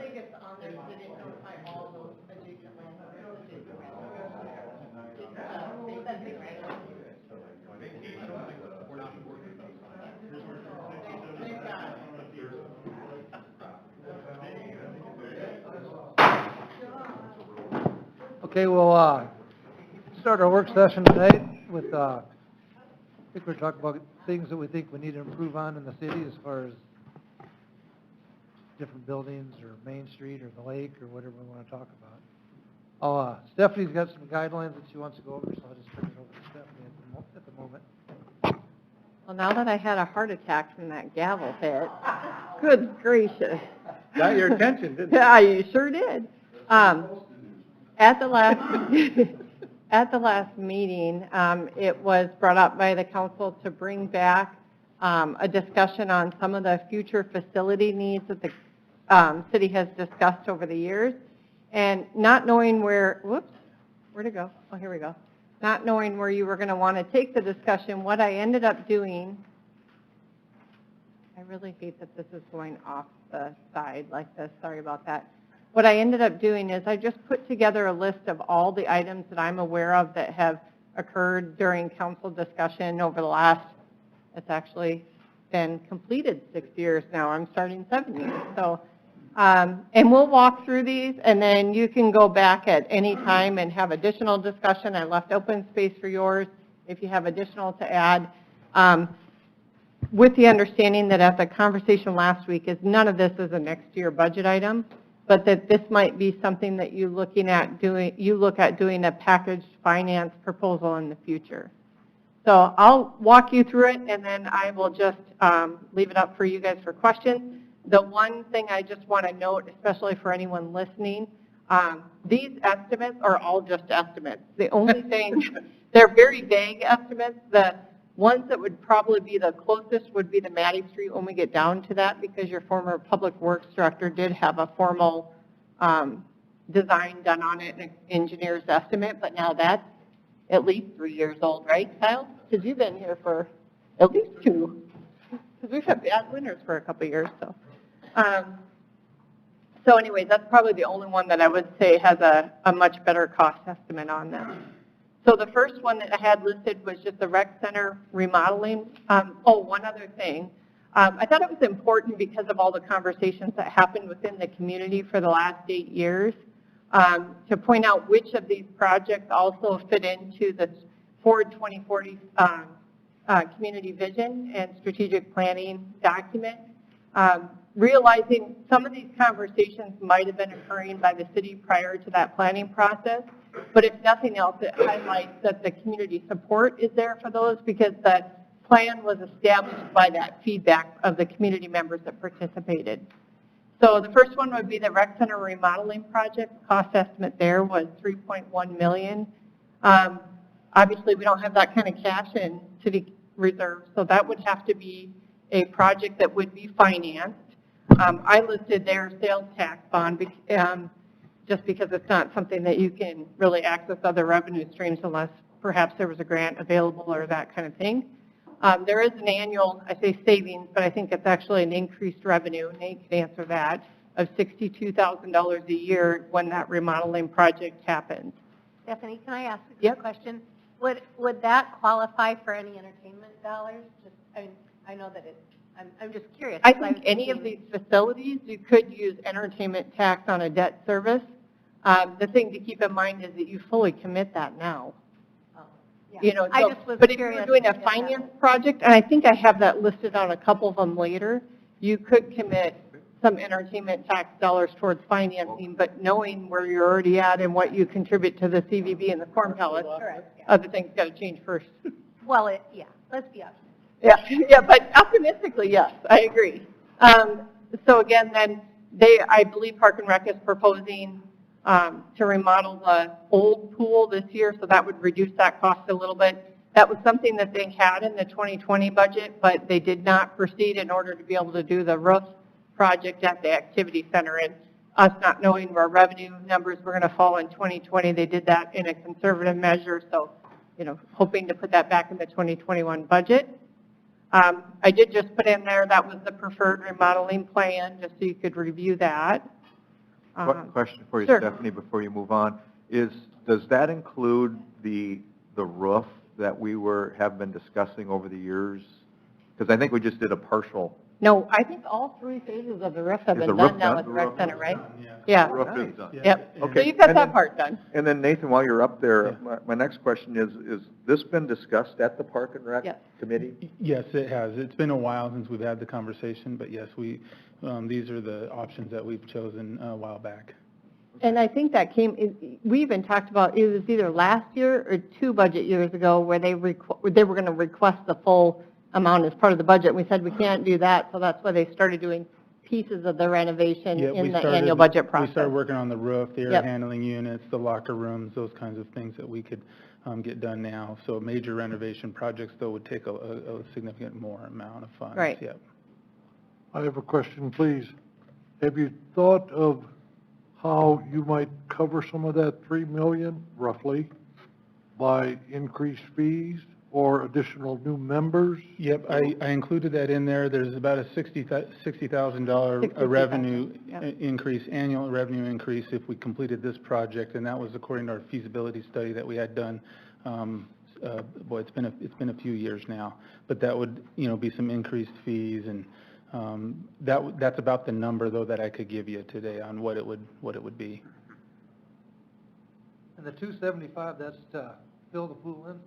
think it's on there, so they didn't notify all those adjacent landowners. Okay, we'll start our work session tonight with, I think we're talking about things that we think we need to improve on in the city as far as different buildings or Main Street or the lake or whatever we want to talk about. Stephanie's got some guidelines that she wants to go over, so I'll just turn it over to Stephanie at the moment. Well, now that I had a heart attack from that gavel hit, good gracious. Got your attention, didn't it? Yeah, you sure did. At the last meeting, it was brought up by the council to bring back a discussion on some of the future facility needs that the city has discussed over the years, and not knowing where, where'd it go? Oh, here we go. Not knowing where you were going to want to take the discussion, what I ended up doing, I really hate that this is going off the side like this, sorry about that. What I ended up doing is I just put together a list of all the items that I'm aware of that have occurred during council discussion over the last, it's actually been completed 6 years now. I'm starting 7 years. So, and we'll walk through these, and then you can go back at any time and have additional discussion. I left open space for yours if you have additional to add. With the understanding that at the conversation last week is none of this is a next year budget item, but that this might be something that you look at doing a packaged finance proposal in the future. So I'll walk you through it, and then I will just leave it up for you guys for questions. The one thing I just want to note, especially for anyone listening, these estimates are all just estimates. The only thing, they're very vague estimates. The ones that would probably be the closest would be the Maddie Street when we get down to that, because your former public works director did have a formal design done on it, an engineer's estimate, but now that's at least 3 years old, right, Kyle? Because you've been here for at least 2, because we've had bad winters for a couple of years. So anyway, that's probably the only one that I would say has a much better cost estimate on them. So the first one that I had listed was just the rec center remodeling. One other thing. I thought it was important because of all the conversations that happened within the community for the last 8 years to point out which of these projects also fit into the Ford 2040 community vision and strategic planning document. Realizing some of these conversations might have been occurring by the city prior to that planning process, but if nothing else, it highlights that the community support is there for those because the plan was established by that feedback of the community members that participated. So the first one would be the rec center remodeling project. Cost estimate there was $3.1 million. Obviously, we don't have that kind of cash in city reserve, so that would have to be a project that would be financed. I listed their sales tax bond just because it's not something that you can really access other revenue streams unless perhaps there was a grant available or that kind of thing. There is an annual, I say savings, but I think it's actually an increased revenue, Nate can answer that, of $62,000 a year when that remodeling project happens. Stephanie, can I ask a question? Would that qualify for any entertainment dollars? I know that I'm just curious. I think any of these facilities, you could use entertainment tax on a debt service. The thing to keep in mind is that you fully commit that now. Oh, yeah. You know, I so, just was but if curious you're doing a finance project, and I think I have that listed on a couple of them later, you could commit some entertainment tax dollars towards financing, but knowing where you're already at and what you contribute to the CVB and the Corn Palace, other things got to change first. Well, let's be honest. Yeah, but optimistically, yes, I agree. So again, then I believe Park and Rec is proposing to remodel the old pool this year, so that would reduce that cost a little bit. That was something that they had in the 2020 budget, but they did not proceed in order to be able to do the roof project at the activity center. And us not knowing where revenue numbers were going to fall in 2020, they did that in a conservative measure, so hoping to put that back in the 2021 budget. I did just put in there that was the preferred remodeling plan, just so you could review that. Question for you, Sure. Stephanie, before you move on, does that include the roof that we have been discussing over the years? Because I think we just did a partial. No, I think all 3 phases of the roof have Is been the roof done now done? at the The rec roof center, is right? The Yeah, roof is done. yep. So Okay. you've got And that then- part done. And then Nathan, while you're up there, my next question is this been discussed at the Park and Rec Yes. Committee? Yes, it has. It's been a while since we've had the conversation, but yes, these are the options that we've chosen a while back. And I think that we even talked about, it was either last year or 2 budget years ago where they were going to request the full amount as part of the budget. We said we can't do that, so that's why they started doing pieces of the renovation Yeah, in the annual budget process. We started working on the roof, the air Yep. handling units, the locker rooms, those kinds of things that we could get done now. So major renovation projects, though, would take a significant more amount of funds. Right. Yep. I have a question, please. Have you thought of how you might cover some of that 3 million, roughly, by increased fees or additional new members? Yep, I included that in there. There's about a $60,000 revenue yeah. increase, annual revenue increase if we completed this project, and that was according to our feasibility study that we had done. Boy, it's been a few years now, but that would, be some increased fees, and that's about the number, though, that I could give you today on what it would be. And the 275, that's to fill the pool in,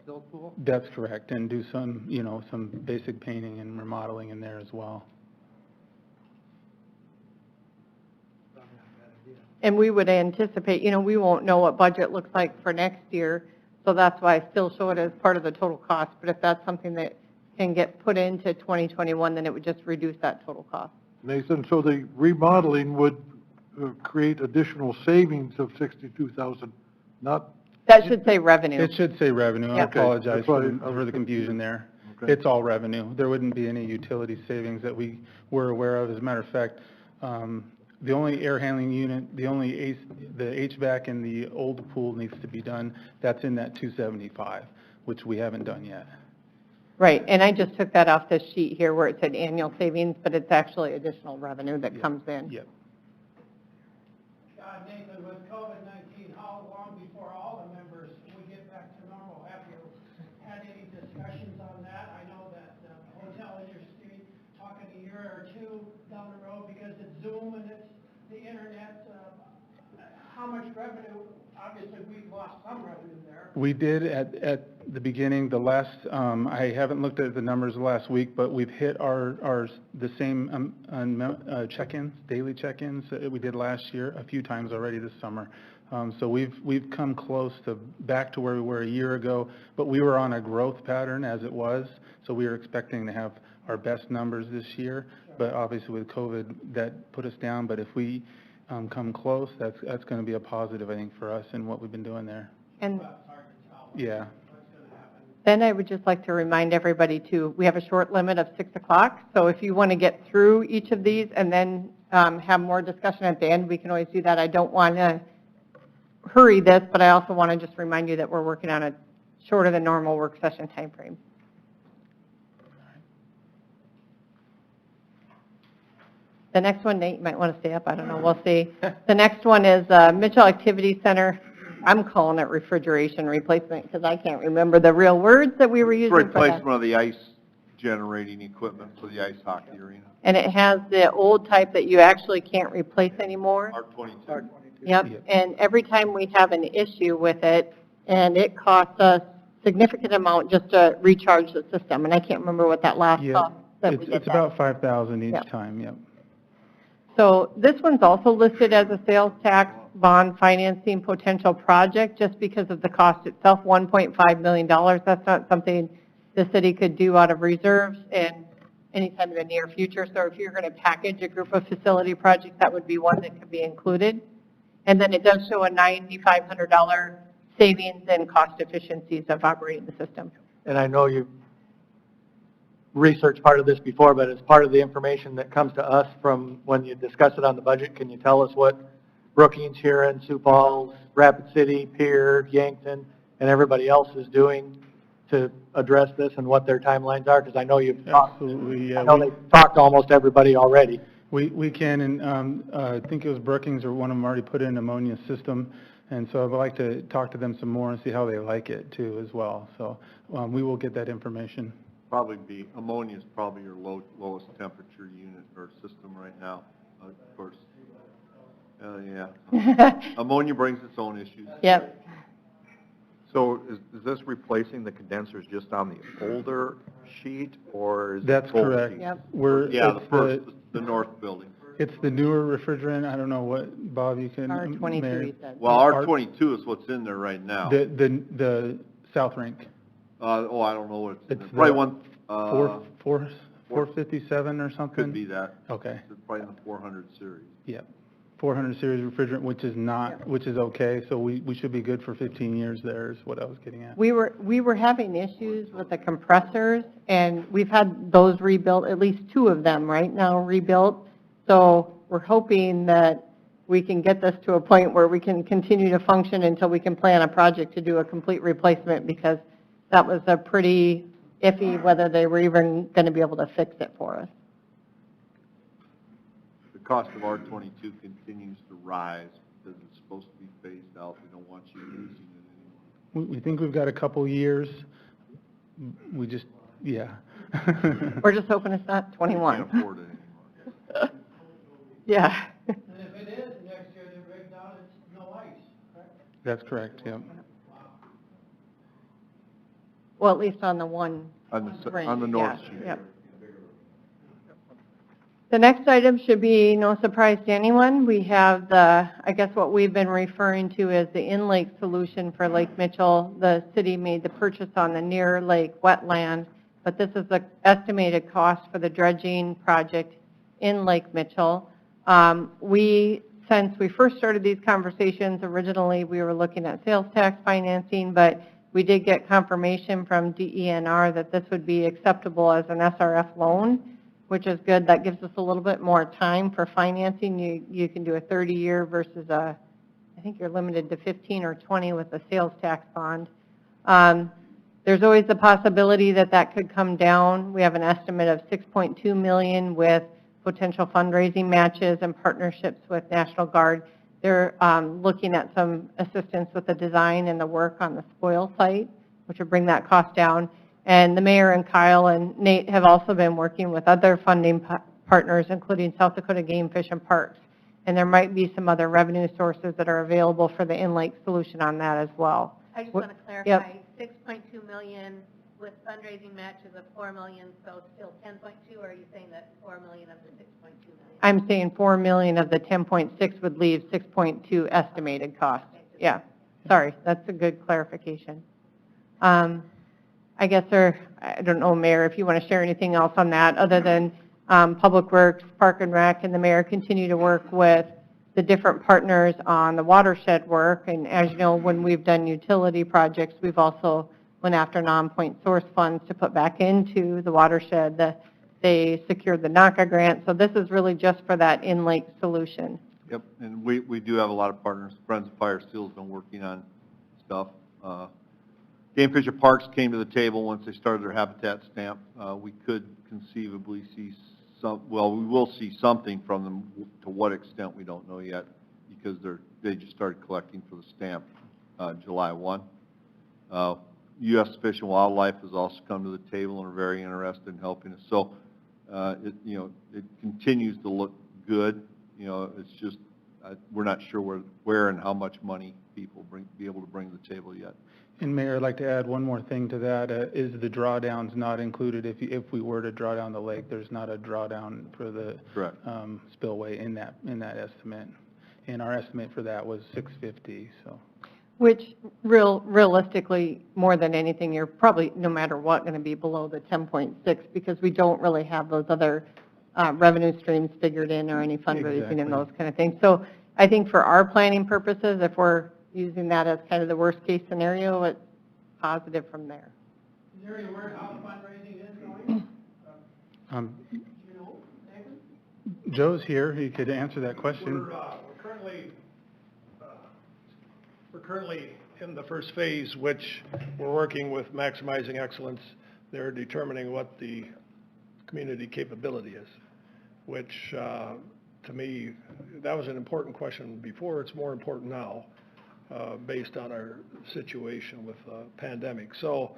fill the pool? That's correct, and do some, some basic painting and remodeling in there as well. And we would anticipate, we won't know what budget looks like for next year, so that's why I still show it as part of the total cost. But if that's something that can get put into 2021, then it would just reduce that total cost. Nathan, so the remodeling would create additional savings of 62,000, not, That should say revenue. It should say revenue. I Yeah. apologize That's why I for was the confusion there. Okay. It's all revenue. There wouldn't be any utility savings that we were aware of. As a matter of fact, the only air handling unit, the HVAC in the old pool needs to be done. That's in that 275, which we haven't done yet. Right, and I just took that off this sheet here where it said annual savings, but it's actually additional revenue that comes in. Yep. Nathan, with COVID-19, how long before all the members would get back to normal? Have you had any discussions on that? I know that the hotel industry talking a year or 2 down the road because it's Zoom and it's the internet. How much revenue? Obviously, we've lost some revenue there. We did at the beginning, the last, I haven't looked at the numbers last week, but we've hit the same check-ins, daily check-ins that we did last year a few times already this summer. So we've come close to back to where we were a year ago, but we were on a growth pattern as it was, so we were expecting to have our best numbers this year, but obviously with COVID, that put us down. But if we come close, that's going to be a positive, I think, for us in what we've been doing there. And Yeah. then I would just like to remind everybody too, we have a short limit of 6 o'clock, so if you want to get through each of these and then have more discussion at the end, we can always do that. I don't want to hurry this, but I also want to just remind you that we're working on a shorter than normal work session time frame. The next one, Nate, you might want to stay up, I don't know, we'll see. The next one is Mitchell Activity Center. I'm calling it refrigeration replacement because I can't remember the real words that we were using for that. Replacement of the ice generating equipment for the ice hockey arena. And it has the old type that you actually can't replace anymore. R22. Yep, Yep. and every time we have an issue with it, and it costs us significant amount just to recharge the system, and I can't remember what that last Yeah, cost that we it's did that. about $5,000 each Yep. time, yep. So this one's also listed as a sales tax bond financing potential project just because of the cost itself, $1.5 million. That's not something the city could do out of reserves in any time in the near future. So if you're going to package a group of facility projects, that would be one that could be included. And then it does show a $9,500 savings and cost efficiencies of operating the system. And I know you've researched part of this before, but as part of the information that comes to us from when you discuss it on the budget, can you tell us what Brookings, Huron, Sioux Falls, Rapid City, Pierre, Yankton, and everybody else is doing to address this and what their timelines are? Because I know you've talked, Absolutely, yeah. I know they've talked to almost everybody already. We can, and I think it was Brookings or one of them already put in an ammonia system, and so I'd like to talk to them some more and see how they like it too as well. So we will get that information. Probably be, ammonia is probably your lowest temperature unit or system right now, of course. Yeah. Ammonia brings its own issues. Yep. So is this replacing the condensers just on the older sheet, or is it That's both correct. sheets? Yep. Yeah, the north building. It's the newer refrigerant. I don't know what, Bob, you can. R22, Mary- he said. Well, R22 is what's in there right now. The South Rink. I don't know what it's in there. It's Probably the one, 457 or something? could be that. Okay, It's probably in the 400 series. yep. 400 series refrigerant, which is not, which is okay, so we should be good for 15 years there is what I was getting at. We were having issues with the compressors, and we've had those rebuilt, at least 2 of them right now rebuilt. So we're hoping that we can get this to a point where we can continue to function until we can plan a project to do a complete replacement, because that was a pretty iffy whether they were even going to be able to fix it for us. The cost of R22 continues to rise because it's supposed to be phased out. We don't want you using it anymore. We think we've got a couple years, we just, yeah. We're just hoping it's not 21. Can't afford it anymore. Yeah. And if it is, next year they break down, it's no ice, correct? That's correct, yep. Well, at least on the one. On the north Yeah, sheet. yep. The next item should be no surprise to anyone. We have I guess what we've been referring to as the in-lake solution for Lake Mitchell. The city made the purchase on the near lake wetland, but this is the estimated cost for the dredging project in Lake Mitchell. Since we first started these conversations, originally we were looking at sales tax financing, but we did get confirmation from DENR that this would be acceptable as an SRF loan, which is good. That gives us a little bit more time for financing. You can do a 30-year versus I think you're limited to 15 or 20 with a sales tax bond. There's always the possibility that could come down. We have an estimate of $6.2 million with potential fundraising matches and partnerships with National Guard. They're looking at some assistance with the design and the work on the spoil site, which would bring that cost down. And the mayor and Kyle and Nate have also been working with other funding partners, including South Dakota Game Fish and Parks. And there might be some other revenue sources that are available for the in-lake solution on that as well. I just want to clarify, Yep. 6.2 million with fundraising matches of 4 million, so still 10.2, or are you saying that 4 million of the 6.2 million? I'm saying 4 million of the 10.6 would leave 6.2 estimated cost. Yeah, sorry, that's a good clarification. I guess, I don't know, Mayor, if you want to share anything else on that, other than Public Works, Park and Rec, and the mayor continue to work with the different partners on the watershed work. And as you know, when we've done utility projects, we've also went after non-point source funds to put back into the watershed. They secured the NACA grant, so this is really just for that in-lake solution. Yep, and we do have a lot of partners. Friends of Fire Steel's been working on stuff. Game Fish and Parks came to the table once they started their habitat stamp. We could conceivably see we will see something from them. To what extent, we don't know yet, because they just started collecting for the stamp July 1. U.S. Fish and Wildlife has also come to the table and are very interested in helping us. So, it continues to look good. It's just we're not sure where and how much money people be able to bring to the table yet. And Mayor, I'd like to add one more thing to that. Is the drawdowns not included? If we were to draw down the lake, there's not a drawdown for the Correct. Spillway in that estimate. And our estimate for that was $650. So. Which realistically, more than anything, you're probably, no matter what, going to be below the 10.6, because we don't really have those other revenue streams figured in or any fundraising Exactly. and those kind of things. So I think for our planning purposes, if we're using that as kind of the worst case scenario, it's positive from there. Is there any word how fundraising is going? Do you know, Nathan? Joe's here. He could answer that question. We're currently in the first phase, which we're working with Maximizing Excellence. They're determining what the community capability is. which, to me, that was an important question before. It's more important now, based on our situation with pandemic. So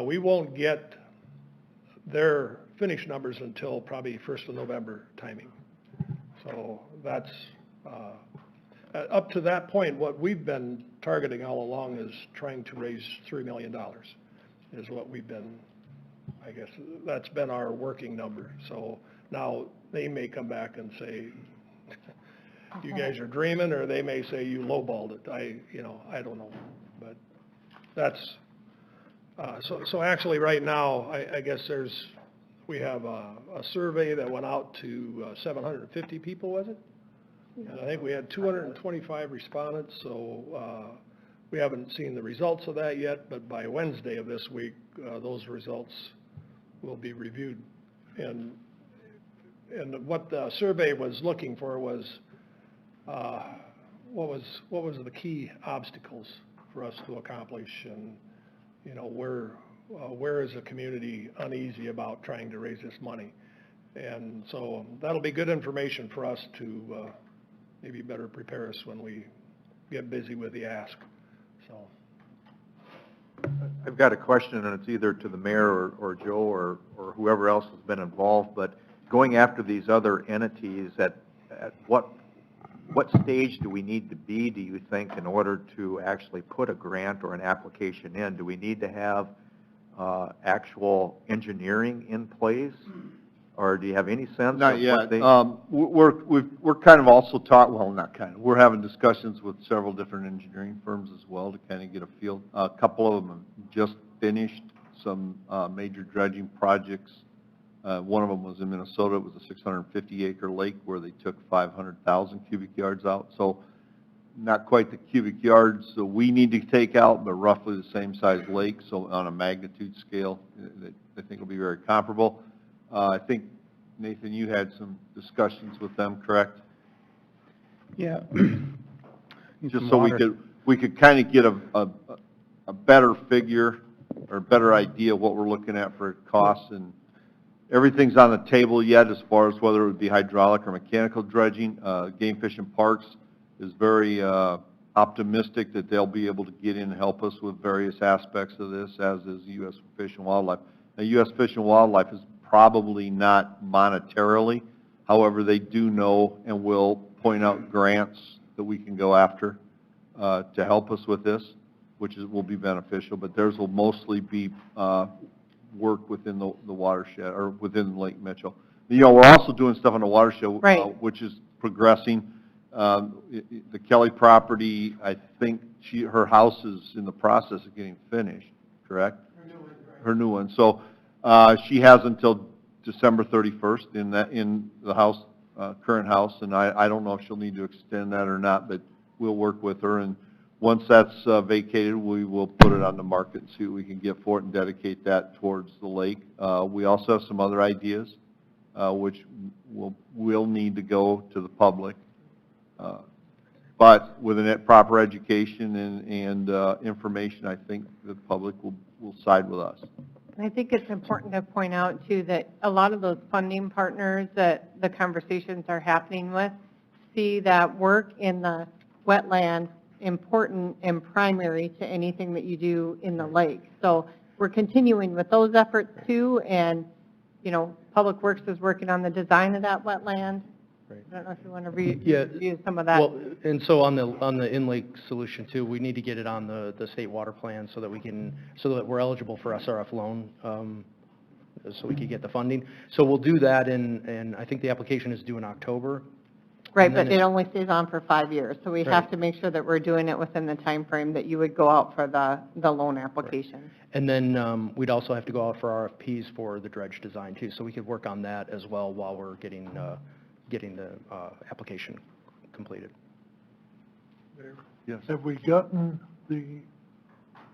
we won't get their finished numbers until probably 1st of November timing. So that's, up to that point, what we've been targeting all along is trying to raise $3 million, is what we've been, I guess, that's been our working number. So now they may come back and say, you guys are dreaming, or they may say you lowballed it. I don't know. But that's, so actually right now, I guess we have a survey that went out to 750 people, was it? And I think we had 225 respondents, so we haven't seen the results of that yet, but by Wednesday of this week, those results will be reviewed. And what the survey was looking for was, what was the key obstacles for us to accomplish, and, where is the community uneasy about trying to raise this money? And so that'll be good information for us to maybe better prepare us when we get busy with the ask, so. I've got a question, and it's either to the mayor or Joe or whoever else has been involved, but going after these other entities, at what stage do we need to be, do you think, in order to actually put a grant or an application in? Do we need to have actual engineering in place, or do you have any sense? Not yet. We're kind of also we're having discussions with several different engineering firms as well to kind of get a feel. A couple of them have just finished some major dredging projects. One of them was in Minnesota. It was a 650-acre lake where they took 500,000 cubic yards out. So not quite the cubic yards that we need to take out, but roughly the same size lake. So on a magnitude scale, I think will be very comparable. I think, Nathan, you had some discussions with them, correct? Yeah. Just so we could kind of get a better figure or a better idea of what we're looking at for costs, and everything's on the table yet as far as whether it would be hydraulic or mechanical dredging. Game Fish and Parks is very optimistic that they'll be able to get in and help us with various aspects of this, as is U.S. Fish and Wildlife. Now, U.S. Fish and Wildlife is probably not monetarily. However, they do know and will point out grants that we can go after to help us with this, which will be beneficial. But theirs will mostly be work within the watershed or within Lake Mitchell. We're also doing stuff on the watershed, Right. Which is progressing. The Kelly property, I think her house is in the process of getting finished, correct? Her new one. So she has until December 31st in the house, current house, and I don't know if she'll need to extend that or not, but we'll work with her, and once that's vacated, we will put it on the market and see what we can get for it and dedicate that towards the lake. We also have some other ideas, which will need to go to the public. But with a proper education and information, I think the public will side with us. I think it's important to point out, too, that a lot of those funding partners that the conversations are happening with see that work in the wetland important and primary to anything that you do in the lake. So we're continuing with those efforts, too, and, Public Works is working on the design of that wetland. Right. I don't know if you want to review some of that. Well, and so on the in-lake solution too, we need to get it on the state water plan so that we're eligible for SRF loan, so we can get the funding. So we'll do that, and I think the application is due in October. Right, but it only stays on for 5 years, so we have to make sure that we're doing it within the time frame that you would go out for the loan application. Right. And then we'd also have to go out for RFPs for the dredge design too, so we could work on that as well while we're getting the application completed. Yes. Have we gotten the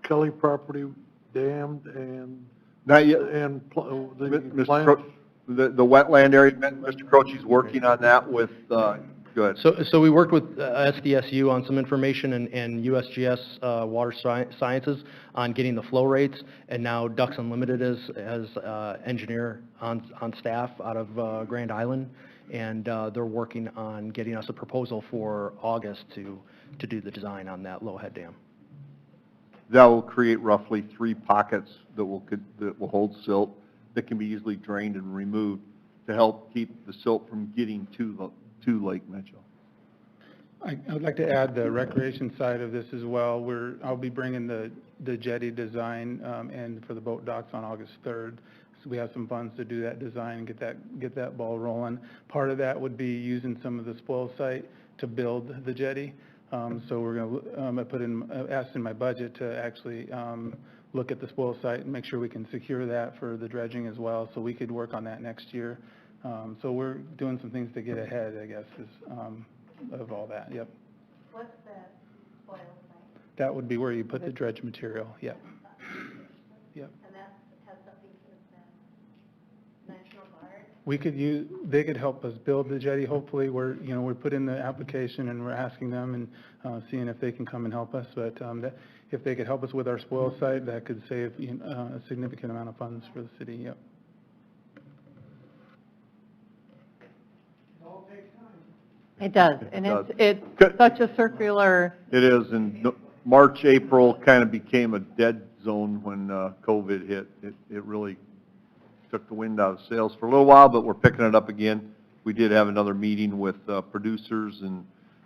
Kelly property dammed and? Not yet. And the Mr. plants? The wetland area, Mr. Croce's working on that with, good. So we worked with SDSU on some information and USGS Water Sciences on getting the flow rates, and now Ducks Unlimited has engineer on staff out of Grand Island, and they're working on getting us a proposal for August to do the design on that low head dam. That will create roughly 3 pockets that will hold silt that can be easily drained and removed to help keep the silt from getting to Lake Mitchell. I would like to add the recreation side of this as well. I'll be bringing the jetty design in for the boat docks on August 3rd. So we have some funds to do that design and get that ball rolling. Part of that would be using some of the spoil site to build the jetty. So we're going to ask in my budget to actually look at the spoil site and make sure we can secure that for the dredging as well, so we could work on that next year. So we're doing some things to get ahead, I guess, of all that. Yep. What's the spoil site? That would be where you put the dredge material. Yep. Yep. And that has something to do with the National Guard? They could help us build the jetty. Hopefully, we're put in the application and we're asking them and seeing if they can come and help us. But if they could help us with our spoil site, that could save a significant amount of funds for the city. Yep. It does, and does. it's Good. such a circular, It is, and March, April kind of became a dead zone when COVID hit. It really took the wind out of sails for a little while, but we're picking it up again. We did have another meeting with producers and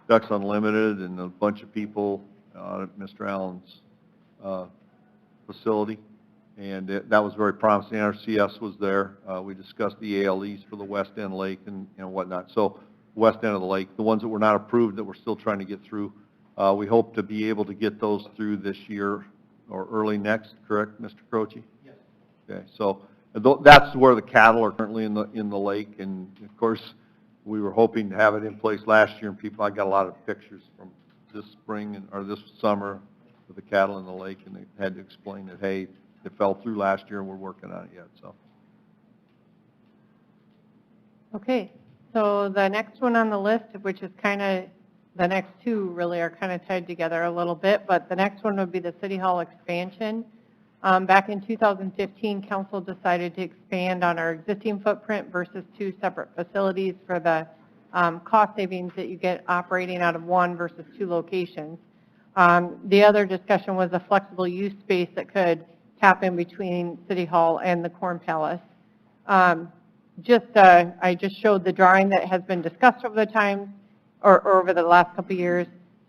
Ducks Unlimited and a bunch of people at Mr. Allen's facility, and that was very promising. NRCS was there. We discussed the ALEs for the West End Lake and whatnot. So west end of the lake, the ones that were not approved that we're still trying to get through. We hope to be able to get those through this year or early next, correct, Mr. Croce? Yes. Okay, so that's where the cattle are currently in the lake, and of course, we were hoping to have it in place last year, and I got a lot of pictures from this spring or this summer with the cattle in the lake, and they had to explain that, hey, it fell through last year and we're working on it yet, so. okay. So the next one on the list, which is kind of, the next two really are kind of tied together a little bit, but the next one would be the City Hall expansion. Back in 2015, council decided to expand on our existing footprint versus 2 separate facilities for the cost savings that you get operating out of 1 versus 2 locations. The other discussion was a flexible use space that could tap in between City Hall and the Corn Palace. I just showed the drawing that has been discussed over the time, or over the last couple of years.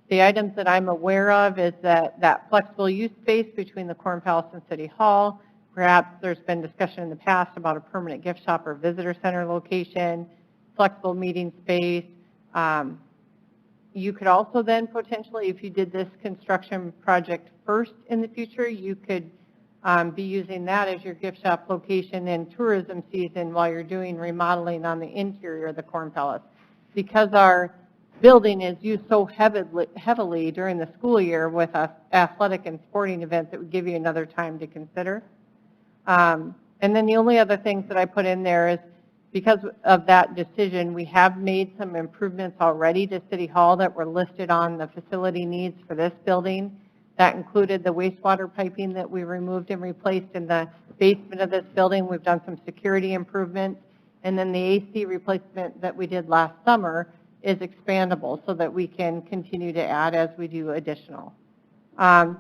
The items that I'm aware of is that flexible use space between the Corn Palace and City Hall. Perhaps there's been discussion in the past about a permanent gift shop or visitor center location, flexible meeting space. You could also then potentially, if you did this construction project first in the future, you could be using that as your gift shop location in tourism season while you're doing remodeling on the interior of the Corn Palace. Because our building is used so heavily during the school year with athletic and sporting events, it would give you another time to consider. And then the only other things that I put in there is because of that decision, we have made some improvements already to City Hall that were listed on the facility needs for this building. That included the wastewater piping that we removed and replaced in the basement of this building. We've done some security improvements. And then the AC replacement that we did last summer is expandable so that we can continue to add as we do additional. I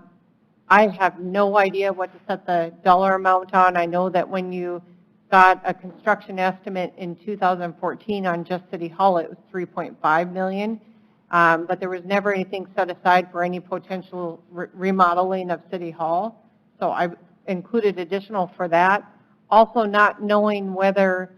have no idea what to set the dollar amount on. I know that when you got a construction estimate in 2014 on just City Hall, it was $3.5 million. But there was never anything set aside for any potential remodeling of City Hall. So I included additional for that. Also not knowing whether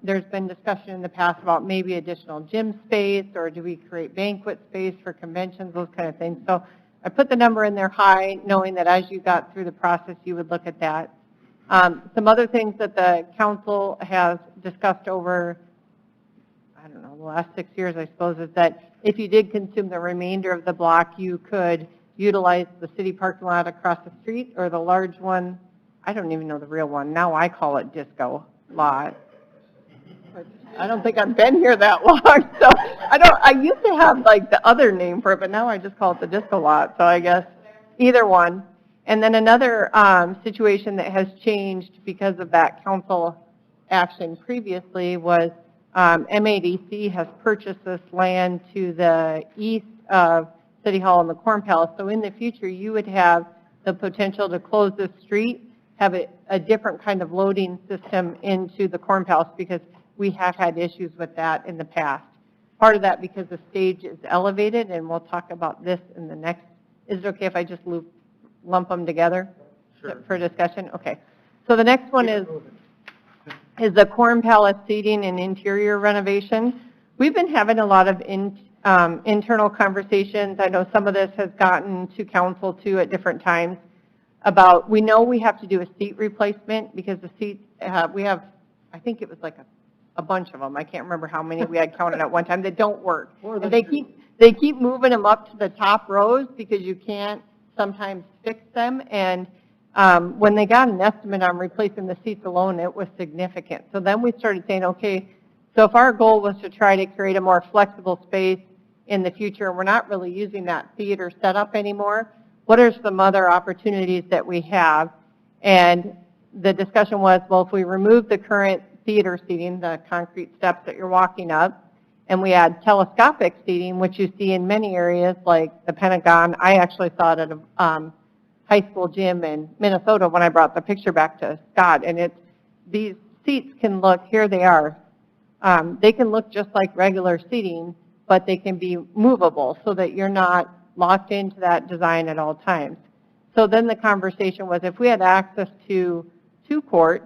there's been discussion in the past about maybe additional gym space, or do we create banquet space for conventions, those kind of things. So I put the number in there high, knowing that as you got through the process, you would look at that. Some other things that the council has discussed over, I don't know, the last 6 years, I suppose, is that if you did consume the remainder of the block, you could utilize the city parking lot across the street, or the large one, I don't even know the real one, now I call it Disco Lot. I don't think I've been here that long, so I used to have like the other name for it, but now I just call it the Disco Lot, so I guess either one. And then another situation that has changed because of that council action previously was MADC has purchased this land to the east of City Hall and the Corn Palace. So in the future, you would have the potential to close this street, have a different kind of loading system into the Corn Palace, because we have had issues with that in the past. Part of that because the stage is elevated, and we'll talk about this in the next. Is it okay if I just lump them together for discussion? Okay. So the next one is the Corn Palace seating and interior renovation. We've been having a lot of internal conversations. I know some of this has gotten to council too at different times about, we know we have to do a seat replacement because the seats, we have, I think it was like a bunch of them. I can't remember how many we had counted at one time that don't work. And they keep moving them up to the top rows because you can't sometimes fix them. And when they got an estimate on replacing the seats alone, it was significant. So then we started saying, okay, so if our goal was to try to create a more flexible space in the future, and we're not really using that theater setup anymore, what are some other opportunities that we have? And the discussion was, well, if we remove the current theater seating, the concrete steps that you're walking up, and we add telescopic seating, which you see in many areas like the Pentagon. I actually saw it at a high school gym in Minnesota when I brought the picture back to Scott, and these seats can look, here they are, they can look just like regular seating, but they can be movable so that you're not locked into that design at all times. So then the conversation was, if we had access to 2 courts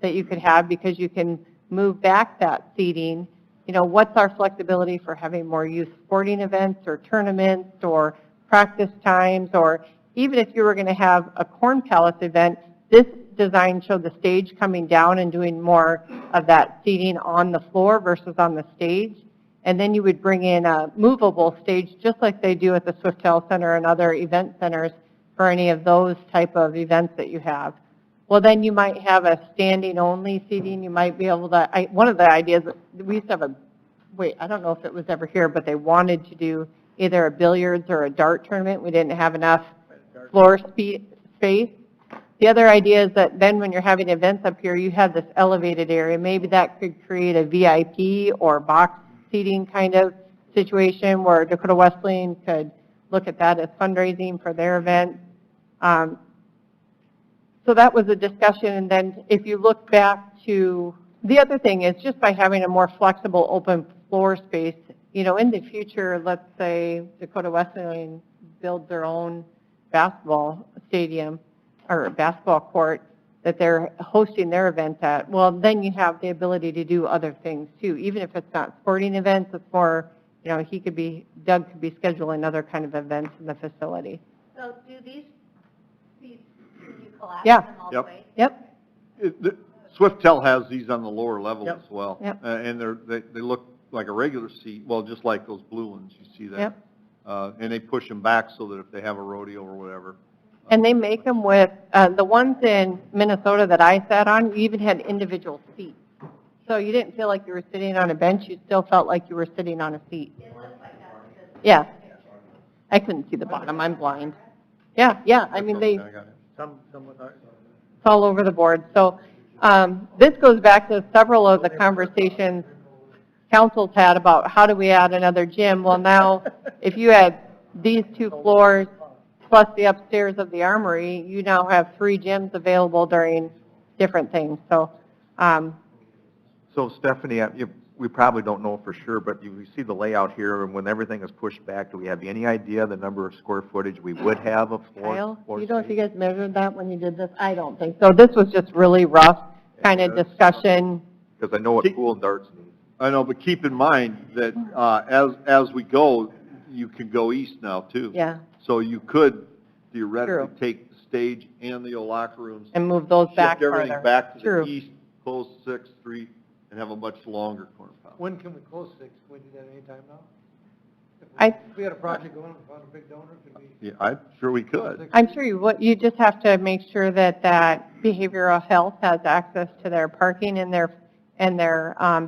that you could have, because you can move back that seating, what's our flexibility for having more youth sporting events or tournaments or practice times, or even if you were going to have a Corn Palace event, this design showed the stage coming down and doing more of that seating on the floor versus on the stage. And then you would bring in a movable stage, just like they do at the Swiftel Center and other event centers for any of those type of events that you have. Well, then you might have a standing only seating. You might be able to, one of the ideas, we used to have I don't know if it was ever here, but they wanted to do either a billiards or a dart tournament. We didn't have enough floor space. The other idea is that then when you're having events up here, you have this elevated area. Maybe that could create a VIP or box seating kind of situation where Dakota Wesleyan could look at that as fundraising for their event. So that was a discussion. And then if you look back to, the other thing is just by having a more flexible open floor space, in the future, let's say Dakota Wesleyan builds their own basketball stadium or basketball court that they're hosting their events at, well, then you have the ability to do other things too. Even if it's not sporting events, it's more, Doug could be scheduling other kind of events in the facility. So do these seats, can you collapse Yeah. them all the way? Yep. Swiftel has these on the lower level as well. Yep. And they look like a regular seat, well, just like those blue ones, you see that? Yep. And they push them back so that if they have a rodeo or whatever. And they make them with, the ones in Minnesota that I sat on, you even had individual seats. So you didn't feel like you were sitting on a bench, you still felt like you were sitting on a seat. Yeah. I couldn't see the bottom, I'm blind. Yeah, I mean, it's all over the board. So this goes back to several of the conversations council's had about how do we add another gym. Well, now, if you had these 2 floors plus the upstairs of the Armory, you now have 3 gyms available during different things. So, So Stephanie, we probably don't know for sure, but you see the layout here, and when everything is pushed back, do we have any idea the number of square footage we would have of floor Kyle, you know if you space? guys measured that when you did this? I don't think so. This was just really rough kind of discussion. Because I know what pool and darts need. I know, but keep in mind that as we go, you can go east now too. Yeah, So you could theoretically True. take the stage and the locker rooms, and move those back shift everything farther. back to True. the east, close 6th Street, and have a much longer Corn Palace. When can we close 6? Can we do that anytime now? If we had a project going, we found a big donor, could we? Yeah, I'm sure we could. I'm sure you just have to make sure that behavioral health has access to their parking in their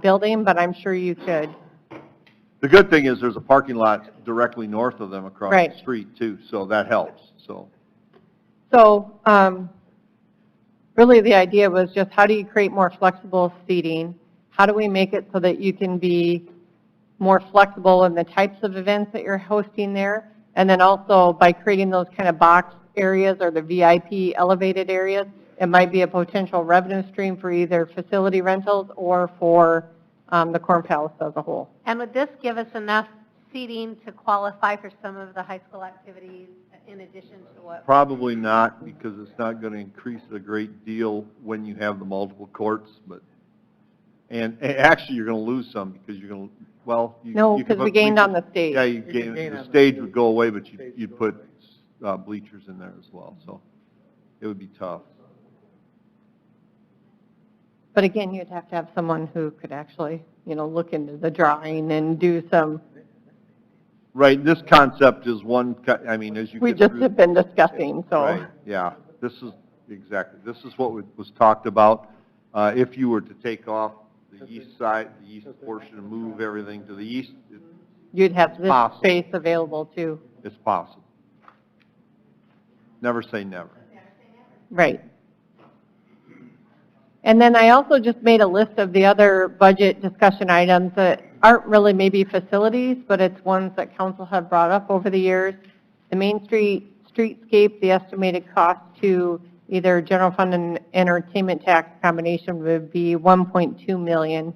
building, but I'm sure you could. The good thing is there's a parking lot directly north of them across Right. the street too, so that helps, so. So really the idea was just how do you create more flexible seating? how do we make it so that you can be more flexible in the types of events that you're hosting there? And then also by creating those kind of box areas or the VIP elevated areas, it might be a potential revenue stream for either facility rentals or for the Corn Palace as a whole. And would this give us enough seating to qualify for some of the high school activities in addition to what? Probably not, because it's not going to increase a great deal when you have the multiple courts, but, and actually, you're going to lose some, because you're going to, well. No, because we gained on the stage. Yeah, you gain, the stage would go away, but you'd put bleachers in there as well, so it would be tough. But again, you'd have to have someone who could actually, look into the drawing and do some, Right, this concept is one, I mean, as you we get just through- have been discussing, so. Right, yeah, this is, exactly, this is what was talked about. If you were to take off the east side, the east portion, and move everything to the east, You'd have this Possible. space available too. it's possible. Never say never. Right. And then I also just made a list of the other budget discussion items that aren't really maybe facilities, but it's ones that council have brought up over the years. The Main Street streetscape, the estimated cost to either general fund and entertainment tax combination would be $1.2 million.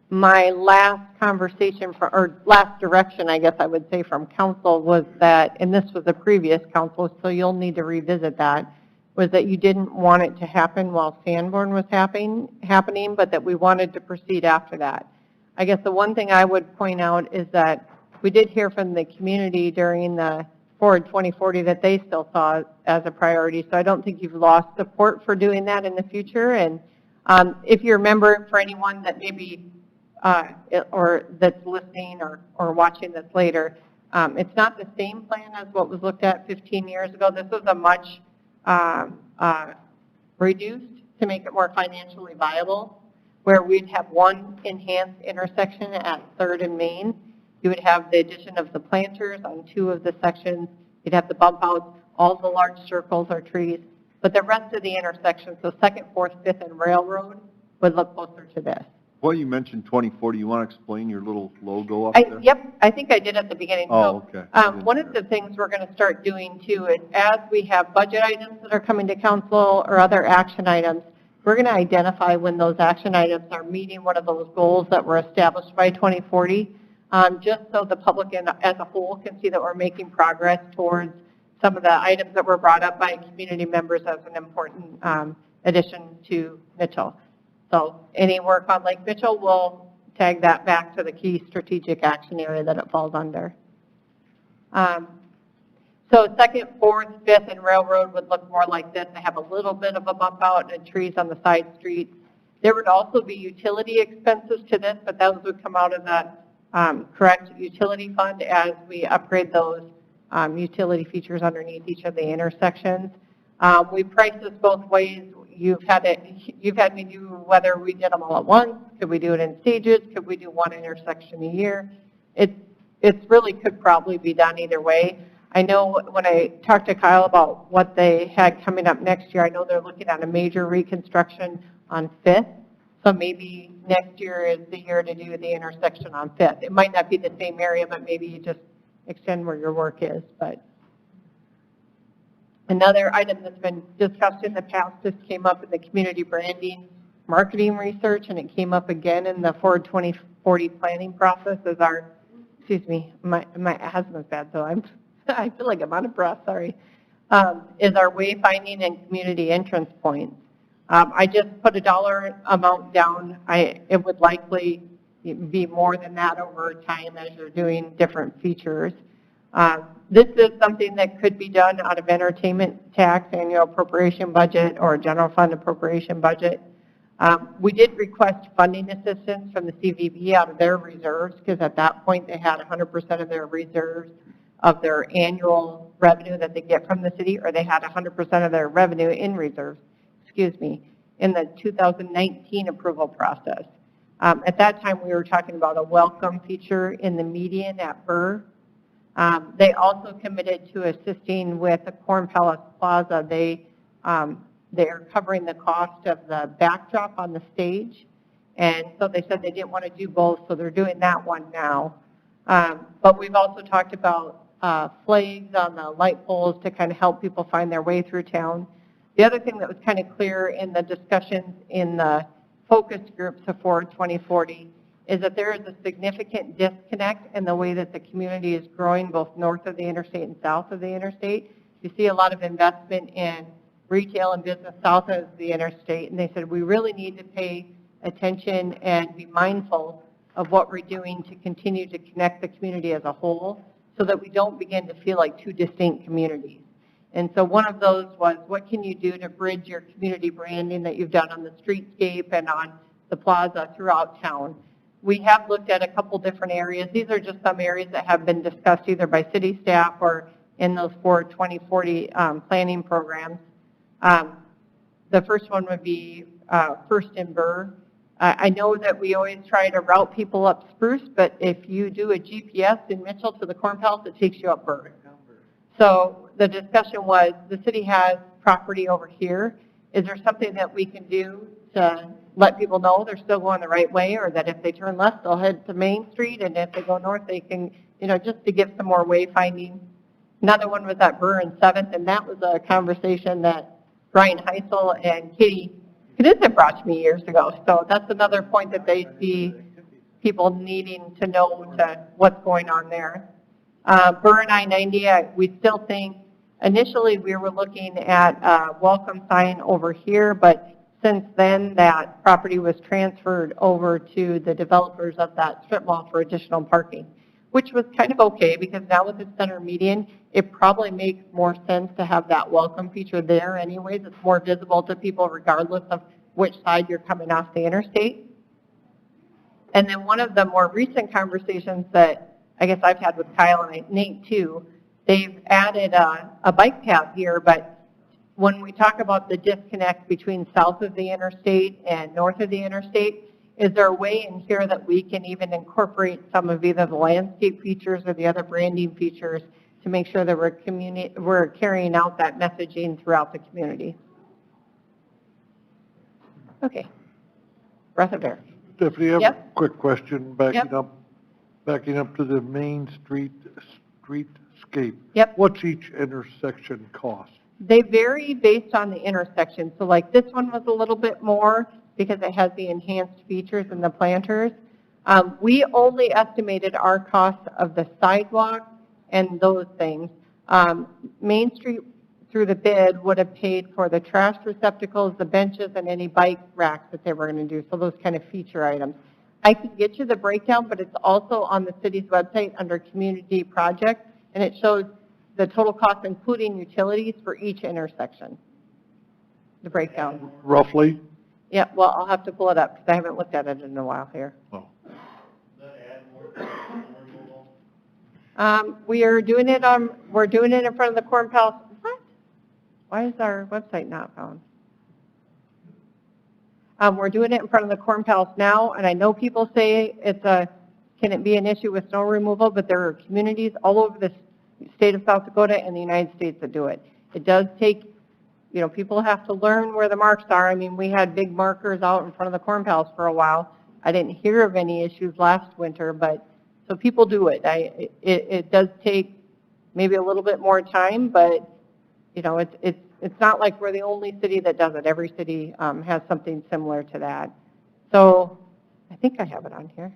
My last conversation, or last direction, I guess I would say, from council was that, and this was the previous council, so you'll need to revisit that, was that you didn't want it to happen while Sanborn was happening, but that we wanted to proceed after that. I guess the one thing I would point out is that we did hear from the community during the Forward 2040 that they still saw it as a priority, so I don't think you've lost support for doing that in the future. And if you remember, for anyone that maybe or that's listening or watching this later, it's not the same plan as what was looked at 15 years ago. This was a much reduced to make it more financially viable, where we'd have one enhanced intersection at 3rd and Main. You would have the addition of the planters on 2 of the sections. You'd have the bump outs, all the large circles or trees. But the rest of the intersection, so 2nd, 4th, 5th, and Railroad, would look closer to this. Well, you mentioned 2040, you want to explain your little logo up there? Yep, I think I did at the beginning. Oh, So, okay. one of the things we're going to start doing too is as we have budget items that are coming to council or other action items, we're going to identify when those action items are meeting one of those goals that were established by 2040, just so the public as a whole can see that we're making progress towards some of the items that were brought up by community members as an important addition to Mitchell. So any work on Lake Mitchell, we'll tag that back to the key strategic action area that it falls under. So 2nd, 4th, 5th, and Railroad would look more like this. They have a little bit of a bump out and trees on the side streets. There would also be utility expenses to this, but those would come out of the correct utility fund as we upgrade those utility features underneath each of the intersections. We price this both ways. You've had me do whether we did them all at once. Could we do it in stages? Could we do one intersection a year? It really could probably be done either way. I know when I talked to Kyle about what they had coming up next year, I know they're looking at a major reconstruction on 5th. So maybe next year is the year to do the intersection on 5th. It might not be the same area, but maybe you just extend where your work is. But another item that's been discussed in the past, this came up in the community branding marketing research, and it came up again in the Forward 2040 planning process as our, excuse me, my asthma's bad, so I feel like I'm out of breath, sorry, is our wayfinding and community entrance points. I just put a dollar amount down. It would likely be more than that over time as you're doing different features. This is something that could be done out of entertainment tax, annual appropriation budget, or general fund appropriation budget. We did request funding assistance from the CVB out of their reserves, because at that point they had 100% of their reserves of their annual revenue that they get from the city, or they had 100% of their revenue in reserves, in the 2019 approval process. At that time, we were talking about a welcome feature in the median at Burr. They also committed to assisting with the Corn Palace Plaza. They're covering the cost of the backdrop on the stage, And so they said they didn't want to do both, so they're doing that one now. But we've also talked about flags on the light poles to kind of help people find their way through town. The other thing that was kind of clear in the discussions in the focus groups for 2040 is that there is a significant disconnect in the way that the community is growing both north of the interstate and south of the interstate. You see a lot of investment in retail and business south of the interstate, and they said we really need to pay attention and be mindful of what we're doing to continue to connect the community as a whole so that we don't begin to feel like two distinct communities. And so one of those was, what can you do to bridge your community branding that you've done on the streetscape and on the plaza throughout town? We have looked at a couple different areas. These are just some areas that have been discussed either by city staff or in those 2040 planning programs. The first one would be First and Burr. I know that we always try to route people up Spruce, but if you do a GPS in Mitchell to the Corn Palace, it takes you up Burr. So the discussion was, the city has property over here. Is there something that we can do to let people know they're still going the right way, or that if they turn left, they'll head to Main Street, and if they go north, they can, just to give some more wayfinding. Another one was at Burr and 7th, and that was a conversation that Brian Heisel and Katie Knudsen brought to me years ago. So that's another point that they see people needing to know what's going on there. Burr and I-90, we still think, initially we were looking at a welcome sign over here, but since then that property was transferred over to the developers of that strip mall for additional parking, which was kind of okay because now with the center median, it probably makes more sense to have that welcome feature there anyways. It's more visible to people regardless of which side you're coming off the interstate. And then one of the more recent conversations that I guess I've had with Kyle and Nate too, they've added a bike path here, but when we talk about the disconnect between south of the interstate and north of the interstate, is there a way in here that we can even incorporate some of either the landscape features or the other branding features to make sure that we're carrying out that messaging throughout the community? Okay. Breath of air. Stephanie, I have Yep. a quick question, Yep. backing up to the Main streetscape. Yep. What's each intersection cost? They vary based on the intersection. So like this one was a little bit more because it has the enhanced features and the planters. We only estimated our cost of the sidewalk and those things. Main Street through the bid would have paid for the trash receptacles, the benches, and any bike racks that they were going to do. So those kind of feature items. I can get you the breakdown, but it's also on the city's website under community project, and it shows the total cost including utilities for each intersection, the breakdown. Roughly? Yeah, well, I'll have to pull it up because I haven't looked at it in a while here. Oh. We're doing it in front of the Corn Palace. What? Why is our website not found? We're doing it in front of the Corn Palace now, and I know people say can it be an issue with snow removal, but there are communities all over the state of South Dakota and the United States that do it. It does take, people have to learn where the marks are. I mean, we had big markers out in front of the Corn Palace for a while. I didn't hear of any issues last winter, but so people do it. It does take maybe a little bit more time, but it's not like we're the only city that does it. Every city has something similar to that. So I think I have it on here.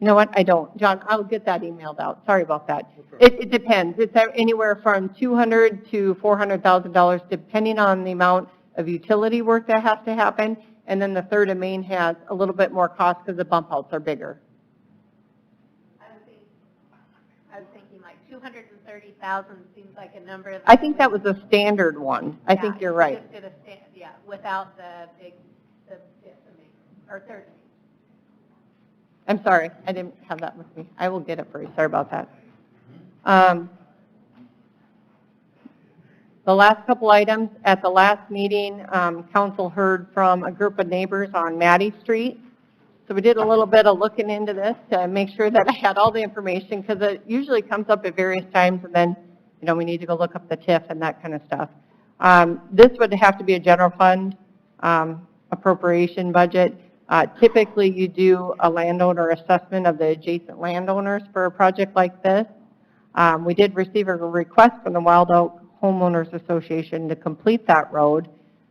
You know what? I don't. John, I'll get that emailed out. Sorry about that. It depends. It's anywhere from $200,000 to $400,000 depending on the amount of utility work that has to happen. And then the third of Main has a little bit more cost because the bump outs are bigger. I was thinking like 230,000 seems like a number. That I think that was a standard one. I think you're right. Just did without the big, or 30. I'm sorry. I didn't have that with me. I will get it for you. Sorry about that. The last couple items, at the last meeting, council heard from a group of neighbors on Maddie Street. So we did a little bit of looking into this to make sure that I had all the information because it usually comes up at various times and then, we need to go look up the TIF and that kind of stuff. This would have to be a general fund appropriation budget. Typically, you do a landowner assessment of the adjacent landowners for a project like this. We did receive a request from the Wild Oak Homeowners Association to complete that road.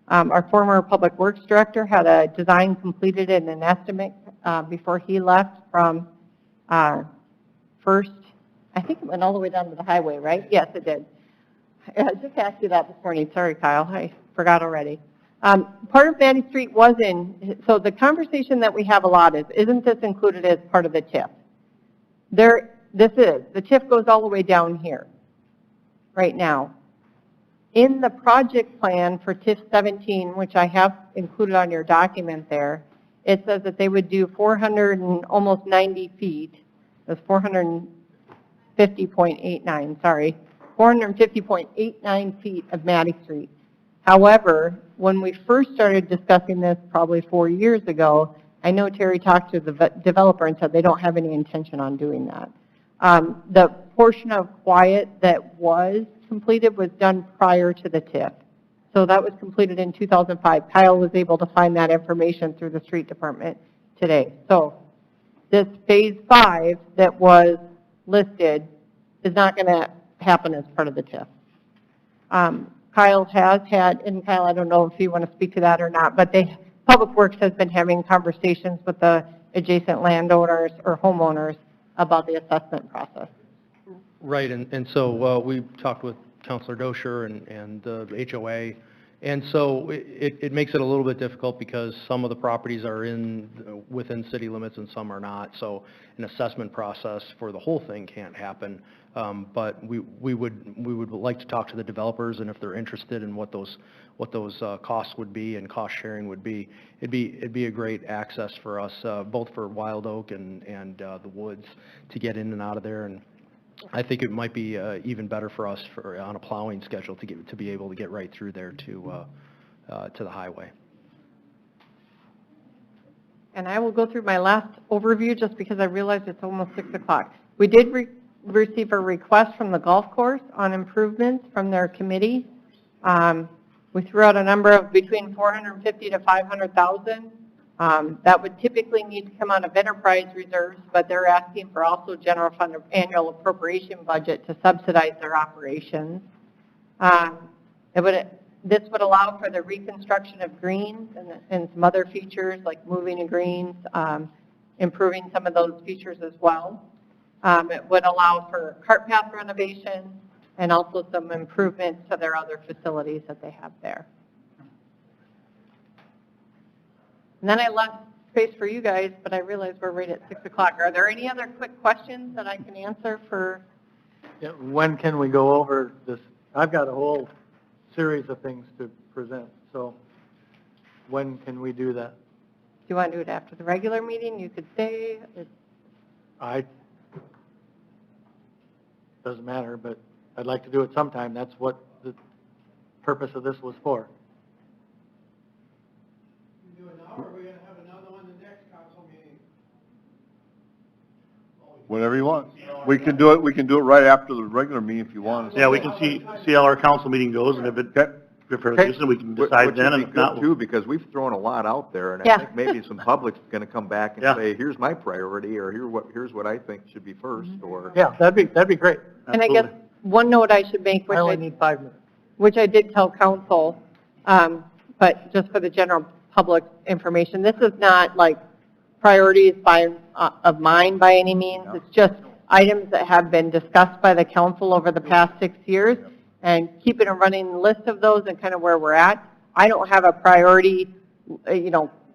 Our former Public Works Director had a design completed and an estimate before he left from First. I think it went all the way down to the highway, right? Yes, it did. I just asked you that this morning. Sorry, Kyle. I forgot already. Part of Maddie Street was in, so the conversation that we have a lot is, isn't this included as part of the TIF? This is. The TIF goes all the way down here right now. In the project plan for TIF 17, which I have included on your document there, it says that they would do 400 and almost 90 feet. That's 450.89, sorry. 450.89 feet of Maddie Street. However, when we first started discussing this probably 4 years ago, I know Terry talked to the developer and said they don't have any intention on doing that. The portion of Quiet that was completed was done prior to the TIF. So that was completed in 2005. Kyle was able to find that information through the street department today. So this phase 5 that was listed is not going to happen as part of the TIF. Kyle has had, and Kyle, I don't know if you want to speak to that or not, but Public Works has been having conversations with the adjacent landowners or homeowners about the assessment process. Right, and so we talked with Councilor Dosher and the HOA, and so it makes it a little bit difficult because some of the properties are within city limits and some are not, so an assessment process for the whole thing can't happen. But we would like to talk to the developers, and if they're interested in what those costs would be and cost sharing would be, it'd be a great access for us, both for Wild Oak and the woods to get in and out of there. And I think it might be even better for us on a plowing schedule to be able to get right through there to the highway. And I will go through my last overview just because I realized it's almost 6 o'clock. We did receive a request from the golf course on improvements from their committee. We threw out a number of between 450 to 500,000. That would typically need to come out of enterprise reserves, but they're asking for also general fund annual appropriation budget to subsidize their operations. This would allow for the reconstruction of greens and some other features like moving of greens, improving some of those features as well. It would allow for cart path renovation and also some improvements to their other facilities that they have there. And then I left space for you guys, but I realize we're right at 6 o'clock. Are there any other quick questions that I can answer for? Yeah, when can we go over this? I've got a whole series of things to present, so when can we do that? Do you want to do it after the regular meeting? You could say. Doesn't matter, but I'd like to do it sometime. That's what the purpose of this was for. We do it now, or are we going to have another one the next council meeting? Whatever you want. We can do it right after the regular meeting if you want. Yeah, we can see how our council meeting goes, and if it, if it's decent, we can decide then, and if not, Which would be good too, because we've thrown a lot out there, and Yeah. I think maybe some public's gonna come back and Yeah. say, here's my priority, or here's what I think should be first, or. Yeah, that'd be great. And I guess one note I should make, I only need 5 minutes. which I did tell council, but just for the general public information, this is not like priorities of mine by any means. No. It's just items that have been discussed by the council over the past 6 years, and keeping a running list of those and kind of where we're at. I don't have a priority,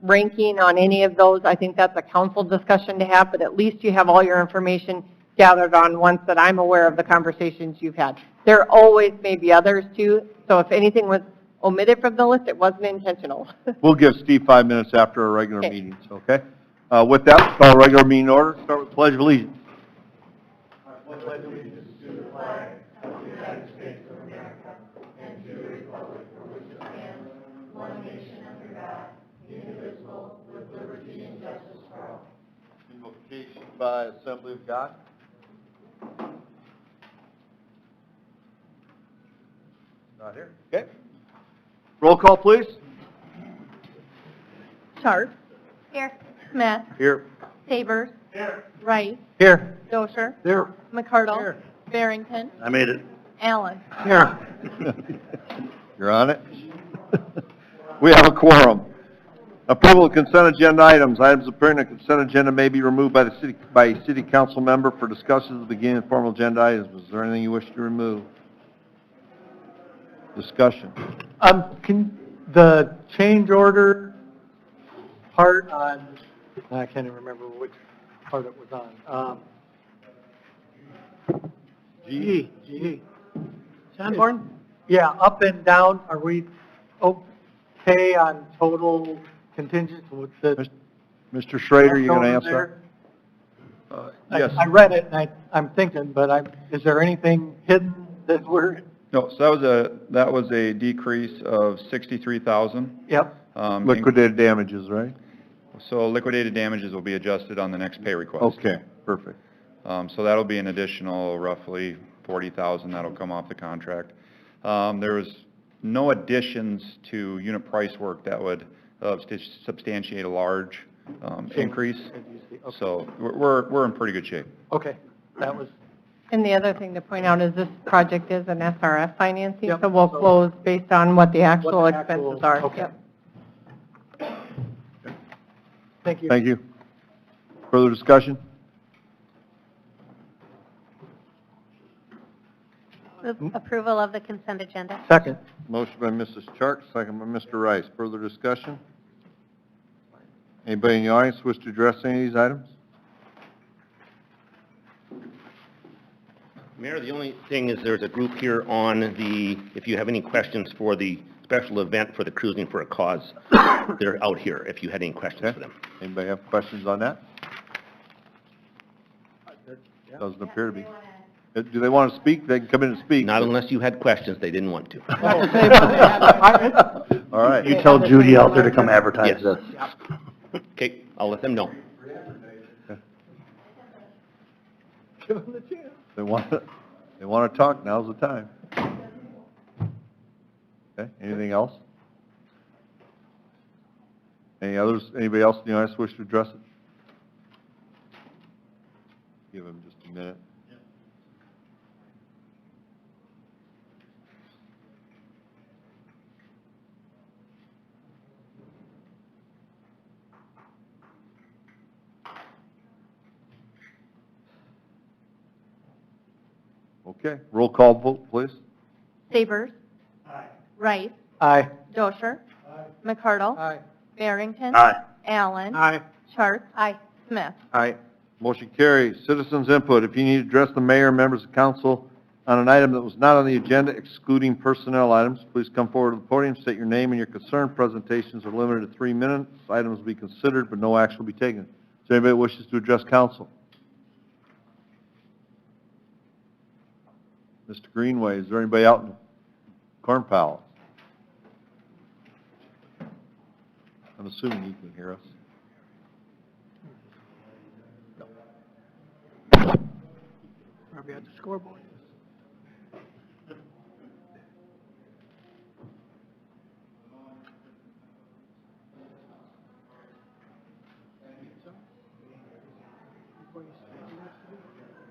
ranking on any of those. I think that's a council discussion to have, but at least you have all your information gathered on ones that I'm aware of the conversations you've had. There always may be others too, so if anything was omitted from the list, it wasn't intentional. We'll give Steve 5 minutes after our regular Okay. meetings, okay? With that, let's call a regular meeting order. Start with Pledge of Allegiance. Invocation by Assembly of God. Not here. Okay. Roll call, please. Sharp, Here. Smith, Here. Sabers, Rice, Here. Dosher, There. McCardle, Barrington, I made it. Allen. Here. You're on it? We have a quorum. Approval of consent agenda items. Items appearing on the consent agenda may be removed by a city council member for discussion at the beginning of formal agenda items. Is there anything you wish to remove? Discussion. Can the change order part on, I can't even remember which part it was on. G. Sanborn? Yeah, up and down, are we okay on total contingent with the? Mr. Schrader, you going to over answer? there? Yes. I read it, and I'm thinking, but is there anything hidden that we're, No, so that was a decrease of 63,000. yep, Liquidated damages, right? So liquidated damages will be adjusted on the next pay request. Okay, perfect. So that'll be an additional roughly 40,000 that'll come off the contract. There was no additions to unit price work that would substantiate a large increase. So we're in pretty good shape. okay, that was, And the other thing to point out is this project is an SRF financing, Yep. so we'll close based on what the actual What the expenses actual- are. okay. Yep. thank you. Thank you. Further discussion? Move approval of the consent agenda. Second. Motion by Mrs. Chark, second by Mr. Rice. Further discussion? Anybody in the audience wish to address any of these items? Mayor, the only thing is there's a group here on the, if you have any questions for the special event for the Cruising for a Cause, they're out here if you had any questions Okay. for them. Anybody have questions on that? Doesn't appear to be. Do they want to speak? They can come in and speak. Not unless you had questions, they didn't want to. All right. You tell Judy out there to come advertise Yes. this. Okay, I'll let them know. Give them the chance. They want to talk, now's the time. Okay, anything else? Anybody else in the audience wish to address it? Give him just a minute. Okay, roll call vote, please. Sabers, Rice, Aye. Dosher, McCardle, Aye. Barrington, Aye. Allen, Aye. Sharp, Smith. Aye. Motion carries. Citizens input. If you need to address the mayor and members of council on an item that was not on the agenda, excluding personnel items, please come forward to the podium, state your name and your concern. Presentations are limited to 3 minutes. Items will be considered, but no action will be taken. Is there anybody that wishes to address council? Mr. Greenway, is there anybody out in the Corn Palace? I'm assuming you can hear us. Probably at the scoreboard.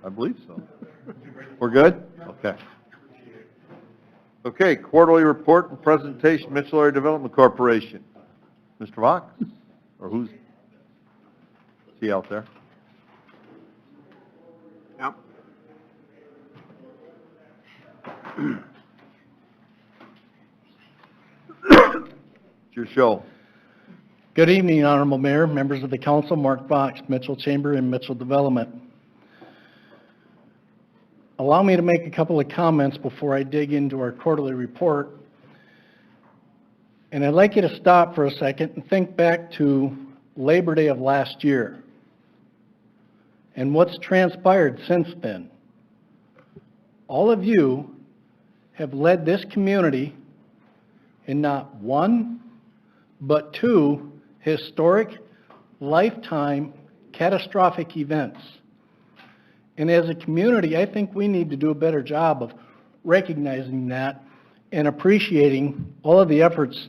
I believe so. We're good? Okay. Okay, quarterly report and presentation, Mitchell Area Development Corporation. Mr. Vox? Or who's, is he out there? Yep. It's your show. Good evening, Honorable Mayor, members of the council, Mark Box, Mitchell Chamber and Mitchell Development. Allow me to make a couple of comments before I dig into our quarterly report. And I'd like you to stop for a second and think back to Labor Day of last year and what's transpired since then. All of you have led this community in not one, but two historic, lifetime, catastrophic events. And as a community, I think we need to do a better job of recognizing that and appreciating all of the efforts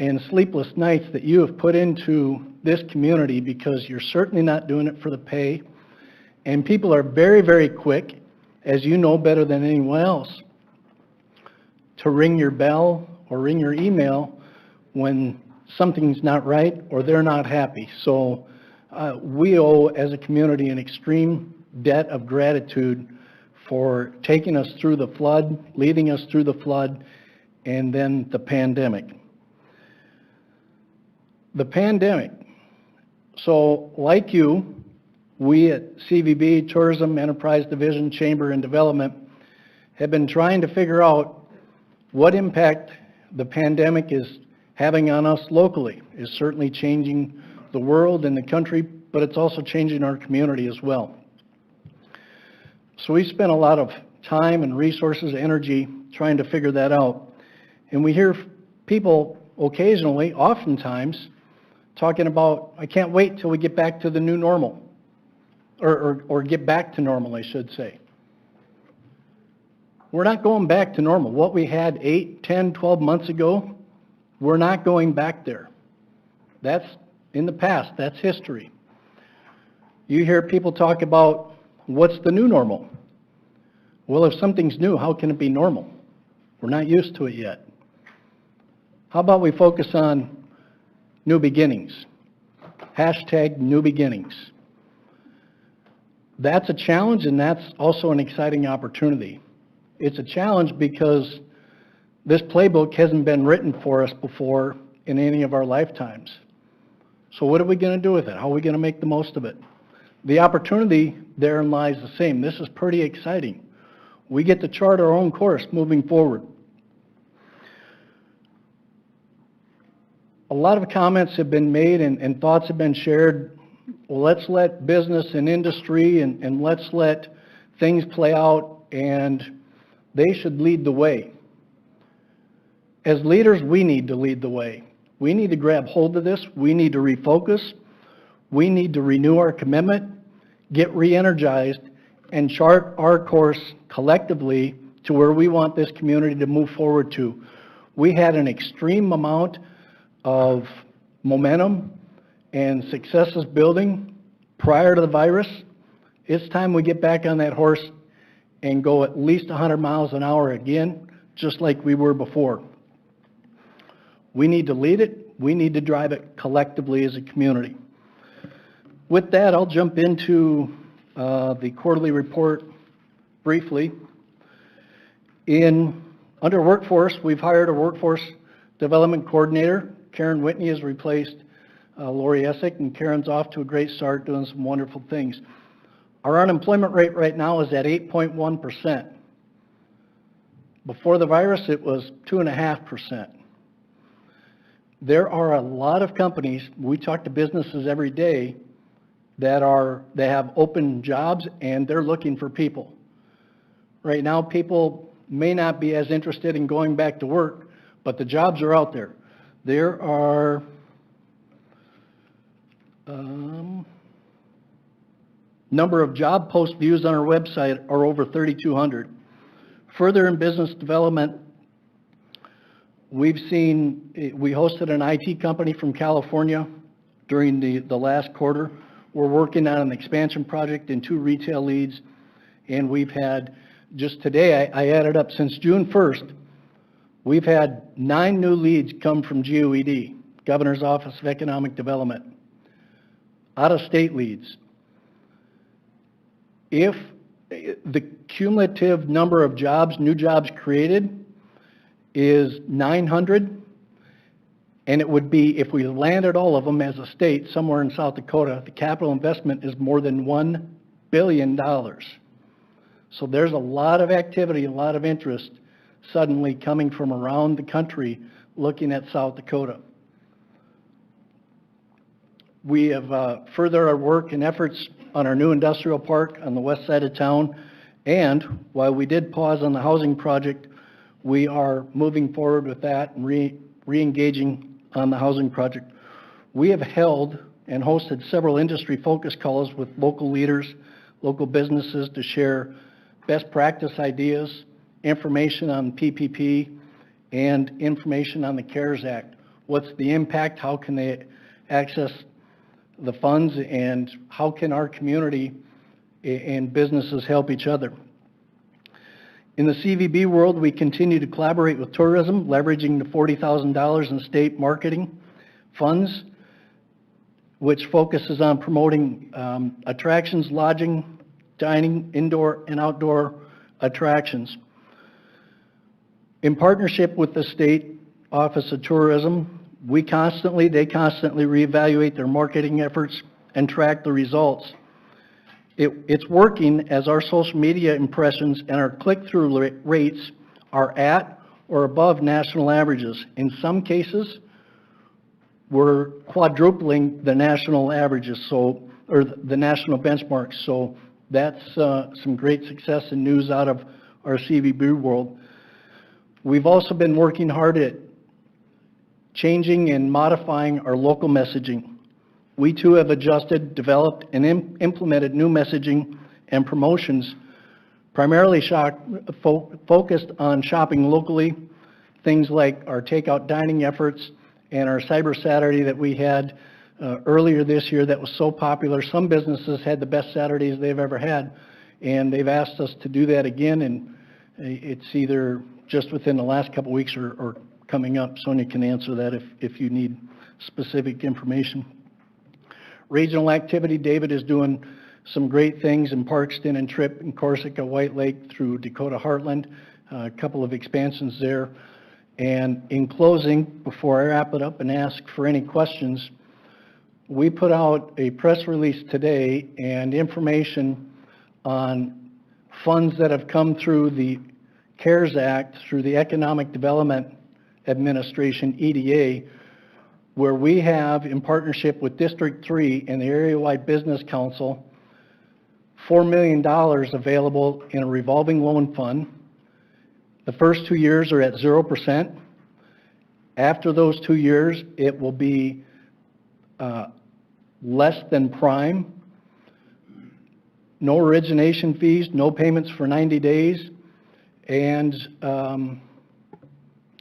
and sleepless nights that you have put into this community, because you're certainly not doing it for the pay. And people are very, very quick, as you know better than anyone else, to ring your bell or ring your email when something's not right or they're not happy. So we owe, as a community, an extreme debt of gratitude for taking us through the flood, leading us through the flood, and then the pandemic. The pandemic. So like you, we at CVB, Tourism, Enterprise Division, Chamber and Development, have been trying to figure out what impact the pandemic is having on us locally. It's certainly changing the world and the country, but it's also changing our community as well. So we spent a lot of time and resources, energy, trying to figure that out. And we hear people occasionally, oftentimes, talking about, I can't wait till we get back to the new normal, or get back to normal, I should say. We're not going back to normal. What we had 8, 10, 12 months ago, we're not going back there. That's in the past. That's history. You hear people talk about, what's the new normal? Well, if something's new, how can it be normal? We're not used to it yet. How about we focus on new beginnings? Hashtag new beginnings. That's a challenge, and that's also an exciting opportunity. It's a challenge because this playbook hasn't been written for us before in any of our lifetimes. So what are we going to do with it? How are we going to make the most of it? The opportunity therein lies the same. This is pretty exciting. We get to chart our own course moving forward. A lot of comments have been made and thoughts have been shared. Well, let's let business and industry and let's let things play out, and they should lead the way. As leaders, we need to lead the way. We need to grab hold of this. We need to refocus. We need to renew our commitment, get re-energized, and chart our course collectively to where we want this community to move forward to. We had an extreme amount of momentum and successes building prior to the virus. It's time we get back on that horse and go at least 100 miles an hour again, just like we were before. We need to lead it. We need to drive it collectively as a community. With that, I'll jump into the quarterly report briefly. Under workforce, we've hired a workforce development coordinator. Karen Whitney has replaced Lori Essick, and Karen's off to a great start doing some wonderful things. Our unemployment rate right now is at 8.1%. Before the virus, it was 2.5%. There are a lot of companies, we talk to businesses every day, they have open jobs and they're looking for people. Right now, people may not be as interested in going back to work, but the jobs are out there. There are number of job post views on our website are over 3,200. Further in business development, we hosted an IT company from California during the last quarter. We're working on an expansion project in 2 retail leads, and we've had, just today, I added up, since June 1st, we've had 9 new leads come from GOED, Governor's Office of Economic Development, out-of-state leads. If the cumulative number of jobs, new jobs created, is 900, and it would be, if we landed all of them as a state somewhere in South Dakota, the capital investment is more than $1 billion. So there's a lot of activity, a lot of interest suddenly coming from around the country looking at South Dakota. We have furthered our work and efforts on our new industrial park on the west side of town, and while we did pause on the housing project, we are moving forward with that and re-engaging on the housing project. We have held and hosted several industry focus calls with local leaders, local businesses to share best practice ideas, information on PPP, and information on the CARES Act. what's the impact, how can they access the funds, and how can our community and businesses help each other. In the CVB world, we continue to collaborate with tourism, leveraging the $40,000 in state marketing funds, which focuses on promoting attractions, lodging, dining, indoor and outdoor attractions. In partnership with the State Office of Tourism, they constantly reevaluate their marketing efforts and track the results. It's working, as our social media impressions and our click-through rates are at or above national averages. In some cases, we're quadrupling the national averages, or the national benchmarks. So that's some great success and news out of our CVB world. We've also been working hard at changing and modifying our local messaging. We too have adjusted, developed, and implemented new messaging and promotions, primarily focused on shopping locally, things like our takeout dining efforts and our Cyber Saturday that we had earlier this year that was so popular. Some businesses had the best Saturdays they've ever had, and they've asked us to do that again, and it's either just within the last couple weeks or coming up. Sonia can answer that if you need specific information. Regional activity, David is doing some great things in Parkston and Tripp and Corsica, White Lake through Dakota Heartland, a couple of expansions there. And in closing, before I wrap it up and ask for any questions, we put out a press release today and information on funds that have come through the CARES Act, through the Economic Development Administration, EDA, where we have, in partnership with District 3 and the Area-Wide Business Council, $4 million available in a revolving loan fund. The first 2 years are at 0%. After those 2 years, it will be less than prime. No origination fees, no payments for 90 days, and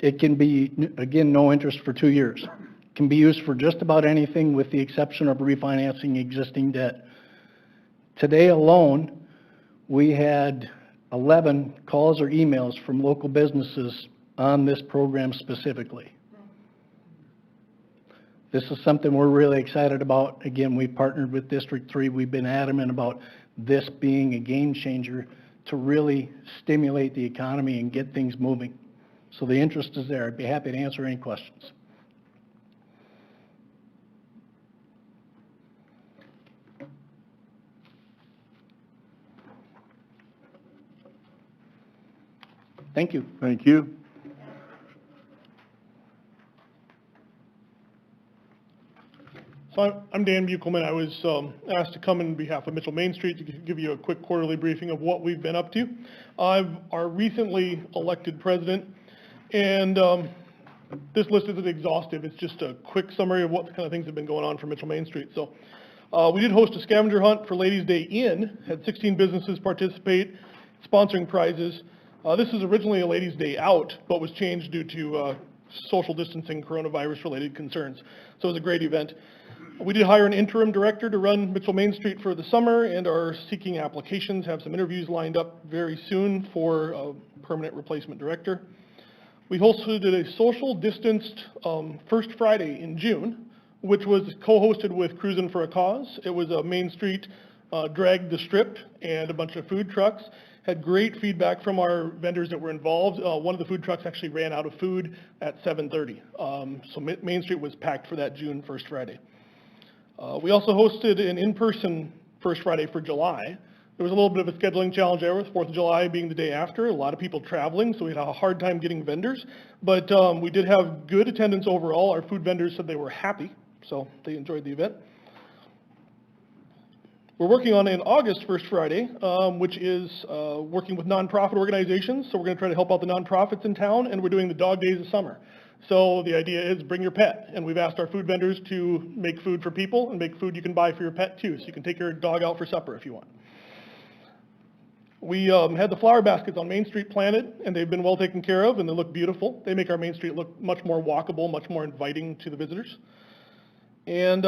it can be, again, no interest for 2 years. It can be used for just about anything with the exception of refinancing existing debt. Today alone, we had 11 calls or emails from local businesses on this program specifically. This is something we're really excited about. Again, we partnered with District 3. We've been adamant about this being a game changer to really stimulate the economy and get things moving. So the interest is there. I'd be happy to answer any questions. Thank you. Thank you. So I'm Dan Buchelman. I was asked to come on behalf of Mitchell Main Street to give you a quick quarterly briefing of what we've been up to. I'm our recently elected president, and this list isn't exhaustive. It's just a quick summary of what kind of things have been going on for Mitchell Main Street. So we did host a scavenger hunt for Ladies' Day In, had 16 businesses participate, sponsoring prizes. This is originally a Ladies' Day Out, but was changed due to social distancing, coronavirus-related concerns. So it was a great event. We did hire an interim director to run Mitchell Main Street for the summer and are seeking applications, have some interviews lined up very soon for a permanent replacement director. We hosted a social distanced First Friday in June, which was co-hosted with Cruisin' for a Cause. It was a Main Street drag the strip and a bunch of food trucks. Had great feedback from our vendors that were involved. One of the food trucks actually ran out of food at 7:30. So Main Street was packed for that June First Friday. We also hosted an in-person First Friday for July. There was a little bit of a scheduling challenge there with 4th of July being the day after, a lot of people traveling, so we had a hard time getting vendors. But we did have good attendance overall. Our food vendors said they were happy, so they enjoyed the event. We're working on an August First Friday, which is working with nonprofit organizations. So we're going to try to help out the nonprofits in town, and we're doing the Dog Days of Summer. So the idea is bring your pet, and we've asked our food vendors to make food for people and make food you can buy for your pet too, so you can take your dog out for supper if you want. We had the flower baskets on Main Street planted, and they've been well taken care of, and they look beautiful. They make our Main Street look much more walkable, much more inviting to the visitors. And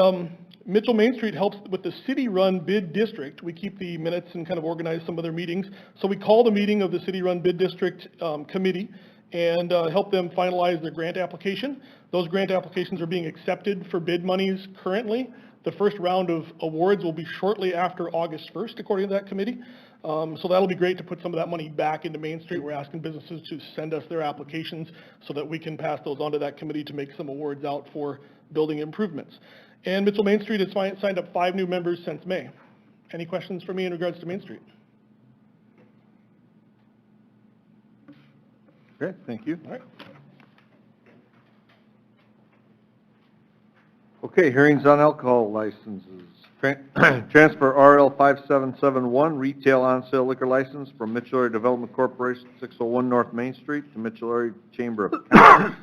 Mitchell Main Street helps with the city-run bid district. We keep the minutes and kind of organize some of their meetings. So we called a meeting of the city-run bid district committee and help them finalize their grant application. Those grant applications are being accepted for bid monies currently. The first round of awards will be shortly after August 1st, according to that committee. So that'll be great to put some of that money back into Main Street. We're asking businesses to send us their applications so that we can pass those on to that committee to make some awards out for building improvements. And Mitchell Main Street has signed up 5 new members since May. Any questions for me in regards to Main Street? Okay, thank you. All right. Okay, hearings on alcohol licenses. Transfer RL 5771, retail on-sale liquor license from Mitchell Area Development Corporation, 601 North Main Street, to Mitchell Area Chamber of Commerce,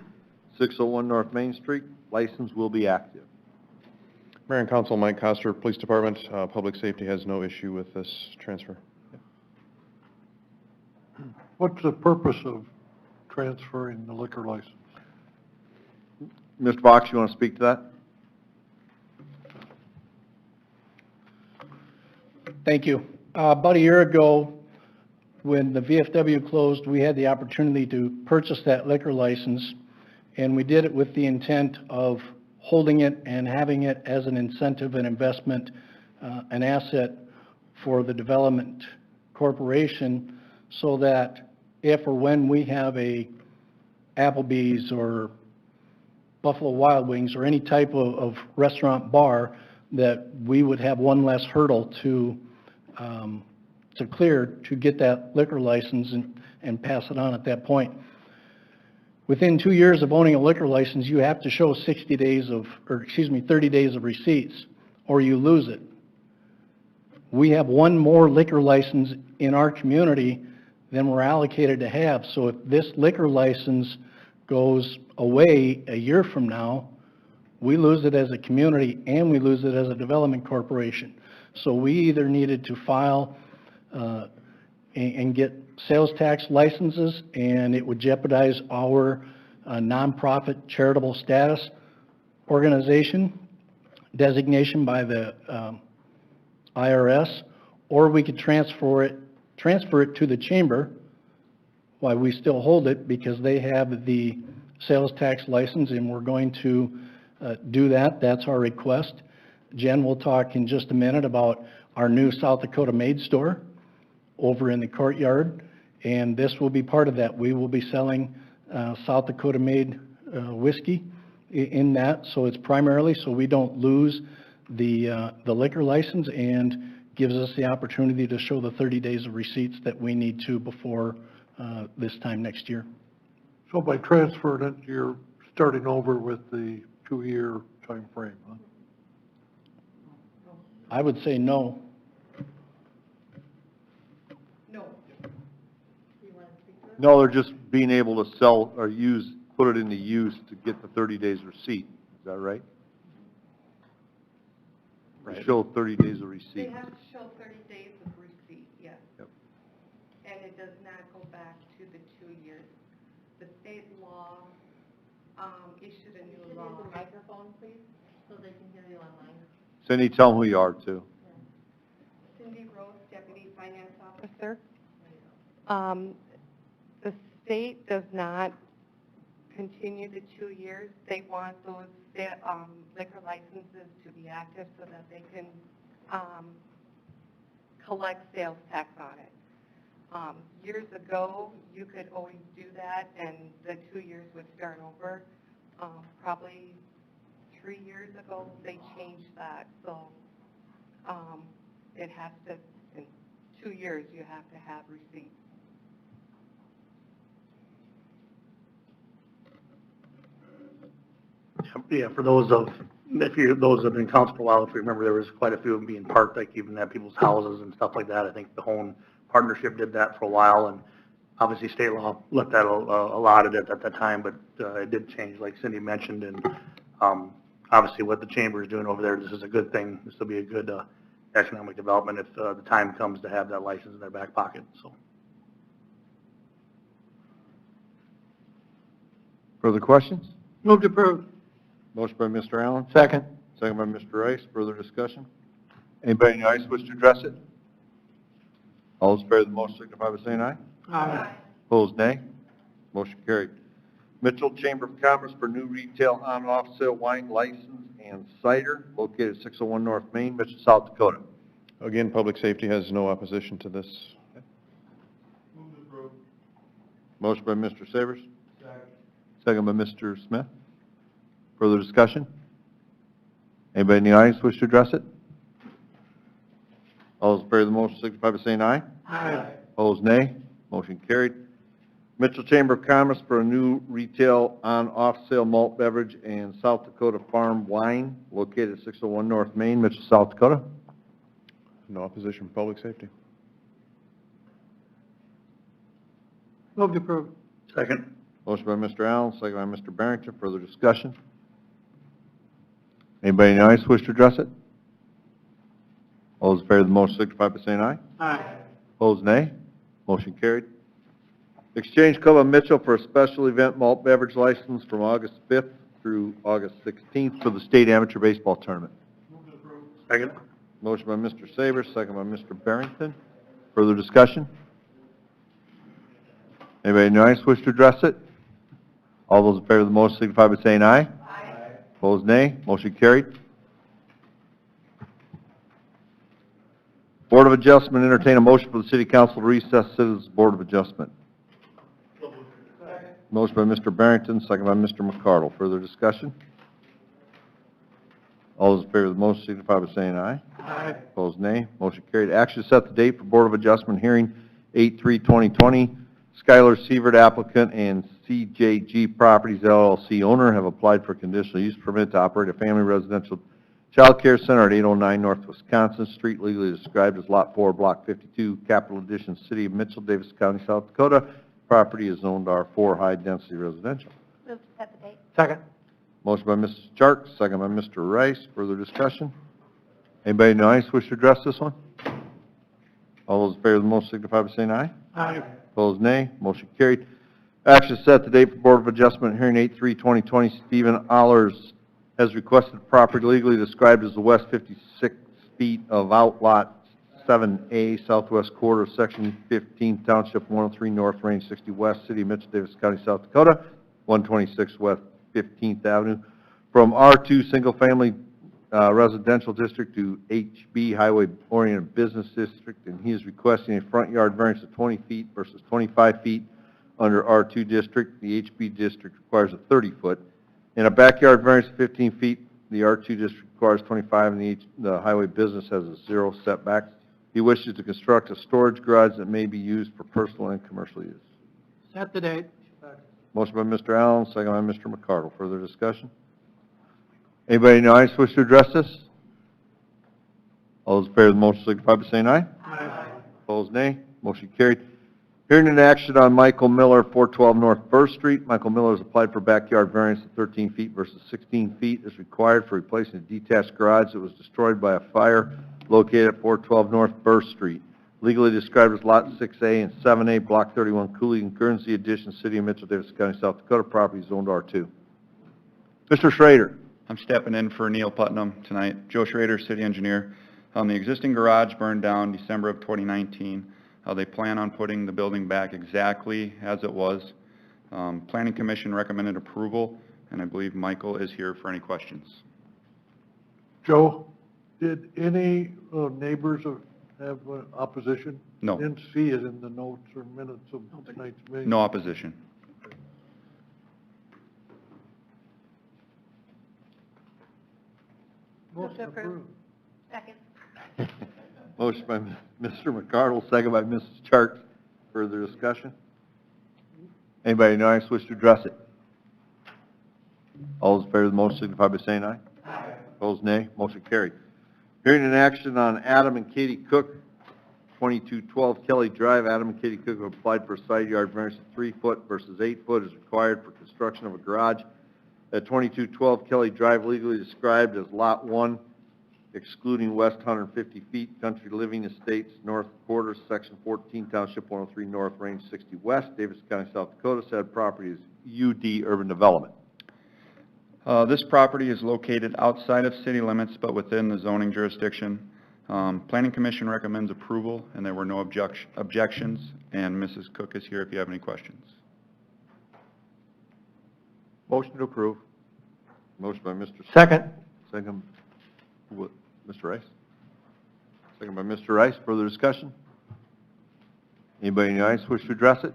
601 North Main Street. License will be active. Mayor and Council, Mike Coster, Police Department. Public Safety has no issue with this transfer. What's the purpose of transferring the liquor license? Mr. Box, you want to speak to that? Thank you. About a year ago, when the VFW closed, we had the opportunity to purchase that liquor license, and we did it with the intent of holding it and having it as an incentive and investment, an asset for the development corporation, so that if or when we have a Applebee's or Buffalo Wild Wings or any type of restaurant bar, that we would have one less hurdle to clear to get that liquor license and pass it on at that point. Within 2 years of owning a liquor license, you have to show 30 days of receipts, or you lose it. We have one more liquor license in our community than we're allocated to have. So if this liquor license goes away a year from now, we lose it as a community and we lose it as a development corporation. So we either needed to file and get sales tax licenses, and it would jeopardize our nonprofit charitable status organization designation by the IRS, or we could transfer it to the chamber while we still hold it, because they have the sales tax license, and we're going to do that. That's our request. Jen will talk in just a minute about our new South Dakota Made store over in the courtyard, and this will be part of that. We will be selling South Dakota Made whiskey in that, so it's primarily so we don't lose the liquor license, and gives us the opportunity to show the 30 days of receipts that we need to before this time next year. So by transferring it, you're starting over with the 2-year time frame, huh? I would say no. No, they're just being able to sell or put it into use to get the 30 days receipt. Is that right? Right. Show 30 days of receipt. They have to show 30 days of receipt, yes. Yep. And it does not go back to the 2 years. The state law issued a new law. Use the microphone, please, so they can hear you online. Cindy, tell them who you are, too. Cindy Rose, Deputy Finance Officer. The state does not continue the 2 years. They want those liquor licenses to be active so that they can collect sales tax on it. Years ago, you could always do that, and the 2 years would start over. Probably 3 years ago, they changed that, so it has to, in 2 years, you have to have receipts. Yeah, for those that have been in council for a while, if you remember, there was quite a few of them being parked, like even at people's houses and stuff like that. I think the Hone Partnership did that for a while, and obviously state law let that allotted it at that time, but it did change, like Cindy mentioned, and obviously what the chamber is doing over there, this is a good thing. This will be a good economic development if the time comes to have that license in their back pocket, so. Further questions? Move to approve. Motion by Mr. Allen, Second. second by Mr. Rice. Further discussion? Anybody in the audience wish to address it? All those in favor of the motion signify by saying aye. Aye. Opposed, nay. Motion carried. Mitchell Chamber of Commerce for new retail on and off sale wine license and cider located at 601 North Main, Mitchell, South Dakota. Again, Public Safety has no opposition to this. Motion by Mr. Savers. Second by Mr. Smith. Further discussion? Anybody in the audience wish to address it? All those in favor of the motion signify by saying aye. Aye. Opposed, nay. Motion carried. Mitchell Chamber of Commerce for a new retail on-off sale malt beverage and South Dakota farm wine located at 601 North Main, Mitchell, South Dakota. No opposition from Public Safety. Move to approve. Second. Motion by Mr. Allen, second by Mr. Barrington. Further discussion? Anybody in the audience wish to address it? All those in favor of the motion signify by saying aye. Aye. Opposed, nay. Motion carried. Exchange Club of Mitchell for a special event malt beverage license from August 5th through August 16th for the state amateur baseball tournament. Second. Motion by Mr. Savers, second by Mr. Barrington. Further discussion? Anybody in the audience wish to address it? All those in favor of the motion signify by saying aye. Aye. Opposed, nay. Motion carried. Board of Adjustment, entertain a motion for the City Council to recess Citizens Board of Adjustment. Motion by Mr. Barrington, second by Mr. McCardle. Further discussion? All those in favor of the motion signify by saying aye. Aye. Opposed, nay. Motion carried. Action to set the date for Board of Adjustment hearing 8/3/2020. Skylar Sievert, applicant, and CJG Properties LLC owner have applied for conditional use permit to operate a family residential child care center at 809 North Wisconsin Street, legally described as Lot 4, Block 52, Capital Edition, City of Mitchell, Davis County, South Dakota. Property is zoned R4, high-density residential. Move to set the date. Second. Motion by Mrs. Chark, second by Mr. Rice. Further discussion? Anybody in the audience wish to address this one? All those in favor of the motion signify by saying aye. Aye. Opposed, nay. Motion carried. Action to set the date for Board of Adjustment hearing 8/3/2020. Stephen Allers has requested property legally described as the west 56 feet of outlot 7A, southwest quarter of Section 15, Township 103, North Range 60 West, City of Mitchell, Davis County, South Dakota, 126 West 15th Avenue, from R2 Single Family Residential District to HB Highway Oriented Business District, and he is requesting a front yard variance of 20 feet versus 25 feet under R2 District. The HB District requires a 30-foot, and a backyard variance of 15 feet. The R2 District requires 25, and the Highway Business has a 0 setback. He wishes to construct a storage garage that may be used for personal and commercial use. Set the date. Motion by Mr. Allen, second by Mr. McCardle. Further discussion? Anybody in the audience wish to address this? All those in favor of the motion signify by saying aye. Aye. Opposed, nay. Motion carried. Hearing an action on Michael Miller, 412 North First Street. Michael Miller has applied for backyard variance of 13 feet versus 16 feet is required for replacing a detached garage that was destroyed by a fire located at 412 North First Street. Legally described as Lot 6A and 7A, Block 31, Cooley and Guernsey Addition, City of Mitchell, Davis County, South Dakota. Property zoned R2. Mr. Schrader. I'm stepping in for Neil Putnam tonight. Joe Schrader, city engineer. The existing garage burned down December of 2019. They plan on putting the building back exactly as it was. Planning Commission recommended approval, and I believe Michael is here for any questions. Joe, did any neighbors have opposition? No. Didn't see it in the notes or minutes of tonight's meeting. No opposition. Move to approve. Second. Motion by Mr. McCardle, second by Mrs. Chark. Further discussion? Anybody in the audience wish to address it? All those in favor of the motion signify by saying aye. Aye. Opposed, nay. Motion carried. Hearing an action on Adam and Katie Cook, 2212 Kelly Drive. Adam and Katie Cook have applied for a side yard variance of 3 foot versus 8 foot is required for construction of a garage at 2212 Kelly Drive, legally described as Lot 1, excluding west 150 feet, Country Living Estates, North Quarter, Section 14, Township 103 North, Range 60 West, Davis County, South Dakota. Said property is UD Urban Development. This property is located outside of city limits, but within the zoning jurisdiction. Planning Commission recommends approval, and there were no objections, and Mrs. Cook is here if you have any questions. Motion to approve. Motion by Mr. Second. Second, what, Mr. Rice? Second by Mr. Rice. Further discussion? Anybody in the audience wish to address it?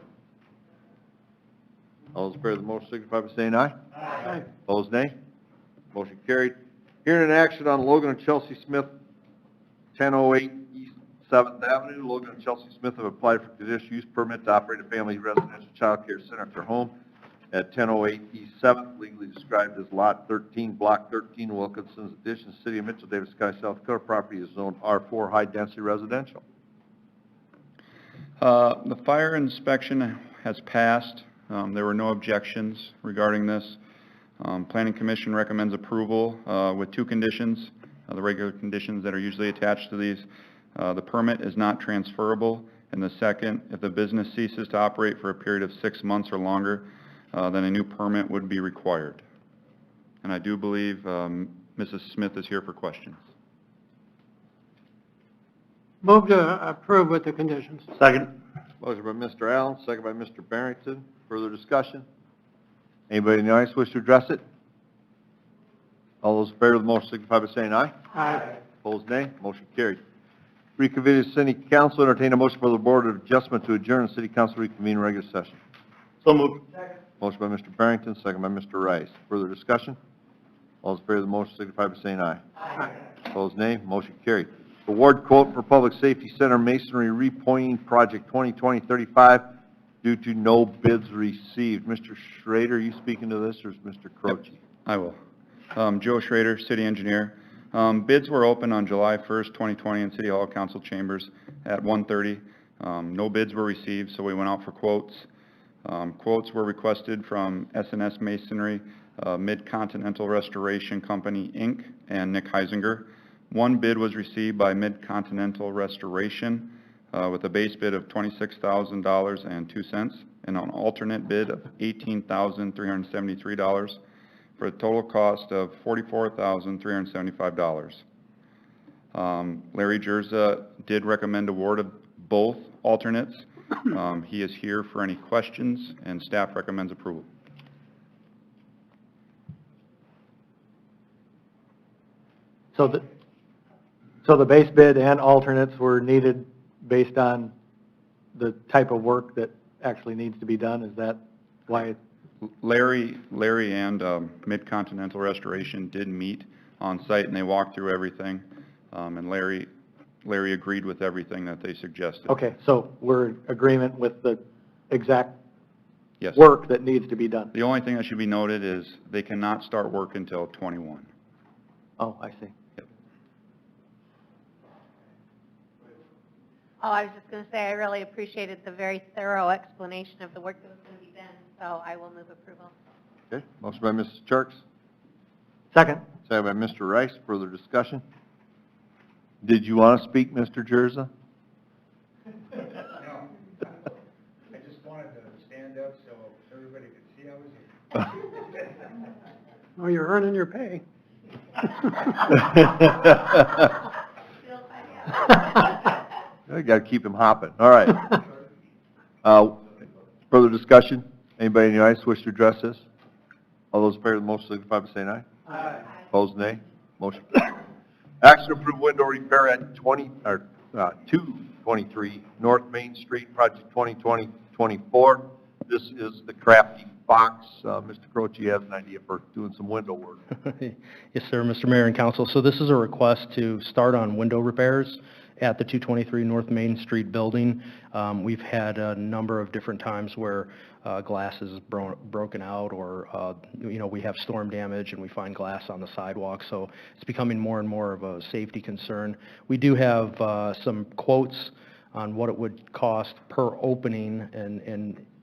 All those in favor of the motion signify by saying aye. Aye. Opposed, nay. Motion carried. Hearing an action on Logan and Chelsea Smith, 1008 East 7th Avenue. Logan and Chelsea Smith have applied for conditional use permit to operate a family residential child care center at their home at 1008 East 7th, legally described as Lot 13, Block 13, Wilkinson's Addition, City of Mitchell, Davis County, South Dakota. Property is zoned R4, high-density residential. The fire inspection has passed. There were no objections regarding this. Planning Commission recommends approval with two conditions, the regular conditions that are usually attached to these. The permit is not transferable, and the second, if the business ceases to operate for a period of 6 months or longer, then a new permit would be required. And I do believe Mrs. Smith is here for questions. Move to approve with the conditions. Second. Motion by Mr. Allen, second by Mr. Barrington. Further discussion? Anybody in the audience wish to address it? All those in favor of the motion signify by saying aye. Aye. Opposed, nay. Motion carried. Reconvene the City Council. Entertain a motion for the Board of Adjustment to adjourn the City Council reconvene regular session. So moved. Motion by Mr. Barrington, second by Mr. Rice. Further discussion? All those in favor of the motion signify by saying aye. Aye. Opposed, nay. Motion carried. Award quote for Public Safety Center Masonry Repointing Project 2020-35 due to no bids received. Mr. Schrader, are you speaking to this, or is Mr. Croce? Yep, I will. Joe Schrader, City Engineer. Bids were open on July 1st, 2020 in City Hall Council Chambers at 1:30. No bids were received, so we went out for quotes. Quotes were requested from S&S Masonry, Mid-Continental Restoration Company, Inc., and Nick Heisinger. One bid was received by Mid-Continental Restoration with a base bid of $26,000.02 and an alternate bid of $18,373 for a total cost of $44,375. Larry Jerza did recommend award of both alternates. He is here for any questions, and staff recommends approval. So the base bid and alternates were needed based on the type of work that actually needs to be done? Is that why? Larry and Mid-Continental Restoration did meet on site, and they walked through everything, and Larry agreed with everything that they suggested. Okay, so we're in agreement with the exact Yes. work that needs to be done? The only thing that should be noted is they cannot start work until 21. Oh, I see. Oh, I was just going to say, I really appreciated the very thorough explanation of the work that was going to be done, so I will move approval. Okay, motion by Mrs. Charks, Second. second by Mr. Rice. Further discussion? Did you want to speak, Mr. Jerza? I just wanted to stand up so everybody could see I was here. Oh, you're earning your pay. You got to keep him hopping. All right. Further discussion? Anybody in the audience wish to address this? All those in favor of the motion signify by saying aye. Aye. Opposed, nay. Motion carried. Action to approve window repair at 223 North Main Street, project 2020-24. This is the Crafty Fox. Mr. Croce has an idea for doing some window work. Yes, sir, Mr. Mayor and Council. So this is a request to start on window repairs at the 223 North Main Street building. We've had a number of different times where glass is broken out, or we have storm damage and we find glass on the sidewalk. So it's becoming more and more of a safety concern. We do have some quotes on what it would cost per opening, and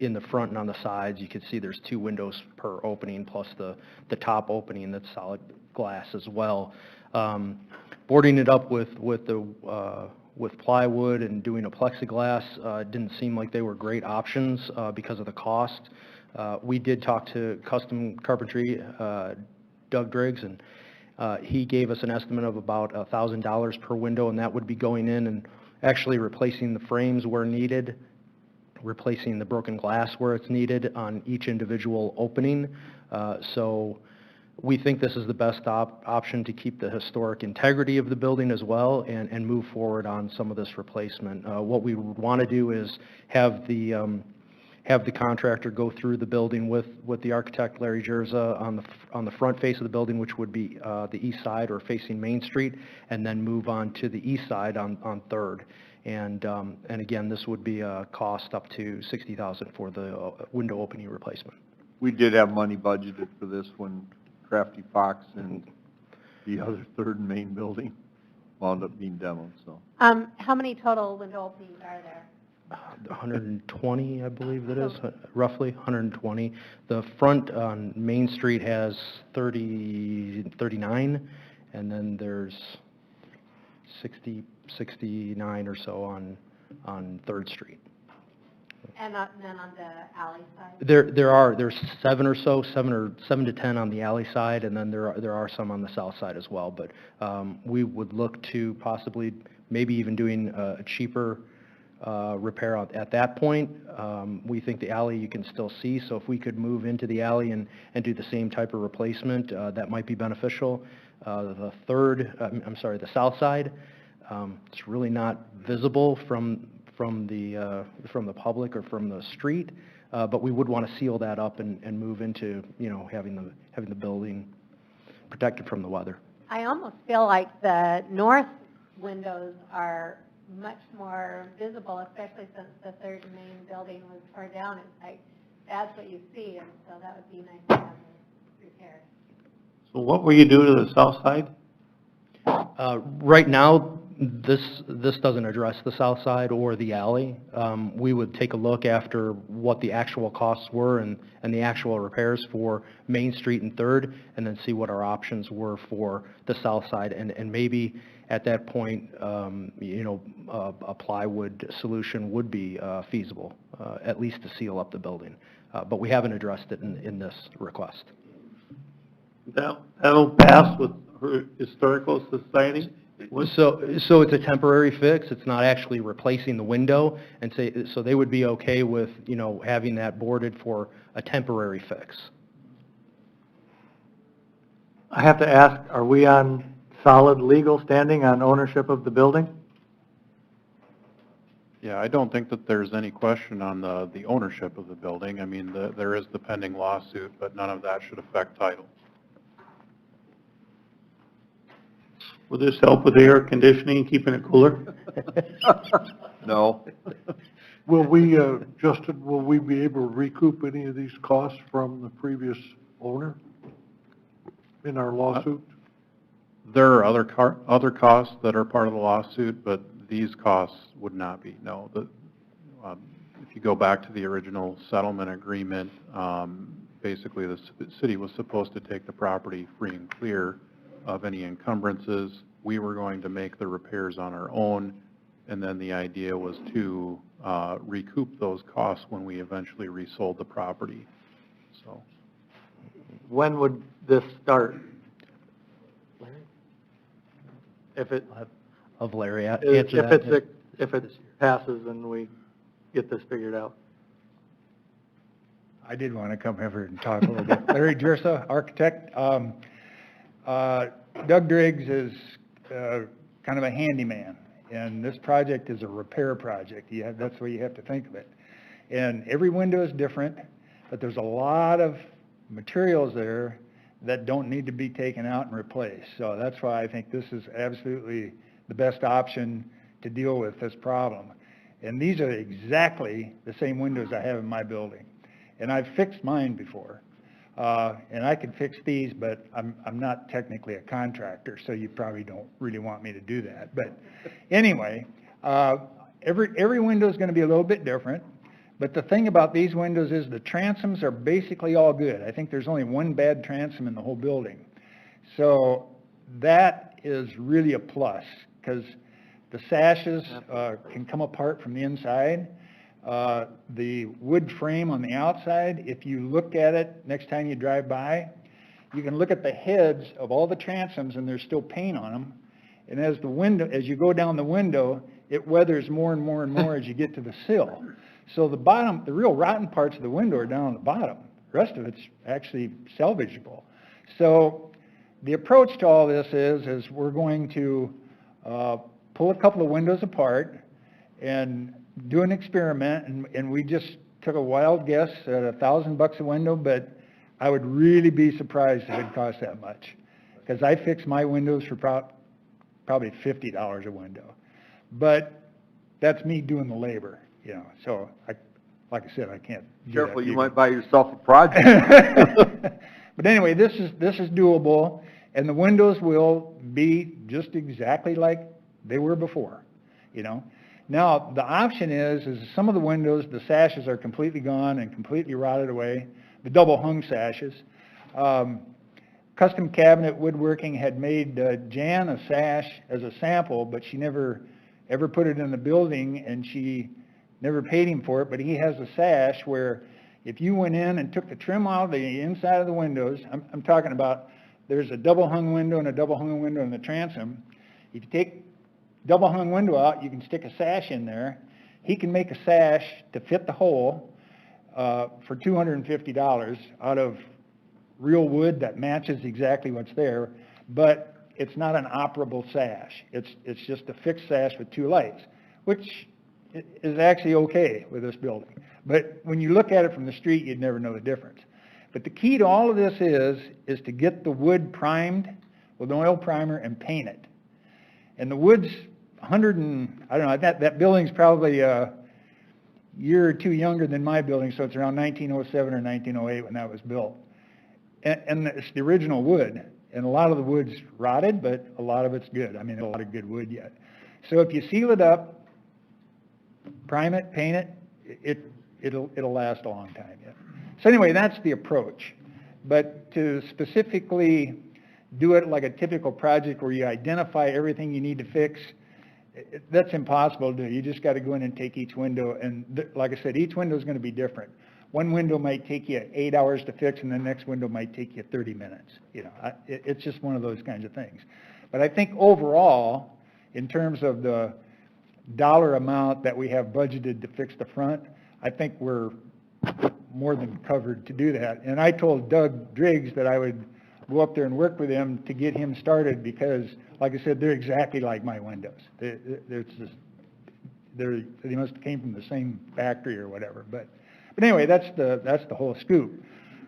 in the front and on the sides, you can see there's 2 windows per opening, plus the top opening that's solid glass as well. boarding it up with plywood and doing a plexiglass didn't seem like they were great options because of the cost. We did talk to Custom Carpentry, Doug Driggs, and he gave us an estimate of about $1,000 per window, and that would be going in and actually replacing the frames where needed, replacing the broken glass where it's needed on each individual opening. So we think this is the best option to keep the historic integrity of the building as well and move forward on some of this replacement. What we would want to do is have the contractor go through the building with the architect, Larry Jerza, on the front face of the building, which would be the east side or facing Main Street, and then move on to the east side on 3rd. And again, this would be a cost up to $60,000 for the window opening replacement. We did have money budgeted for this when Crafty Fox and the other 3rd and Main building wound up being demoed, so. How many total window openings are there? 120, I believe that is, roughly 120. The front on Main Street has 39, and then there's 69 or so on 3rd Street. And then on the alley side? There's 7 or so, 7 to 10 on the alley side, and then there are some on the south side as well. But we would look to possibly maybe even doing a cheaper repair at that point. We think the alley you can still see, so if we could move into the alley and do the same type of replacement, that might be beneficial. The south side, it's really not visible from the public or from the street, but we would want to seal that up and move into, having the building protected from the weather. I almost feel like the north windows are much more visible, especially since the 3rd and Main building was torn down. It's like, that's what you see, and so that would be nice to have it repaired. So what will you do to the south side? Right now, this doesn't address the south side or the alley. We would take a look after what the actual costs were and the actual repairs for Main Street and 3rd, and then see what our options were for the south side, and maybe at that point, a plywood solution would be feasible, at least to seal up the building. But we haven't addressed it in this request. That'll pass with Historical Society? So it's a temporary fix. It's not actually replacing the window, and so they would be okay with, having that boarded for a temporary fix. I have to ask, are we on solid legal standing on ownership of the building? Yeah, I don't think that there's any question on the ownership of the building. I mean, there is the pending lawsuit, but none of that should affect title. Will this help with air conditioning, keeping it cooler? No. Will we, Justin, will we be able to recoup any of these costs from the previous owner in our lawsuit? There are other costs that are part of the lawsuit, but these costs would not be. No, if you go back to the original settlement agreement, basically the city was supposed to take the property free and clear of any encumbrances. We were going to make the repairs on our own, and then the idea was to recoup those costs when we eventually resold the property. So, when would this start? If it of Larry, answer that. If it passes and we get this figured out. I did want to come over and talk a little bit. Larry Jersa, architect. Doug Driggs is kind of a handyman, and this project is a repair project. That's the way you have to think of it. And every window is different, but there's a lot of materials there that don't need to be taken out and replaced. So that's why I think this is absolutely the best option to deal with this problem. And these are exactly the same windows I have in my building. And I've fixed mine before. And I can fix these, but I'm not technically a contractor, so you probably don't really want me to do that. But anyway, every window is going to be a little bit different. But the thing about these windows is the transoms are basically all good. I think there's only one bad transom in the whole building. So that is really a plus, because the sashes can come apart from the inside. The wood frame on the outside, if you look at it next time you drive by, you can look at the heads of all the transoms and there's still paint on them. And as you go down the window, it weathers more and more and more as you get to the sill. So the bottom, the real rotten parts of the window are down on the bottom. The rest of it's actually salvageable. So the approach to all this is we're going to pull a couple of windows apart and do an experiment, and we just took a wild guess at $1,000 a window, but I would really be surprised if it cost that much, because I fix my windows for probably $50 a window. But that's me doing the labor, you know, so like I said, I can't do that Careful, you either. might buy yourself a project. But anyway, this is doable, and the windows will be just exactly like they were before, you know. Now, the option is some of the windows, the sashes are completely gone and completely rotted away, the double hung sashes. Custom Cabinet Woodworking had made Jan a sash as a sample, but she never ever put it in the building, and she never paid him for it, but he has a sash where if you went in and took the trim out of the inside of the windows, I'm talking about there's a double hung window and a double hung window in the transom. If you take double hung window out, you can stick a sash in there. He can make a sash to fit the hole for $250 out of real wood that matches exactly what's there, but it's not an operable sash. It's just a fixed sash with two lights, which is actually okay with this building. But when you look at it from the street, you'd never know the difference. But the key to all of this is to get the wood primed with an oil primer and paint it. And the wood's I don't know, that building's probably a year or two younger than my building, so it's around 1907 or 1908 when that was built. And it's the original wood, and a lot of the wood's rotted, but a lot of it's good. I mean, a lot of good wood yet. So if you seal it up, prime it, paint it, it'll last a long time yet. So anyway, that's the approach. But to specifically do it like a typical project where you identify everything you need to fix, that's impossible to do. You just got to go in and take each window, and like I said, each window is going to be different. One window might take you 8 hours to fix, and the next window might take you 30 minutes. You know, it's just one of those kinds of things. But I think overall, in terms of the dollar amount that we have budgeted to fix the front, I think we're more than covered to do that. And I told Doug Driggs that I would go up there and work with him to get him started because, like I said, they're exactly like my windows. They must have came from the same factory or whatever. But anyway, that's the whole scoop.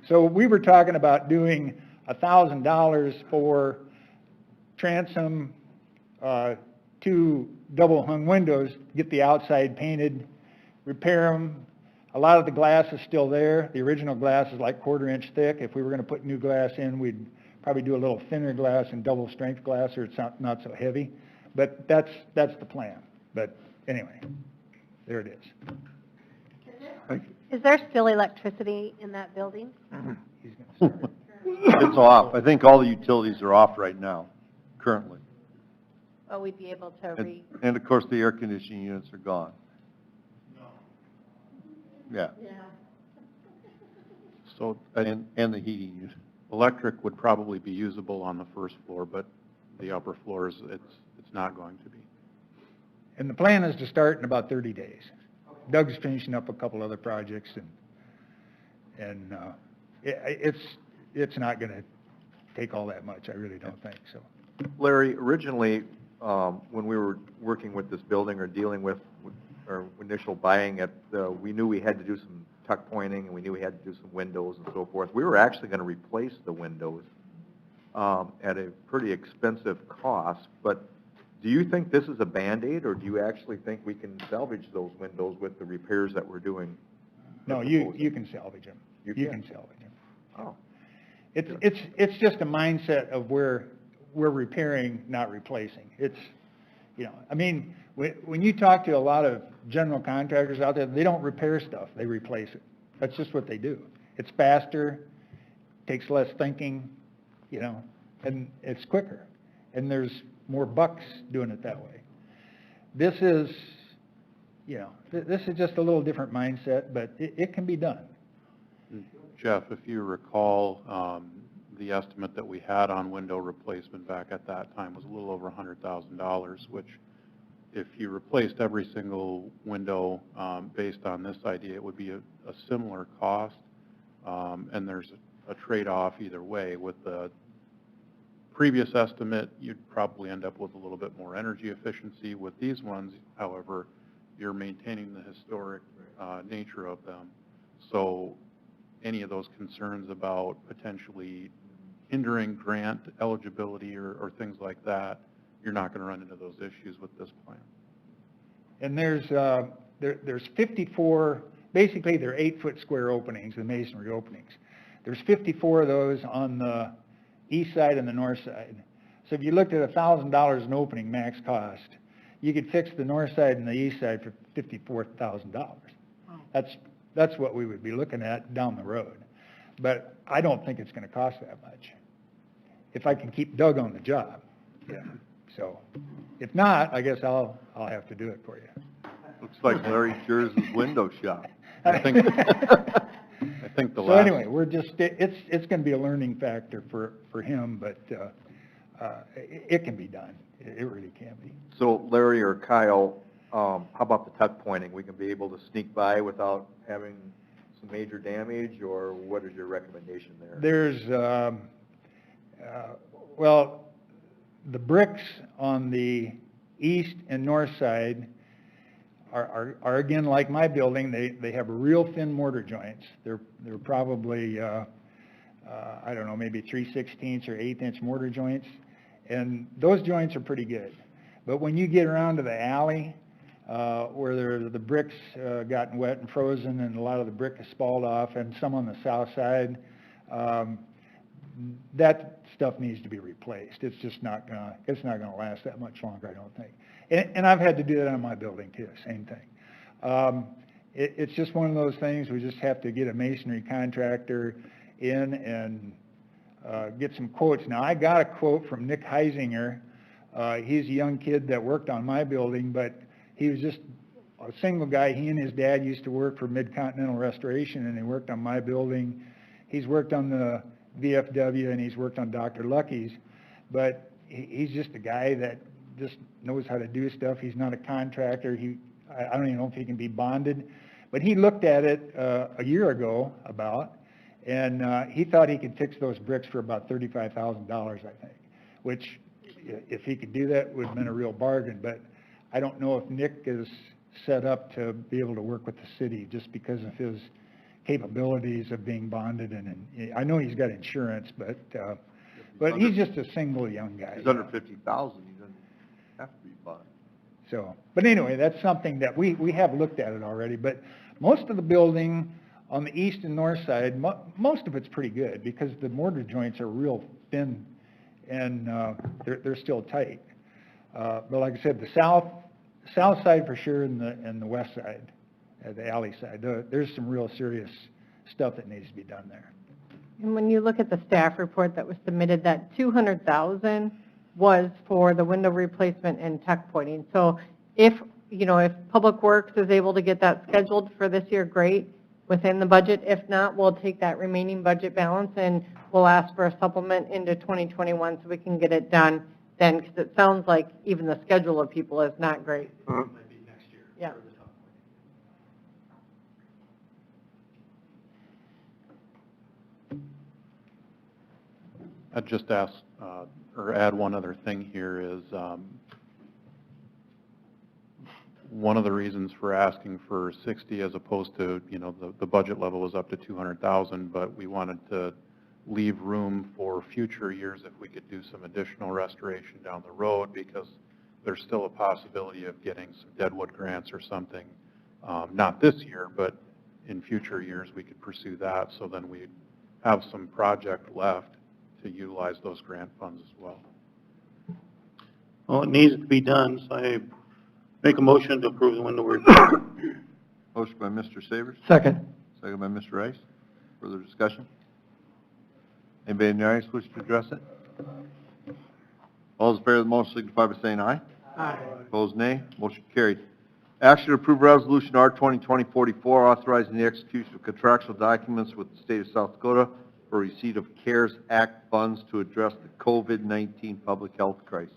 So we were talking about doing $1,000 for transom, 2 double hung windows, get the outside painted, repair them. A lot of the glass is still there. The original glass is like 1/4 inch thick. If we were going to put new glass in, we'd probably do a little thinner glass and double strength glass, or it's not so heavy. But that's the plan. But anyway, there it is. Is there still electricity in that building? It's off. I think all the utilities are off right now, currently. Or we'd be able to And of course, the air conditioning units are gone. Yeah. So, And the heating unit. electric would probably be usable on the first floor, but the upper floors, it's not going to be. And the plan is to start in about 30 days. Doug's finishing up a couple other projects, and it's not going to take all that much. I really don't think so. Larry, originally, when we were working with this building or dealing with our initial buying it, we knew we had to do some tuck pointing, and we knew we had to do some windows and so forth. We were actually going to replace the windows at a pretty expensive cost, but do you think this is a Band-Aid, or do you actually think we can salvage those windows with the repairs that we're doing? No, you can salvage them. You can salvage them. Oh. It's just a mindset of where we're repairing, not replacing. It's, you know, I mean, when you talk to a lot of general contractors out there, they don't repair stuff, they replace it. That's just what they do. It's faster, takes less thinking, you know, and it's quicker. and there's more bucks doing it that way. This is, you know, this is just a little different mindset, but it can be done. Jeff, if you recall, the estimate that we had on window replacement back at that time was a little over $100,000, which if you replaced every single window based on this idea, it would be a similar cost. And there's a trade-off either way. With the previous estimate, you'd probably end up with a little bit more energy efficiency. With these ones, however, you're maintaining the historic nature of them. So any of those concerns about potentially hindering grant eligibility or things like that, you're not going to run into those issues with this plan. And there's 54, basically they're 8-foot square openings, the masonry openings. There's 54 of those on the east side and the north side. So if you looked at $1,000 an opening max cost, you could fix the north side and the east side for $54,000. That's what we would be looking at down the road. But I don't think it's going to cost that much, if I can keep Doug on the job. Yeah. So if not, I guess I'll have to do it for you. Looks like Larry Jers's window shop. I think the So last. anyway, we're just, it's going to be a learning factor for him, but it can be done. It really can be. So Larry or Kyle, how about the tuck pointing? We can be able to sneak by without having some major damage, or what is your recommendation there? There's, well, the bricks on the east and north side are again like my building. They have real thin mortar joints. They're probably I don't know, maybe 3/16 or 1/8 mortar joints, and those joints are pretty good. But when you get around to the alley where the bricks gotten wet and frozen, and a lot of the brick is spalled off, and some on the south side, that stuff needs to be replaced. It's just not gonna last that much longer, I don't think. And I've had to do that on my building too, same thing. It's just one of those things, we just have to get a masonry contractor in and get some quotes. Now, I got a quote from Nick Heisinger. He's a young kid that worked on my building, but he was just a single guy. He and his dad used to work for Mid-Continental Restoration, and they worked on my building. He's worked on the VFW, and he's worked on Dr. Lucky's, but he's just a guy that just knows how to do stuff. He's not a contractor. I don't even know if he can be bonded, but he looked at it a year ago and he thought he could fix those bricks for about $35,000, I think, which if he could do that would have been a real bargain. But I don't know if Nick is set up to be able to work with the city just because of his capabilities of being bonded, and I know he's got insurance, but he's just a single young guy. He's under 50,000, he doesn't have to be bonded. So, but anyway, that's something that we have looked at it already, but most of the building on the east and north side, most of it's pretty good because the mortar joints are real thin and they're still tight. But like I said, the south side for sure and the west side, the alley side, there's some real serious stuff that needs to be done there. And when you look at the staff report that was submitted, that $200,000 was for the window replacement and tuck pointing. So if Public Works is able to get that scheduled for this year, great, within the budget. If not, we'll take that remaining budget balance and we'll ask for a supplement into 2021 so we can get it done then, because it sounds like even the schedule of people is not great. Might be next year. Yeah. I'd just ask, or add one other thing here is, one of the reasons for asking for 60 as opposed to, the budget level was up to 200,000, but we wanted to leave room for future years if we could do some additional restoration down the road, because there's still a possibility of getting some Deadwood grants or something, not this year, but in future years we could pursue that, so then we'd have some project left to utilize those grant funds as well. Well, it needs to be done, so I make a motion to approve the window repair. Motion by Mr. Savers. Second. Second by Mr. Rice. Further discussion? Anybody in the audience wish to address it? All those in favor of the motion signify by saying aye. Aye. Opposed, nay. Motion carried. Action to approve resolution R 2020-44, authorizing the execution of contractual documents with the state of South Dakota for receipt of CARES Act funds to address the COVID-19 public health crisis.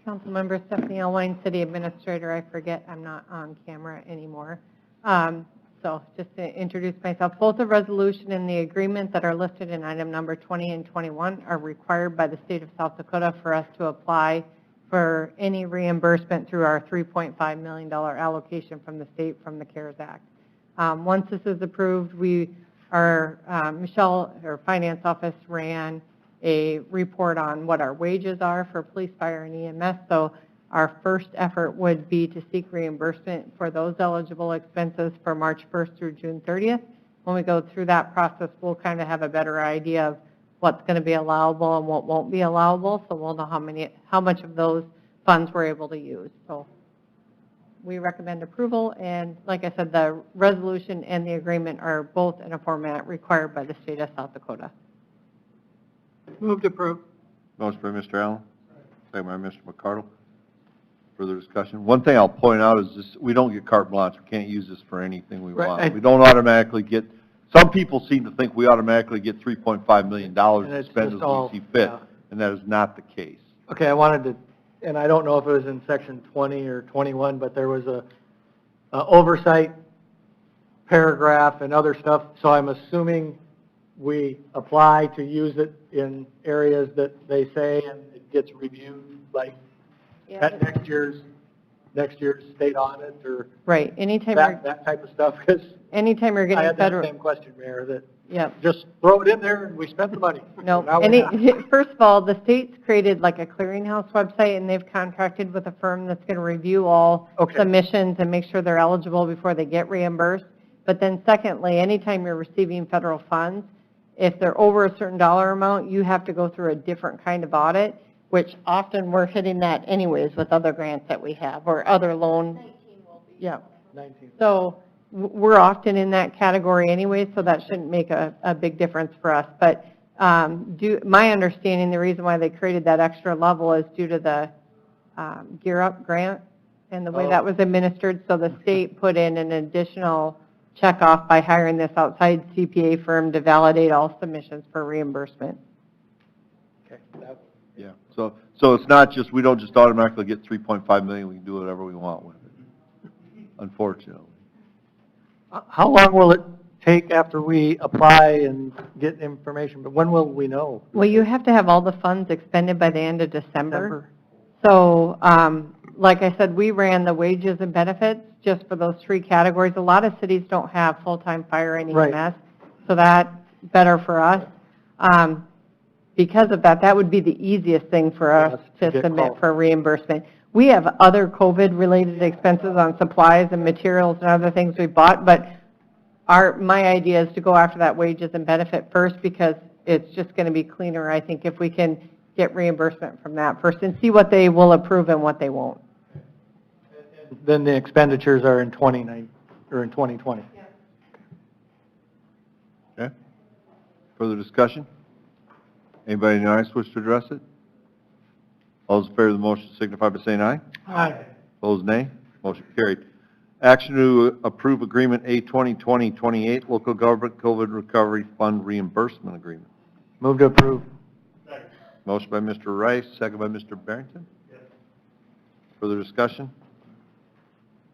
Councilmember Stephanie Elwine, City Administrator. I forget I'm not on camera anymore. So just to introduce myself, both the resolution and the agreement that are listed in item number 20 and 21 are required by the state of South Dakota for us to apply for any reimbursement through our $3.5 million allocation from the state from the CARES Act. Once this is approved, Michelle, her finance office, ran a report on what our wages are for police, fire, and EMS. So our first effort would be to seek reimbursement for those eligible expenses for March 1st through June 30th. When we go through that process, we'll kind of have a better idea of what's going to be allowable and what won't be allowable, so we'll know how much of those funds we're able to use. So we recommend approval, and like I said, the resolution and the agreement are both in a format required by the state of South Dakota. Move to approve. Motion by Mr. Allen, second by Mr. McCardle. Further discussion? One thing I'll point out is this, we don't get carte blanche. We can't use this for anything we Right. want. We don't automatically get, some people seem to think we automatically get $3.5 million And to it's spend just as all- we see fit, yeah. and that is not the case. Okay, I wanted to, and I don't know if it was in section 20 or 21, but there was a oversight paragraph and other stuff, so I'm assuming we apply to use it in areas that they say, and it gets reviewed, like at next year's state audit, or Right. Anytime that type of stuff, because anytime you're I getting had that federal, same question, Mayor, that yep. just throw it in there and we spent the money. No, Now we have. first of all, the state's created like a clearinghouse website, and they've contracted with a firm that's going to review all Okay. submissions and make sure they're eligible before they get reimbursed. But then secondly, anytime you're receiving federal funds, if they're over a certain dollar amount, you have to go through a different kind of audit, which often we're hitting that anyways with other grants that we have or other loan. Yeah. 19. So we're often in that category anyway, so that shouldn't make a big difference for us. But my understanding, the reason why they created that extra level is due to the Gear Up grant and the way that was administered. So the state put in an additional checkoff by hiring this outside CPA firm to validate all submissions for reimbursement. Okay. Yeah, so it's not just, we don't just automatically get $3.5 million, we can do whatever we want with it, unfortunately. How long will it take after we apply and get information, but when will we know? Well, you have to have all the funds expended by the end of December. So, like I said, we ran the wages and benefits just for those three categories. A lot of cities don't have full-time fire and Right. EMS, so that's better for us. Because of that, that would be the easiest thing for us to get submit called. for reimbursement. We have other COVID-related expenses on supplies and materials and other things we bought, but my idea is to go after that wages and benefit first, because it's just going to be cleaner, I think, if we can get reimbursement from that first and see what they will approve and what they won't. Then the expenditures are in 2020. Okay. Further discussion? Anybody in the audience wish to address it? All those in favor of the motion signify by saying aye. Aye. Opposed, nay. Motion carried. Action to approve Agreement A 2020-28, Local Government COVID Recovery Fund Reimbursement Agreement. Move to approve. Motion by Mr. Rice, second by Mr. Barrington. Further discussion?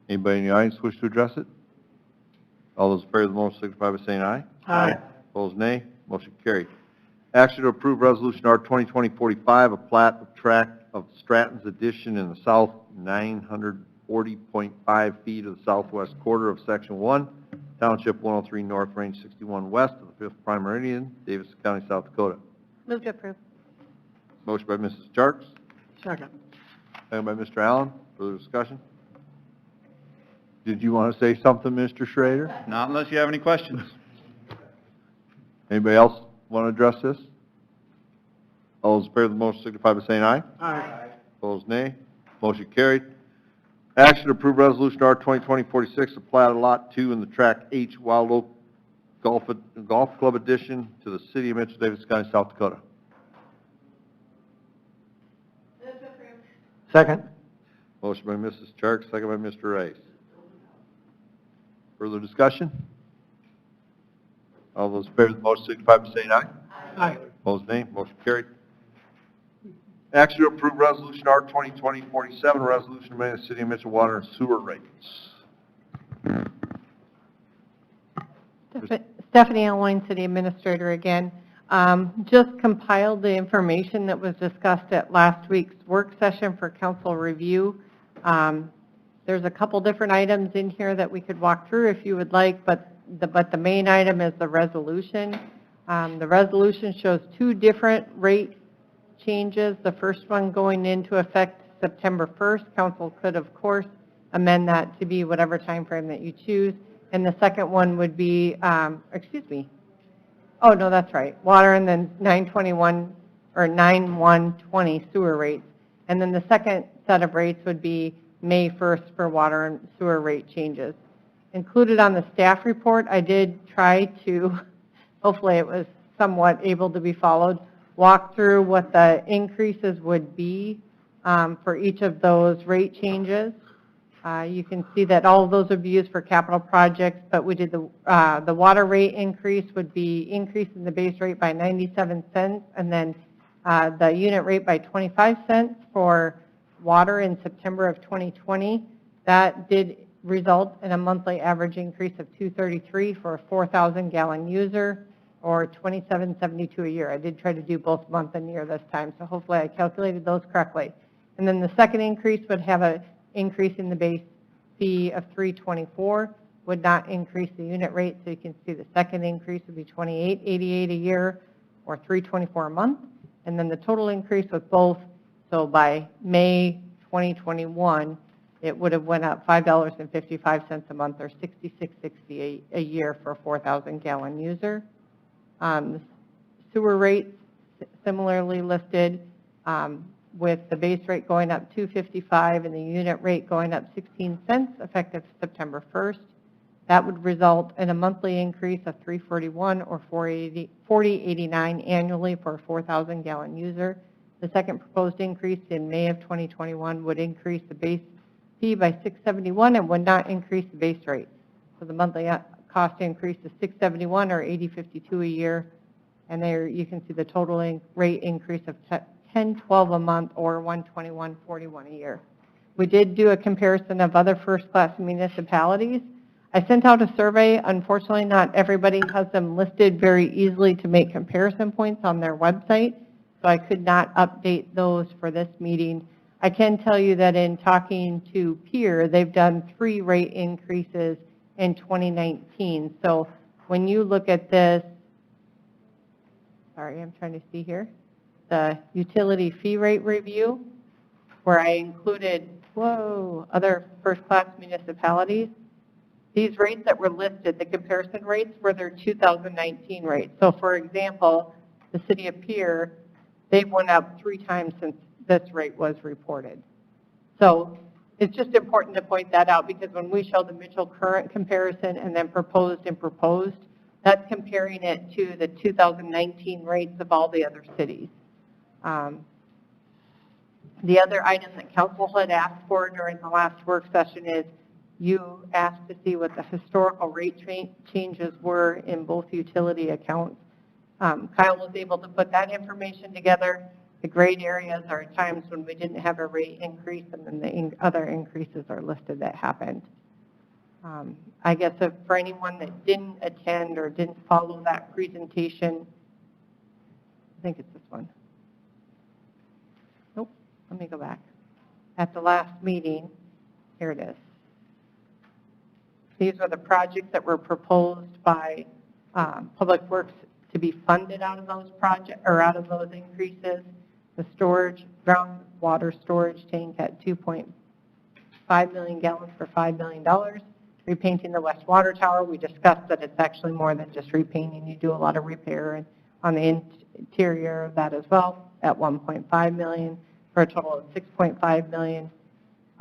Anybody in the audience wish to address it? All those in favor of the motion signify by saying aye. Aye. Opposed, nay. Motion carried. Action to approve Resolution R 2020-45, a plat of tract of Stratton's Addition in the south 940.5 feet of the southwest quarter of Section 1, Township 103 North, Range 61 west of the 5th Prime Meridian, Davidson County, South Dakota. Move to approve. Motion by Mrs. Jarks, Second. second by Mr. Allen. Further discussion? Did you want to say something, Mr. Schrader? Not unless you have any questions. Anybody else want to address this? All those in favor of the motion signify by saying aye. Aye. Opposed, nay. Motion carried. Action to approve Resolution R 2020-46, a plat of Lot 2 in the Track H Wild Oak Golf Club Addition to the City of Mitchell, Davidson County, South Dakota. Second. Motion by Mrs. Chark, second by Mr. Rice. Further discussion? All those in favor of the motion signify by saying aye. Aye. Opposed, nay. Motion carried. Action to approve Resolution R 2020-47, resolution amending the City of Mitchell water and sewer rates. Stephanie Elwine, City Administrator again. Just compiled the information that was discussed at last week's work session for council review. There's a couple different items in here that we could walk through if you would like, but the main item is the resolution. The resolution shows two different rate changes. The first one going into effect September 1st. Council could, of course, amend that to be whatever time frame that you choose. And the second one would be, oh, no, that's right, water and then 921 or 9120 sewer rates. And then the second set of rates would be May 1st for water and sewer rate changes. Included on the staff report, I did try to, hopefully it was somewhat able to be followed, walk through what the increases would be for each of those rate changes. You can see that all of those would be used for capital projects, but we did the water rate increase would be increasing the base rate by 97 cents, and then the unit rate by 25 cents for water in September of 2020. That did result in a monthly average increase of $2.33 for a 4,000 gallon user, or $27.72 a year. I did try to do both month and year this time, so hopefully I calculated those correctly. And then the second increase would have an increase in the base fee of $3.24, would not increase the unit rate, so you can see the second increase would be $28.88 a year, or $3.24 a month. And then the total increase with both, so by May 2021, it would have went up $5.55 a month, or $66.68 a year for a 4,000 gallon user. The sewer rates similarly listed, with the base rate going up $2.55 and the unit rate going up 16 cents effective September 1st. That would result in a monthly increase of $3.41 or $40.89 annually for a 4,000 gallon user. The second proposed increase in May of 2021 would increase the base fee by $6.71 and would not increase the base rate. So the monthly cost increase is $6.71 or $80.52 a year, and there you can see the total rate increase of $10.12 a month or $121.41 a year. We did do a comparison of other first-class municipalities. I sent out a survey. Unfortunately, not everybody has them listed very easily to make comparison points on their website, so I could not update those for this meeting. I can tell you that in talking to Pier, they've done 3 rate increases in 2019. So when you look at this, sorry, I'm trying to see here, the utility fee rate review, where I included, other first-class municipalities. These rates that were listed, the comparison rates, were their 2019 rates. So for example, the city of Pier, they've went up 3 times since this rate was reported. So it's just important to point that out, because when we show the Mitchell current comparison and then proposed and proposed, that's comparing it to the 2019 rates of all the other cities. The other item that council had asked for during the last work session is you asked to see what the historical rate changes were in both utility accounts. Kyle was able to put that information together. The grayed areas are times when we didn't have a rate increase, and then the other increases are listed that happened. I guess for anyone that didn't attend or didn't follow that presentation, I think it's this one. Nope, let me go back. At the last meeting, here it is. These are the projects that were proposed by Public Works to be funded out of those projects, or out of those increases. The storage, groundwater storage tank at 2.5 million gallons for $5 million. Repainting the West Water Tower, we discussed that it's actually more than just repainting. You do a lot of repair on the interior of that as well, at 1.5 million, for a total of 6.5 million.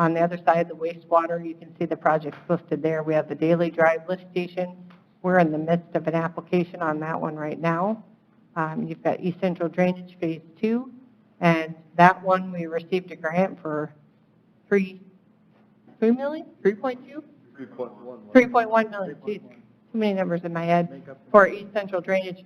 On the other side, the wastewater, you can see the projects listed there. We have the Daily Drive lift station. We're in the midst of an application on that one right now. You've got East Central Drainage Phase 2, And that one, we received a grant for 3 million, 3.2? 3.1 million, geez, too many numbers in my head, for East Central Drainage,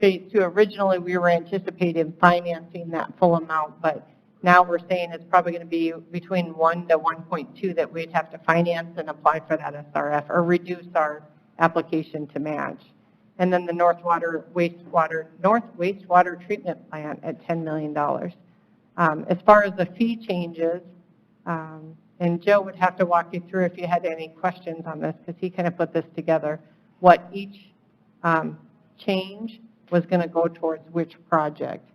Phase 2. Originally, we were anticipating financing that full amount, but now we're saying it's probably going to be between 1 to 1.2 that we'd have to finance and apply for that SRF, or reduce our application to match. And then the North Wastewater Treatment Plant at $10 million. As far as the fee changes, and Joe would have to walk you through if you had any questions on this, because he kind of put this together, what each change was going to go towards which project.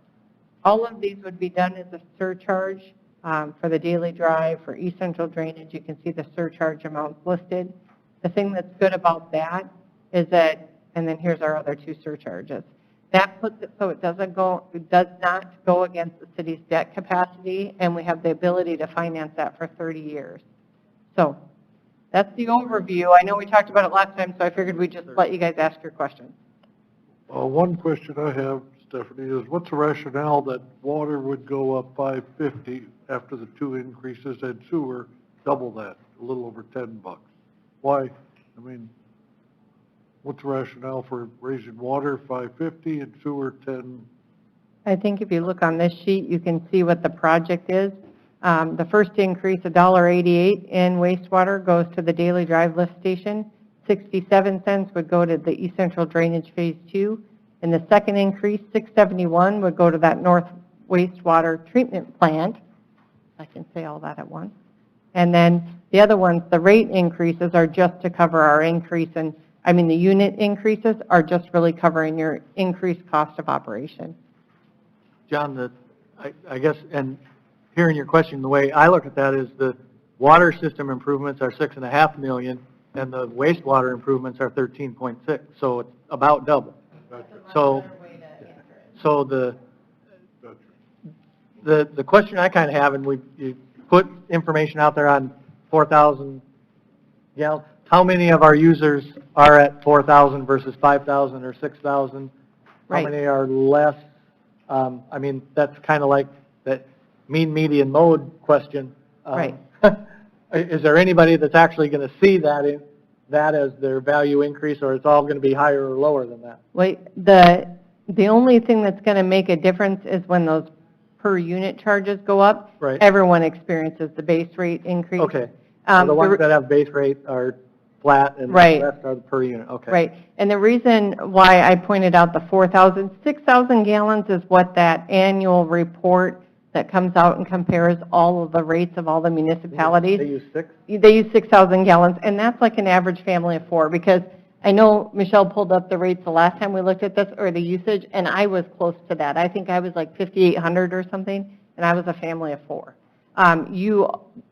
All of these would be done as a surcharge for the daily drive, for East Central Drainage. You can see the surcharge amounts listed. The thing that's good about that is that, and then here's our other 2 surcharges. That puts it so it does not go against the city's debt capacity, and we have the ability to finance that for 30 years. So that's the overview. I know we talked about it last time, so I figured we'd just let you guys ask your questions. One question I have, Stephanie, is what's the rationale that water would go up $5.50 after the 2 increases and sewer double that, a little over $10? Why? I mean, what's the rationale for raising water $5.50 and sewer $10? I think if you look on this sheet, you can see what the project is. The first increase, $1.88 in wastewater, goes to the daily drive lift station. 67 cents would go to the East Central Drainage Phase 2. And the second increase, $6.71, would go to that North Wastewater Treatment Plant. I can say all that at once. And then the other ones, the rate increases are just to cover our increase in, the unit increases are just really covering your increased cost of operation. John, I guess, and hearing your question, the way I look at that is the water system improvements are $6.5 million, and the wastewater improvements are 13.6, so it's about double. So the question I kind of have, and you put information out there on 4,000 gallons. How many of our users are at 4,000 versus 5,000 or 6,000? Right. How many are less? That's kind of like that mean, median, mode question. Right. Is there anybody that's actually going to see that as their value increase, or it's all going to be higher or lower than that? Wait, the only thing that's going to make a difference is when those per unit charges go up. Right. Everyone experiences the base rate increase. Okay. So the ones that have base rate are flat, and right. The rest are the per unit. Okay. Right. And the reason why I pointed out the 4,000, 6,000 gallons is what that annual report that comes out and compares all of the rates of all the municipalities. They use 6? They use 6,000 gallons, and that's like an average family of 4, because I know Michelle pulled up the rates the last time we looked at this, or the usage, and I was close to that. I think I was like 5,800 or something, and I was a family of 4.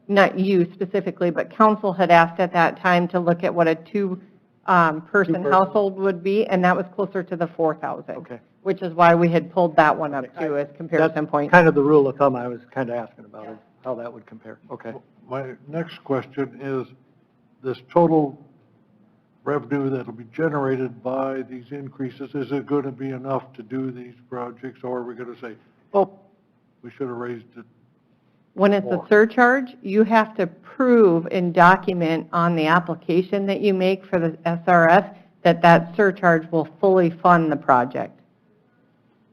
Not you specifically, but council had asked at that time to look at what a two-person household would be, and that was closer to the 4,000. Okay. Which is why we had pulled that one up too as comparison point. Kind of the rule of thumb I was kind of asking about, is how that would compare. Okay. My next question is, this total revenue that'll be generated by these increases, is it going to be enough to do these projects, or are we going to say, oh, we should have raised it? When it's a surcharge, you have to prove and document on the application that you make for the SRF that surcharge will fully fund the project.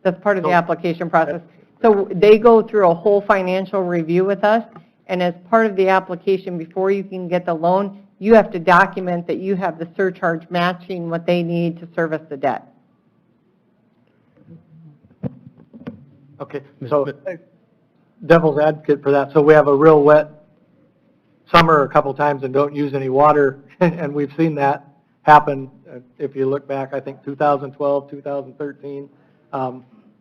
That's part of the application process. So they go through a whole financial review with us, and as part of the application, before you can get the loan, you have to document that you have the surcharge matching what they need to service the debt. Okay, so devil's advocate for that. So we have a real wet summer a couple times and don't use any water, and we've seen that happen. If you look back, I think 2012, 2013,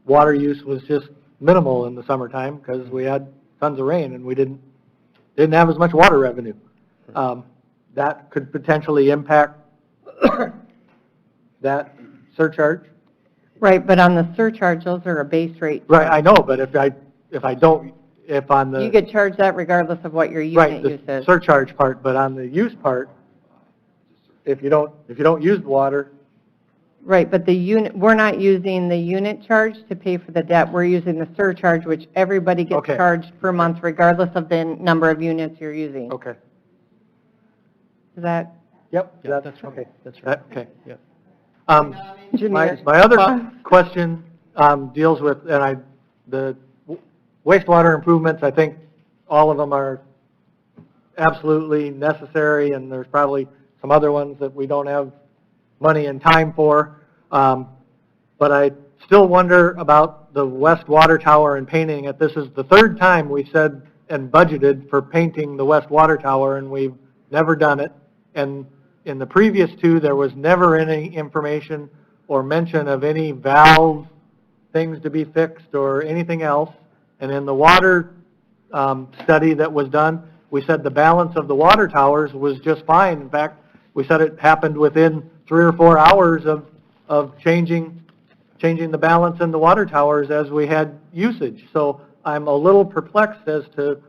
water use was just minimal in the summertime because we had tons of rain and we didn't have as much water revenue. That could potentially impact that surcharge. Right, but on the surcharge, those are a base rate. Right, I know, but if on the... You get charged that regardless of what your unit use is. Right, the surcharge part, but on the use part, if you don't use the water, Right, but the unit, we're not using the unit charge to pay for the debt. We're using the surcharge, which everybody gets Okay. charged per month regardless of the number of units you're using. Okay. Is that? Yep. Yeah, that's right. Okay. That's right. Okay. Yeah. My other question, deals with, the wastewater improvements, I think all of them are absolutely necessary, and there's probably some other ones that we don't have money and time for. But I still wonder about the west water tower and painting it. This is the third time we said and budgeted for painting the west water tower, and we've never done it. And in the previous two, there was never any information or mention of any valve things to be fixed or anything else. And in the water study that was done, we said the balance of the water towers was just fine. In fact, we said it happened within 3 or 4 hours of changing the balance in the water towers as we had usage. So I'm a little perplexed as to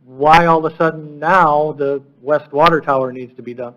why all of a sudden now the west water tower needs to be done.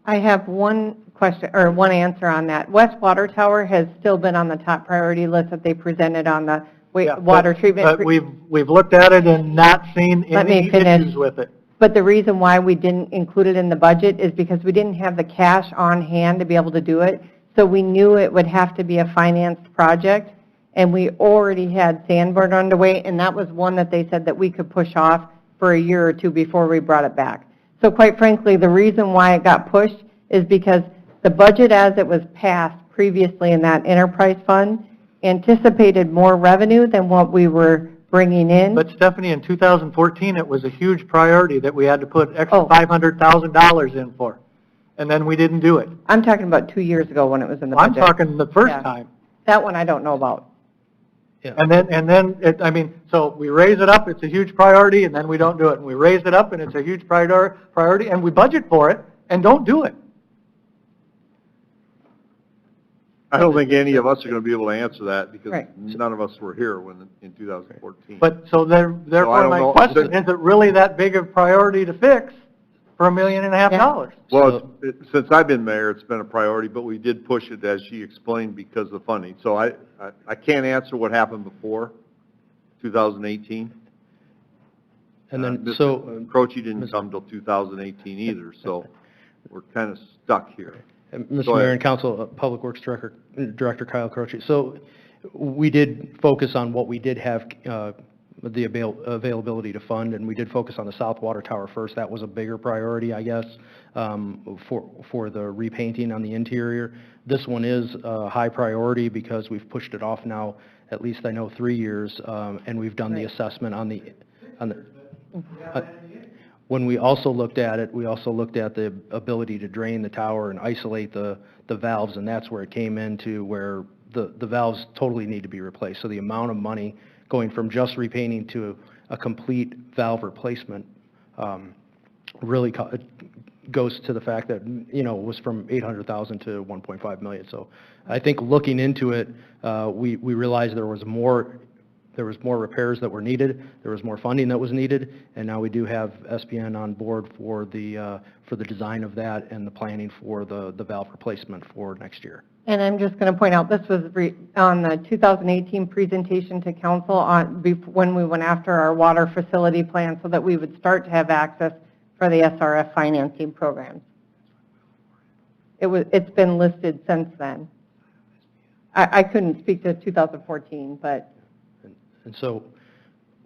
I have one question, or one answer on that. West Water Tower has still been on the top priority list that they presented on the water treatment. But we've looked at it and not seen Let me any finish. issues with it. But the reason why we didn't include it in the budget is because we didn't have the cash on hand to be able to do it. So we knew it would have to be a financed project, and we already had Sanborn underway, and that was one that they said that we could push off for a year or two before we brought it back. So quite frankly, the reason why it got pushed is because the budget as it was passed previously in that enterprise fund anticipated more revenue than what we were bringing in. But Stephanie, in 2014, it was a huge priority that we had to put extra $500,000 in for, and then we didn't do it. I'm talking about 2 years ago when it was in the I'm budget. talking the first Yeah. time. That one I don't know about. And then, so we raise it up, it's a huge priority, and then we don't do it. And we raise it up, and it's a huge priority, and we budget for it, and don't do it. I don't think any of us are going to be able to answer that because Right. none of us were here in 2014. But, so therefore, don't my know. question, is it really that big of a priority to fix for $1.5 million? Well, since I've been mayor, it's been a priority, but we did push it, as she explained, because of the funding. So I can't answer what happened before 2018. And then, Mr. Croce didn't come till 2018 either, so we're kind of stuck here. Mr. Go Mayor ahead. and Council, Public Works Director Kyle Croce. So we did focus on what we did have the availability to fund, and we did focus on the South Water Tower first. That was a bigger priority, I guess, for the repainting on the interior. This one is a high priority because we've pushed it off now, at least I know 3 years, and we've done the assessment on the when we also looked at it, we also looked at the ability to drain the tower and isolate the valves, and that's where it came into where the valves totally need to be replaced. So the amount of money going from just repainting to a complete valve replacement really goes to the fact that, you know, it was from $800,000 to $1.5 million. So I think looking into it, we realized there was more repairs that were needed, there was more funding that was needed, and now we do have SPN on board for the design of that and the planning for the valve replacement for next year. And I'm just going to point out, this was on the 2018 presentation to council when we went after our water facility plan so that we would start to have access for the SRF financing programs. It's been listed since then. I couldn't speak to 2014, but. And so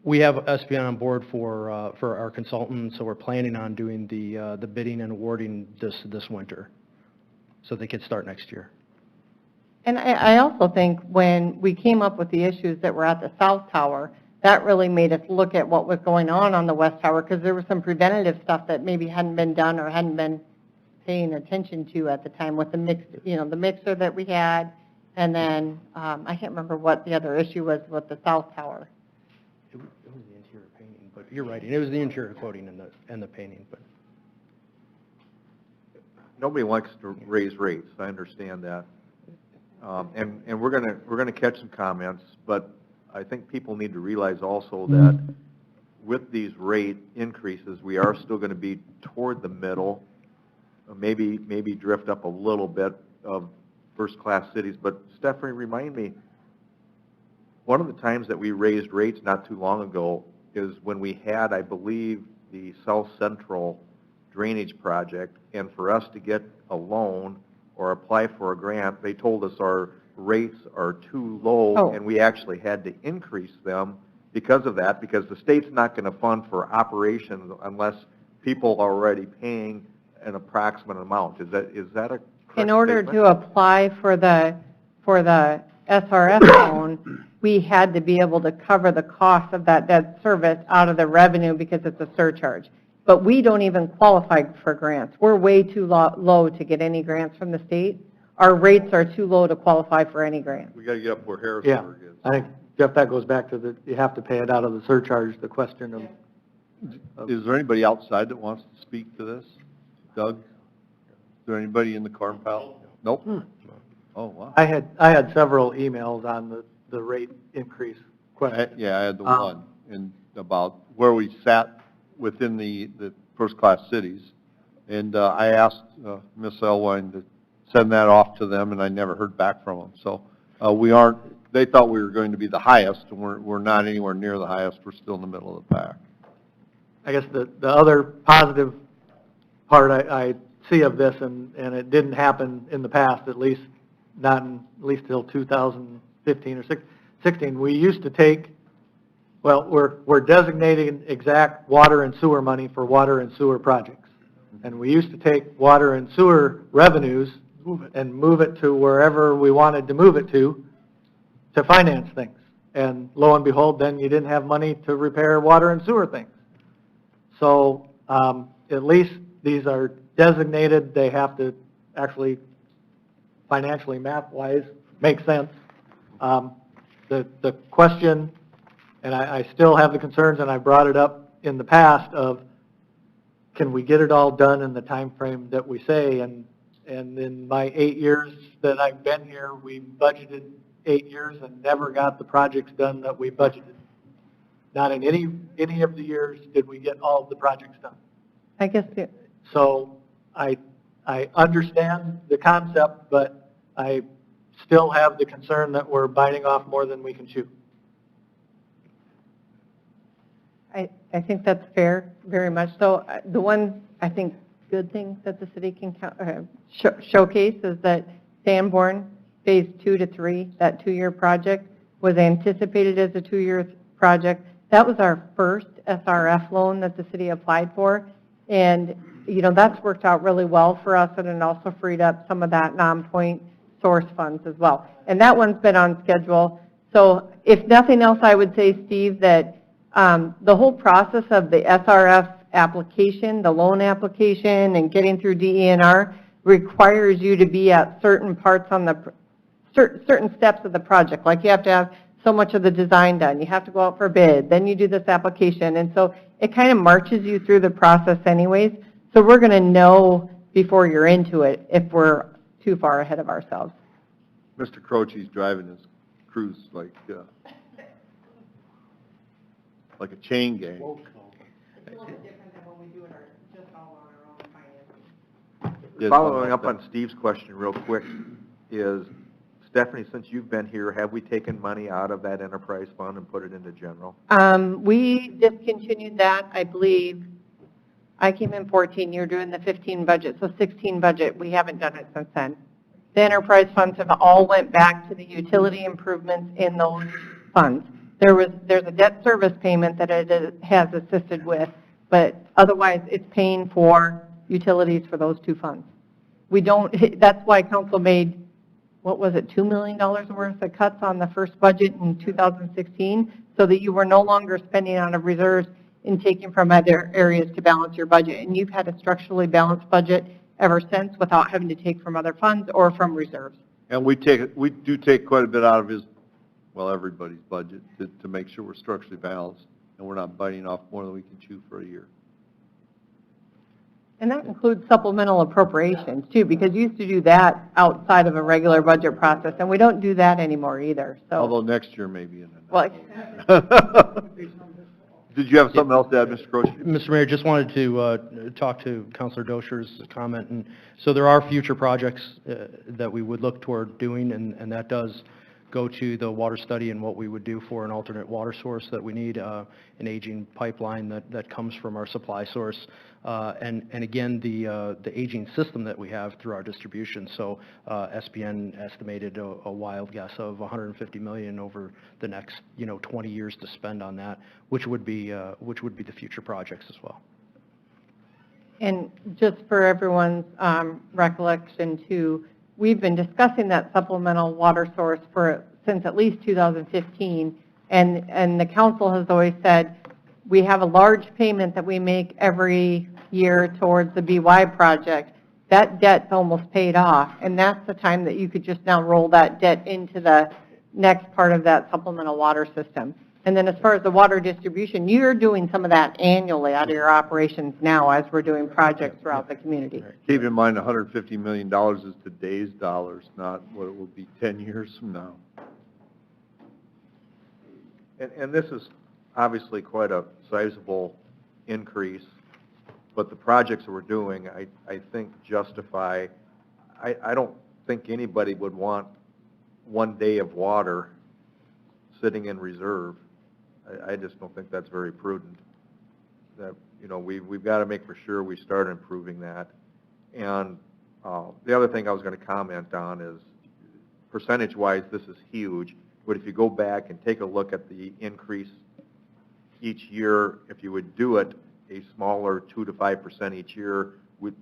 we have SPN on board for our consultants, so we're planning on doing the bidding and awarding this winter, so they could start next year. And I also think when we came up with the issues that were at the South Tower, that really made us look at what was going on the West Tower, because there was some preventative stuff that maybe hadn't been done or hadn't been paying attention to at the time with the mixer that we had. And then, I can't remember what the other issue was with the South Tower. It was the interior painting, but you're right, it was the interior coating and the painting, but. Nobody likes to raise rates, I understand that. And we're gonna catch some comments, but I think people need to realize also that with these rate increases, we are still gonna be toward the middle, maybe drift up a little bit of first-class cities, but Stephanie, remind me, one of the times that we raised rates not too long ago is when we had, I believe, the South Central drainage project, and for us to get a loan or apply for a grant, they told us our rates are too low, Oh. and we actually had to increase them because of that, because the state's not going to fund for operations unless people are already paying an approximate amount. Is that a correct In order statement? to apply for the SRF loan, we had to be able to cover the cost of that debt service out of the revenue because it's a surcharge. But we don't even qualify for grants. We're way too low to get any grants from the state. Our rates are too low to qualify for any grant. We gotta get up where Yeah, Harrisburg is. I think, Jeff, that goes back to you have to pay it out of the surcharge, the question of. Is there anybody outside that wants to speak to this? Doug? Is there anybody in the Corn Pal? Nope? Oh, wow. I had several emails on the rate increase question. Yeah, I had the one, and about where we sat within the first-class cities. And I asked Ms. Elwine to send that off to them, and I never heard back from them. So they thought we were going to be the highest, and we're not anywhere near the highest. We're still in the middle of the pack. I guess the other positive part I see of this, and it didn't happen in the past, at least till 2015 or 16, we used to take, well, we're designating exact water and sewer money for water and sewer projects. And we used to take water and sewer revenues and move it to wherever we wanted to move it to finance things. And lo and behold, then you didn't have money to repair water and sewer things. So at least these are designated, they have to actually financially, math-wise, make sense. The question, and I still have the concerns, and I brought it up in the past, of can we get it all done in the time frame that we say? And in my 8 years that I've been here, we budgeted 8 years and never got the projects done that we budgeted. Not in any of the years did we get all of the projects done. I guess, So I understand the concept, but I still have the concern that we're biting off more than we can chew. I think that's fair, very much so. The one, I think, good thing that the city can showcase is that Sanborn Phase 2 to 3, that 2-year project, was anticipated as a 2-year project. That was our first SRF loan that the city applied for. And, you know, that's worked out really well for us, and it also freed up some of that non-point source funds as well. And that one's been on schedule. So if nothing else, I would say, Steve, that the whole process of the SRF application, the loan application, and getting through DENR requires you to be at certain parts on the, certain steps of the project. Like you have to have so much of the design done. You have to go out for bid. Then you do this application. And so it kind of marches you through the process anyways. So we're going to know before you're into it if we're too far ahead of ourselves. Mr. Croce's driving his cruise like a chain gang. It's a little bit different than when we do it just all on our own finances. Following up on Steve's question real quick is, Stephanie, since you've been here, have we taken money out of that enterprise fund and put it into general? We discontinued that, I believe. I came in 14, you're doing the 15 budget, so 16 budget, we haven't done it since then. The enterprise funds have all went back to the utility improvements in those funds. There's a debt service payment that it has assisted with, but otherwise it's paying for utilities for those two funds. We don't, that's why council made, what was it, $2 million worth of cuts on the first budget in 2016, so that you were no longer spending out of reserves and taking from other areas to balance your budget. And you've had a structurally balanced budget ever since without having to take from other funds or from reserves. And we do take quite a bit out of everybody's budget to make sure we're structurally balanced and we're not biting off more than we can chew for a year. And that includes supplemental appropriations too, because you used to do that outside of a regular budget process, and we don't do that anymore either, so. Although next year maybe in Well, Did you have something else to add, Mr. Croce? Mr. Mayor, just wanted to talk to Councilor Dosher's comment, and so there are future projects that we would look toward doing, and that does go to the water study and what we would do for an alternate water source that we need, an aging pipeline that comes from our supply source, and again, the aging system that we have through our distribution. So SPN estimated a wild guess of $150 million over the next 20 years to spend on that, which would be the future projects as well. And just for everyone's recollection too, we've been discussing that supplemental water source since at least 2015, and the council has always said we have a large payment that we make every year towards the BY project. That debt's almost paid off, and that's the time that you could just now roll that debt into the next part of that supplemental water system. And then as far as the water distribution, you're doing some of that annually out of your operations now as we're doing projects throughout the community. Keep in mind, $150 million is today's dollars, not what it will be 10 years from now. And this is obviously quite a sizable increase, but the projects that we're doing, I think justify, I don't think anybody would want 1 day of water sitting in reserve. I just don't think that's very prudent. That, we've got to make for sure we start improving that. And the other thing I was going to comment on is, percentage-wise, this is huge, but if you go back and take a look at the increase each year, if you would do it a smaller 2 to 5% each year,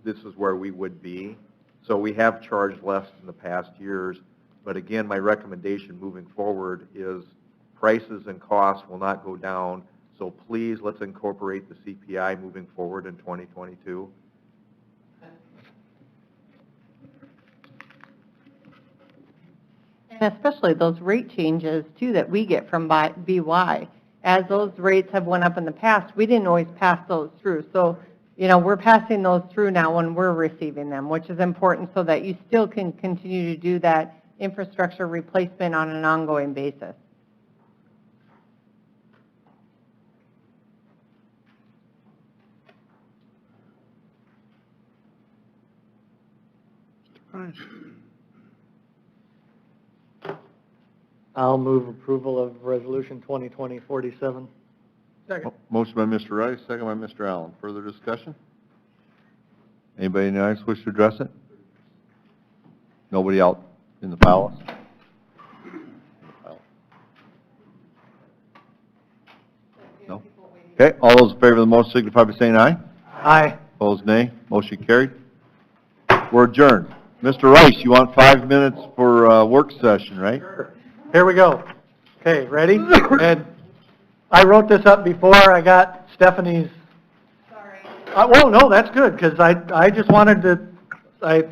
this is where we would be. So we have charged less in the past years, but again, my recommendation moving forward is prices and costs will not go down, so please let's incorporate the CPI moving forward in 2022. And especially those rate changes too that we get from BY. As those rates have went up in the past, we didn't always pass those through. So, we're passing those through now when we're receiving them, which is important so that you still can continue to do that infrastructure replacement on an ongoing basis. I'll move approval of Resolution 2020-47. Second. Motion by Mr. Rice, second by Mr. Allen. Further discussion? Anybody in the audience wish to address it? Nobody out in the palace? No? Okay, all those in favor of the motion signify by saying aye. Aye. Opposed, nay. Motion carried. We're adjourned. Mr. Rice, you want 5 minutes for work session, right? Sure. Here we go. Okay, ready? And I wrote this up before I got Stephanie's. Sorry. Well, no, that's good, because I just wanted to, I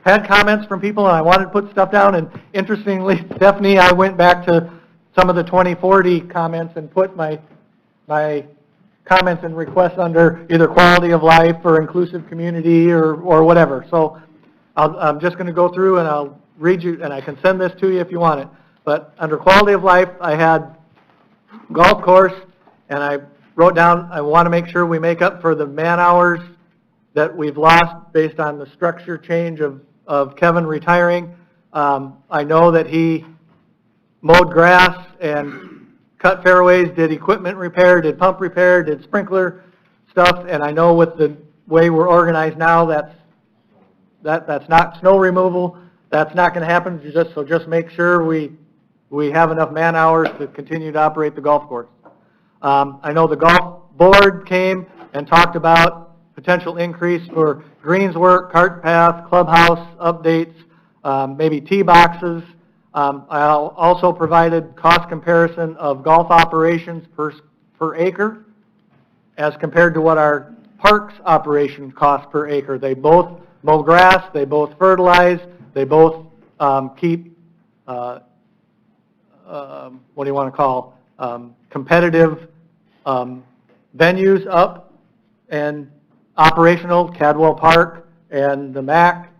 had comments from people, and I wanted to put stuff down, and interestingly, Stephanie, I went back to some of the 2040 comments and put my comments and requests under either quality of life or inclusive community or whatever. So I'm just going to go through and I'll read you, and I can send this to you if you want it. But under quality of life, I had golf course, and I wrote down, I want to make sure we make up for the man hours that we've lost based on the structure change of Kevin retiring. I know that he mowed grass and cut fairways, did equipment repair, did pump repair, did sprinkler stuff, and I know with the way we're organized now, that's not snow removal. That's not going to happen. So just make sure we have enough man hours to continue to operate the golf course. I know the golf board came and talked about potential increase for greens work, cart path, clubhouse updates, maybe tee boxes. I also provided cost comparison of golf operations per acre as compared to what our parks operation costs per acre. They both mow grass, they both fertilize, they both keep, what do you want to call, competitive venues up and operational, Cadwell Park and the MAC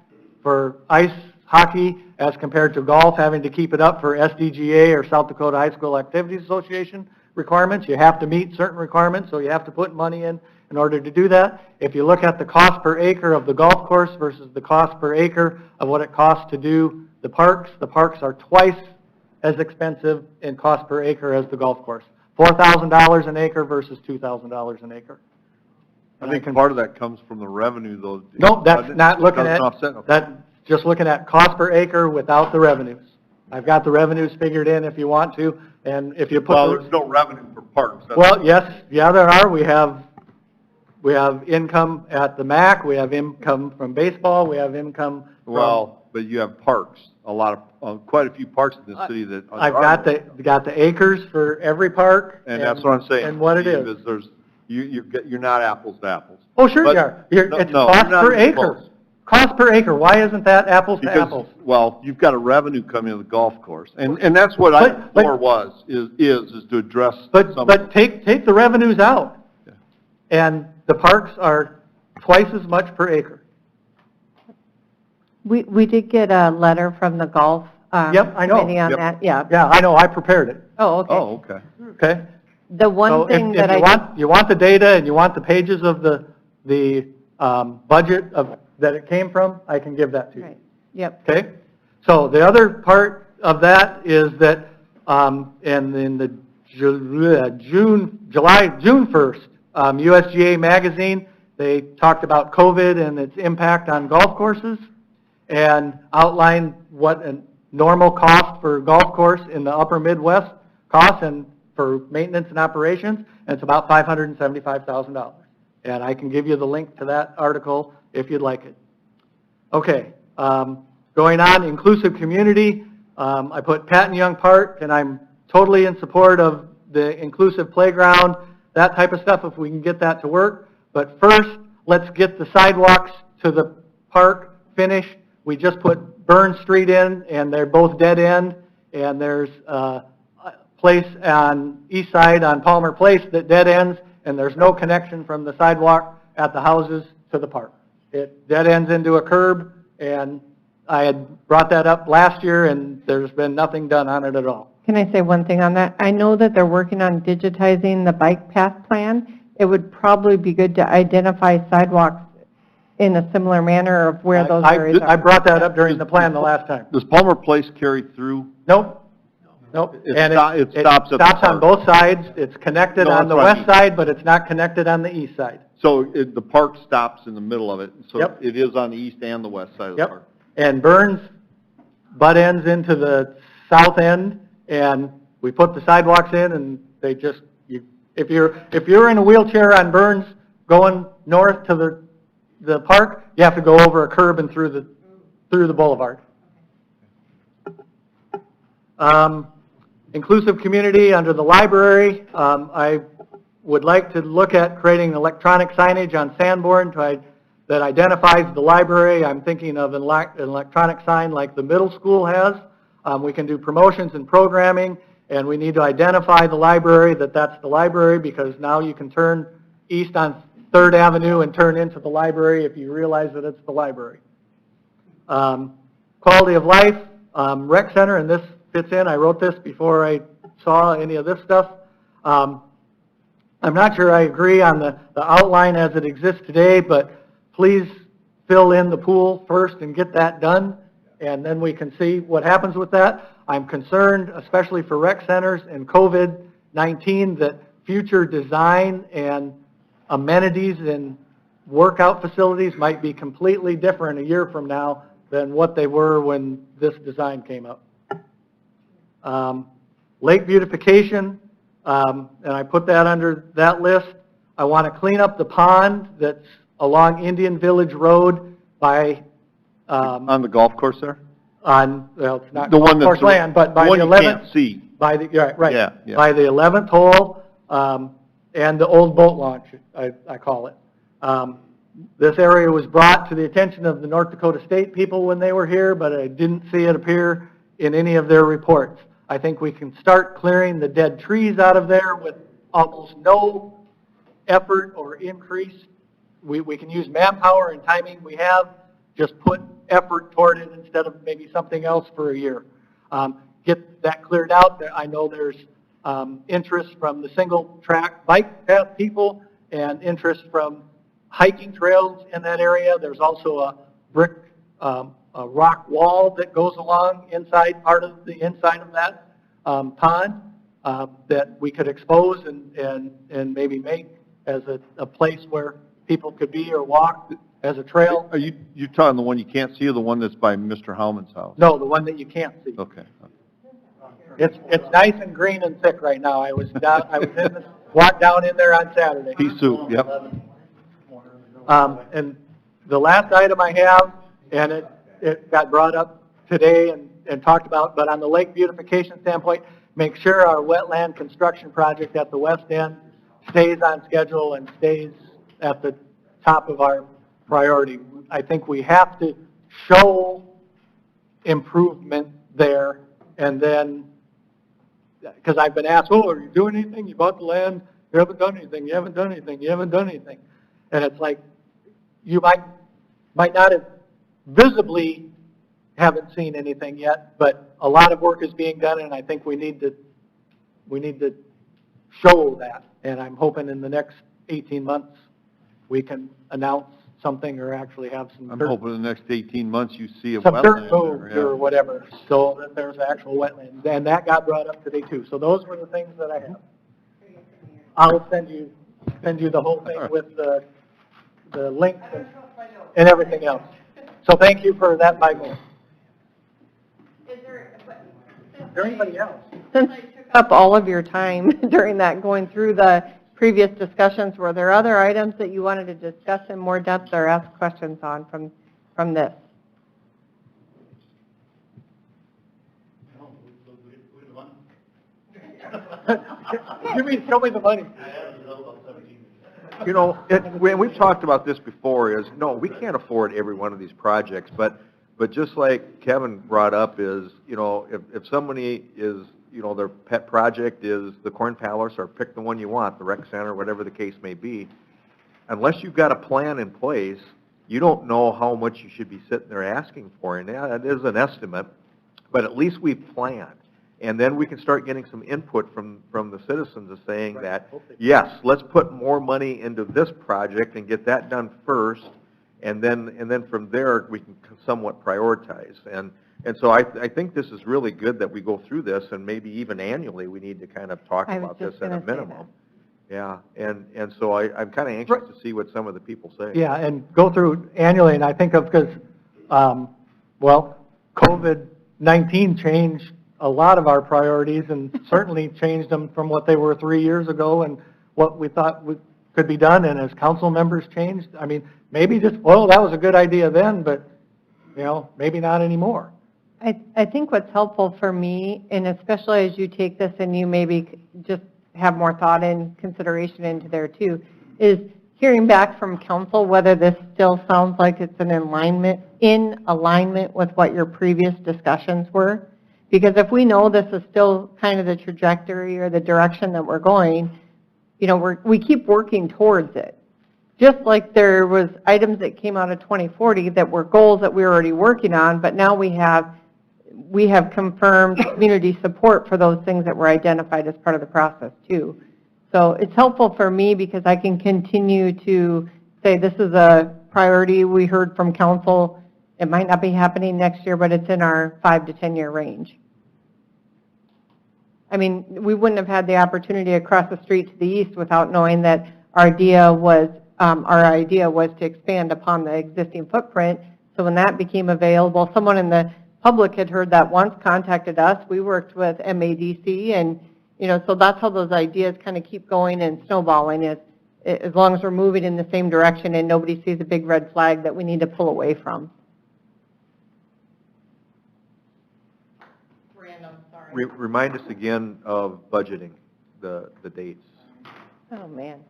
for ice hockey as compared to golf, having to keep it up for SDGA or South Dakota High School Activities Association requirements. You have to meet certain requirements, so you have to put money in order to do that. If you look at the cost per acre of the golf course versus the cost per acre of what it costs to do the parks are twice as expensive in cost per acre as the golf course. $4,000 an acre versus $2,000 an acre. I think part of that comes from the revenue, though. No, that's not looking at, Doesn't offset. that's just looking at cost per acre without the revenues. I've got the revenues figured in if you want to, and if you put. Well, there's no revenue for parks. Well, yes, yeah, there are. We have income at the MAC, we have income from baseball, we have income from. Well, but you have parks, quite a few parks in the city that. I've got the acres for every park. And that's what I'm saying. And what it Steve, is. You're not apples to apples. Oh, sure you But- are. It's no, cost you're not per even acre. close. Cost per acre, why isn't that apples to Because, apples? well, you've got a revenue coming to the golf course, and that's what item 4 is to address some of But take the revenues out. And the parks are twice as much per acre. We did get a letter from the golf Yep, I know. committee on Yep. that, yeah. Yeah, I know, I prepared it. Oh, okay. Oh, okay. Okay? The one So thing if that you want the data and you want the pages of the budget that it came from, I can give that to you. Right, yep. Okay? So the other part of that is that, and in the June 1st, USGA magazine, they talked about COVID and its impact on golf courses and outlined what a normal cost for a golf course in the upper Midwest costs and for maintenance and operations, and it's about $575,000. And I can give you the link to that article if you'd like it. Okay, going on, inclusive community. I put Patton Young Park, and I'm totally in support of the inclusive playground, that type of stuff, if we can get that to work. But first, let's get the sidewalks to the park finished. We just put Burn Street in, and they're both dead end, and there's a place on east side on Palmer Place that dead ends, and there's no connection from the sidewalk at the houses to the park. It dead ends into a curb, and I had brought that up last year, and there's been nothing done on it at all. Can I say one thing on that? I know that they're working on digitizing the bike path plan. It would probably be good to identify sidewalks in a similar manner of where those areas are. I brought that up during the plan the last time. Does Palmer Place carry through? Nope. Nope. And It stops at the stops on park. both sides. It's connected No, on the that's what I west mean. side, but it's not connected on the east side. So the park stops in the middle of it, so Yep. it is on the east and the west side of the Yep. park. And Burns butt ends into the south end, and we put the sidewalks in, and they just, if you're in a wheelchair on Burns going north to the park, you have to go over a curb and through the boulevard. Inclusive community under the library, I would like to look at creating electronic signage on Sanborn that identifies the library. I'm thinking of an electronic sign like the middle school has. We can do promotions and programming, and we need to identify the library, that's the library, because now you can turn east on 3rd Avenue and turn into the library if you realize that it's the library. Quality of life, rec center, and this fits in. I wrote this before I saw any of this stuff. I'm not sure I agree on the outline as it exists today, but please fill in the pool first and get that done, and then we can see what happens with that. I'm concerned, especially for rec centers and COVID-19, that future design and amenities and workout facilities might be completely different a year from now than what they were when this design came up. Lake beautification, and I put that under that list. I want to clean up the pond that's along Indian Village Road by... on the golf course there? Well, it's not The one golf course that's land, but by the the one you 11th... can't see. By the, right. Yeah, yeah. By the 11th hole, and the old boat launch, I call it. This area was brought to the attention of the North Dakota State people when they were here, but I didn't see it appear in any of their reports. I think we can start clearing the dead trees out of there with almost no effort or increase. We can use manpower and timing we have, just put effort toward it instead of maybe something else for a year. Get that cleared out. I know there's interest from the single track bike path people and interest from hiking trails in that area. There's also a brick, a rock wall that goes along inside, part of the inside of that pond that we could expose and maybe make as a place where people could be or walk as a trail. Are you talking the one you can't see or the one that's by Mr. Howman's house? No, the one that you can't see. Okay. It's nice and green and thick right now. I was walked down in there on Saturday. Pea soup, yep. And the last item I have, and it got brought up today and talked about, but on the lake beautification standpoint, make sure our wetland construction project at the west end stays on schedule and stays at the top of our priority. I think we have to show improvement there, and then, because I've been asked, oh, are you doing anything? You bought the land, you haven't done anything, you haven't done anything, you haven't done anything. And it's like, you might not have visibly haven't seen anything yet, but a lot of work is being done, and I think we need to show that. And I'm hoping in the next 18 months we can announce something or actually have some I'm dirt, hoping in the next 18 months you see a some dirt wetland moved there, yeah. or whatever, so that there's actual wetlands. And that got brought up today too. So those were the things that I have. I'll send you the whole thing with the links and everything else. So thank you for that 5 minutes. Is there anybody else? Since I took up all of your time during that, going through the previous discussions, were there other items that you wanted to discuss in more depth or ask questions on from this? You mean show me the money? You know, we've talked about this before, is, no, we can't afford every one of these projects, but just like Kevin brought up is, you know, if somebody is, you know, their pet project is the Corn Palace, or pick the one you want, the rec center, whatever the case may be, unless you've got a plan in place, you don't know how much you should be sitting there asking for. And yeah, that is an estimate, but at least we've planned. And then we can start getting some input from the citizens of saying that, yes, let's put more money into this project and get that done first, and then from there we can somewhat prioritize. And so I think this is really good that we go through this, and maybe even annually we need to kind of talk about this at a minimum. Yeah, and so I'm kind of anxious to see what some of the people say. Yeah, and go through annually, and I think of, because, well, COVID-19 changed a lot of our priorities and certainly changed them from what they were 3 years ago and what we thought could be done. And as council members changed, I mean, maybe just, well, that was a good idea then, but, you know, maybe not anymore. I think what's helpful for me, and especially as you take this and you maybe just have more thought and consideration into there too, is hearing back from council whether this still sounds like it's in alignment with what your previous discussions were. Because if we know this is still kind of the trajectory or the direction that we're going, you know, we keep working towards it. Just like there was items that came out of 2040 that were goals that we were already working on, but now we have confirmed community support for those things that were identified as part of the process too. So it's helpful for me because I can continue to say this is a priority we heard from council. It might not be happening next year, but it's in our 5 to 10 year range. I mean, we wouldn't have had the opportunity across the street to the east without knowing that our idea was to expand upon the existing footprint. So when that became available, someone in the public had heard that once, contacted us. We worked with MADC, and you know, so that's how those ideas kind of keep going and snowballing. Is as long as we're moving in the same direction and nobody sees a big red flag that we need to pull away from. Remind us again of budgeting, the dates. Oh, man.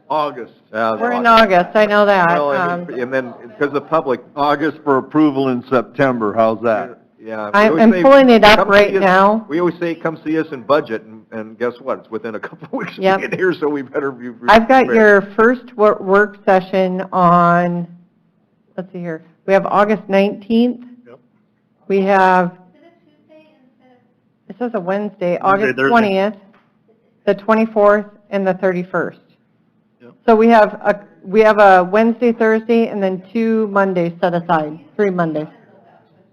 August. We're in August, I know that. Well, and then, because the public, August for approval in September, how's that? yeah. I'm pulling it up right now. We always say, come see us in budget, and guess what? It's within a couple of weeks of Yep. being here, so we better be I've got prepared. your first work session on, let's see here, we have August 19th. Yep. We have, says a Wednesday, August Thursday. 20th, the 24th, and the 31st. Yep. So we have a Wednesday, Thursday, and then 2 Mondays set aside, 3 Mondays.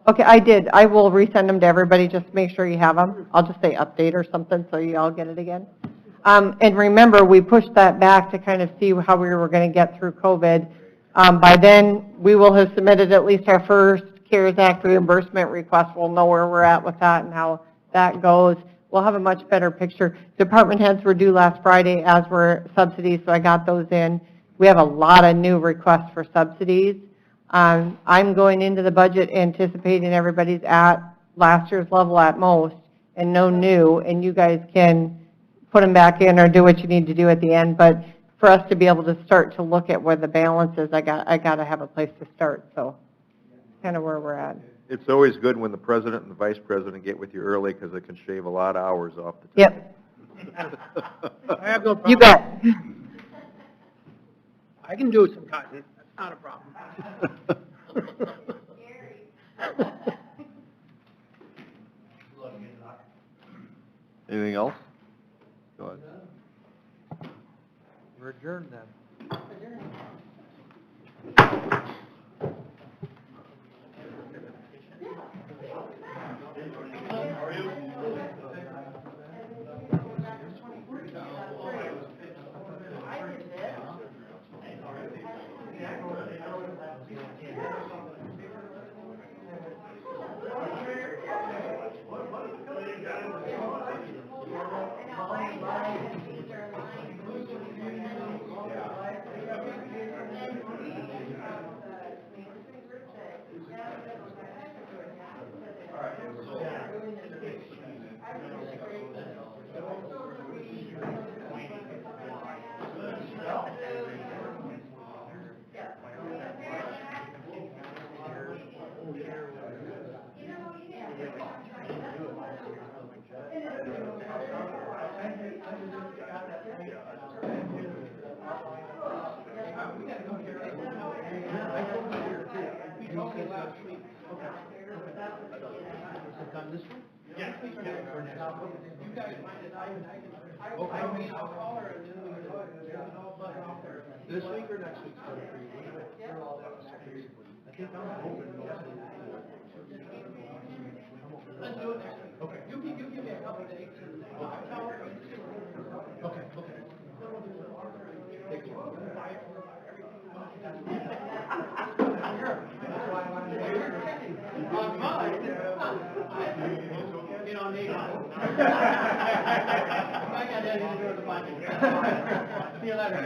Okay, I did. I will resend them to everybody, just make sure you have them. I'll just say update or something, so you all get it again. And remember, we pushed that back to kind of see how we were going to get through COVID. By then, we will have submitted at least our first CARES Act reimbursement request. We'll know where we're at with that and how that goes. We'll have a much better picture. Department heads were due last Friday, as were subsidies, so I got those in. We have a lot of new requests for subsidies. I'm going into the budget anticipating everybody's at last year's level at most, and no new, and you guys can put them back in or do what you need to do at the end. But for us to be able to start to look at where the balance is, I got to have a place to start. So kind of where we're at. It's always good when the president and the vice president get with you early, because it can shave a lot of hours off the time. Yep. I have no problem. You bet. I can do some cutting, that's not a problem. Anything else? Go ahead. We're adjourned then. This week or next week? I think I'm hoping. Let's do it next week. Okay. You give me a couple of dates. Okay, okay. You don't need one. I got nothing to do with the budget. See you later.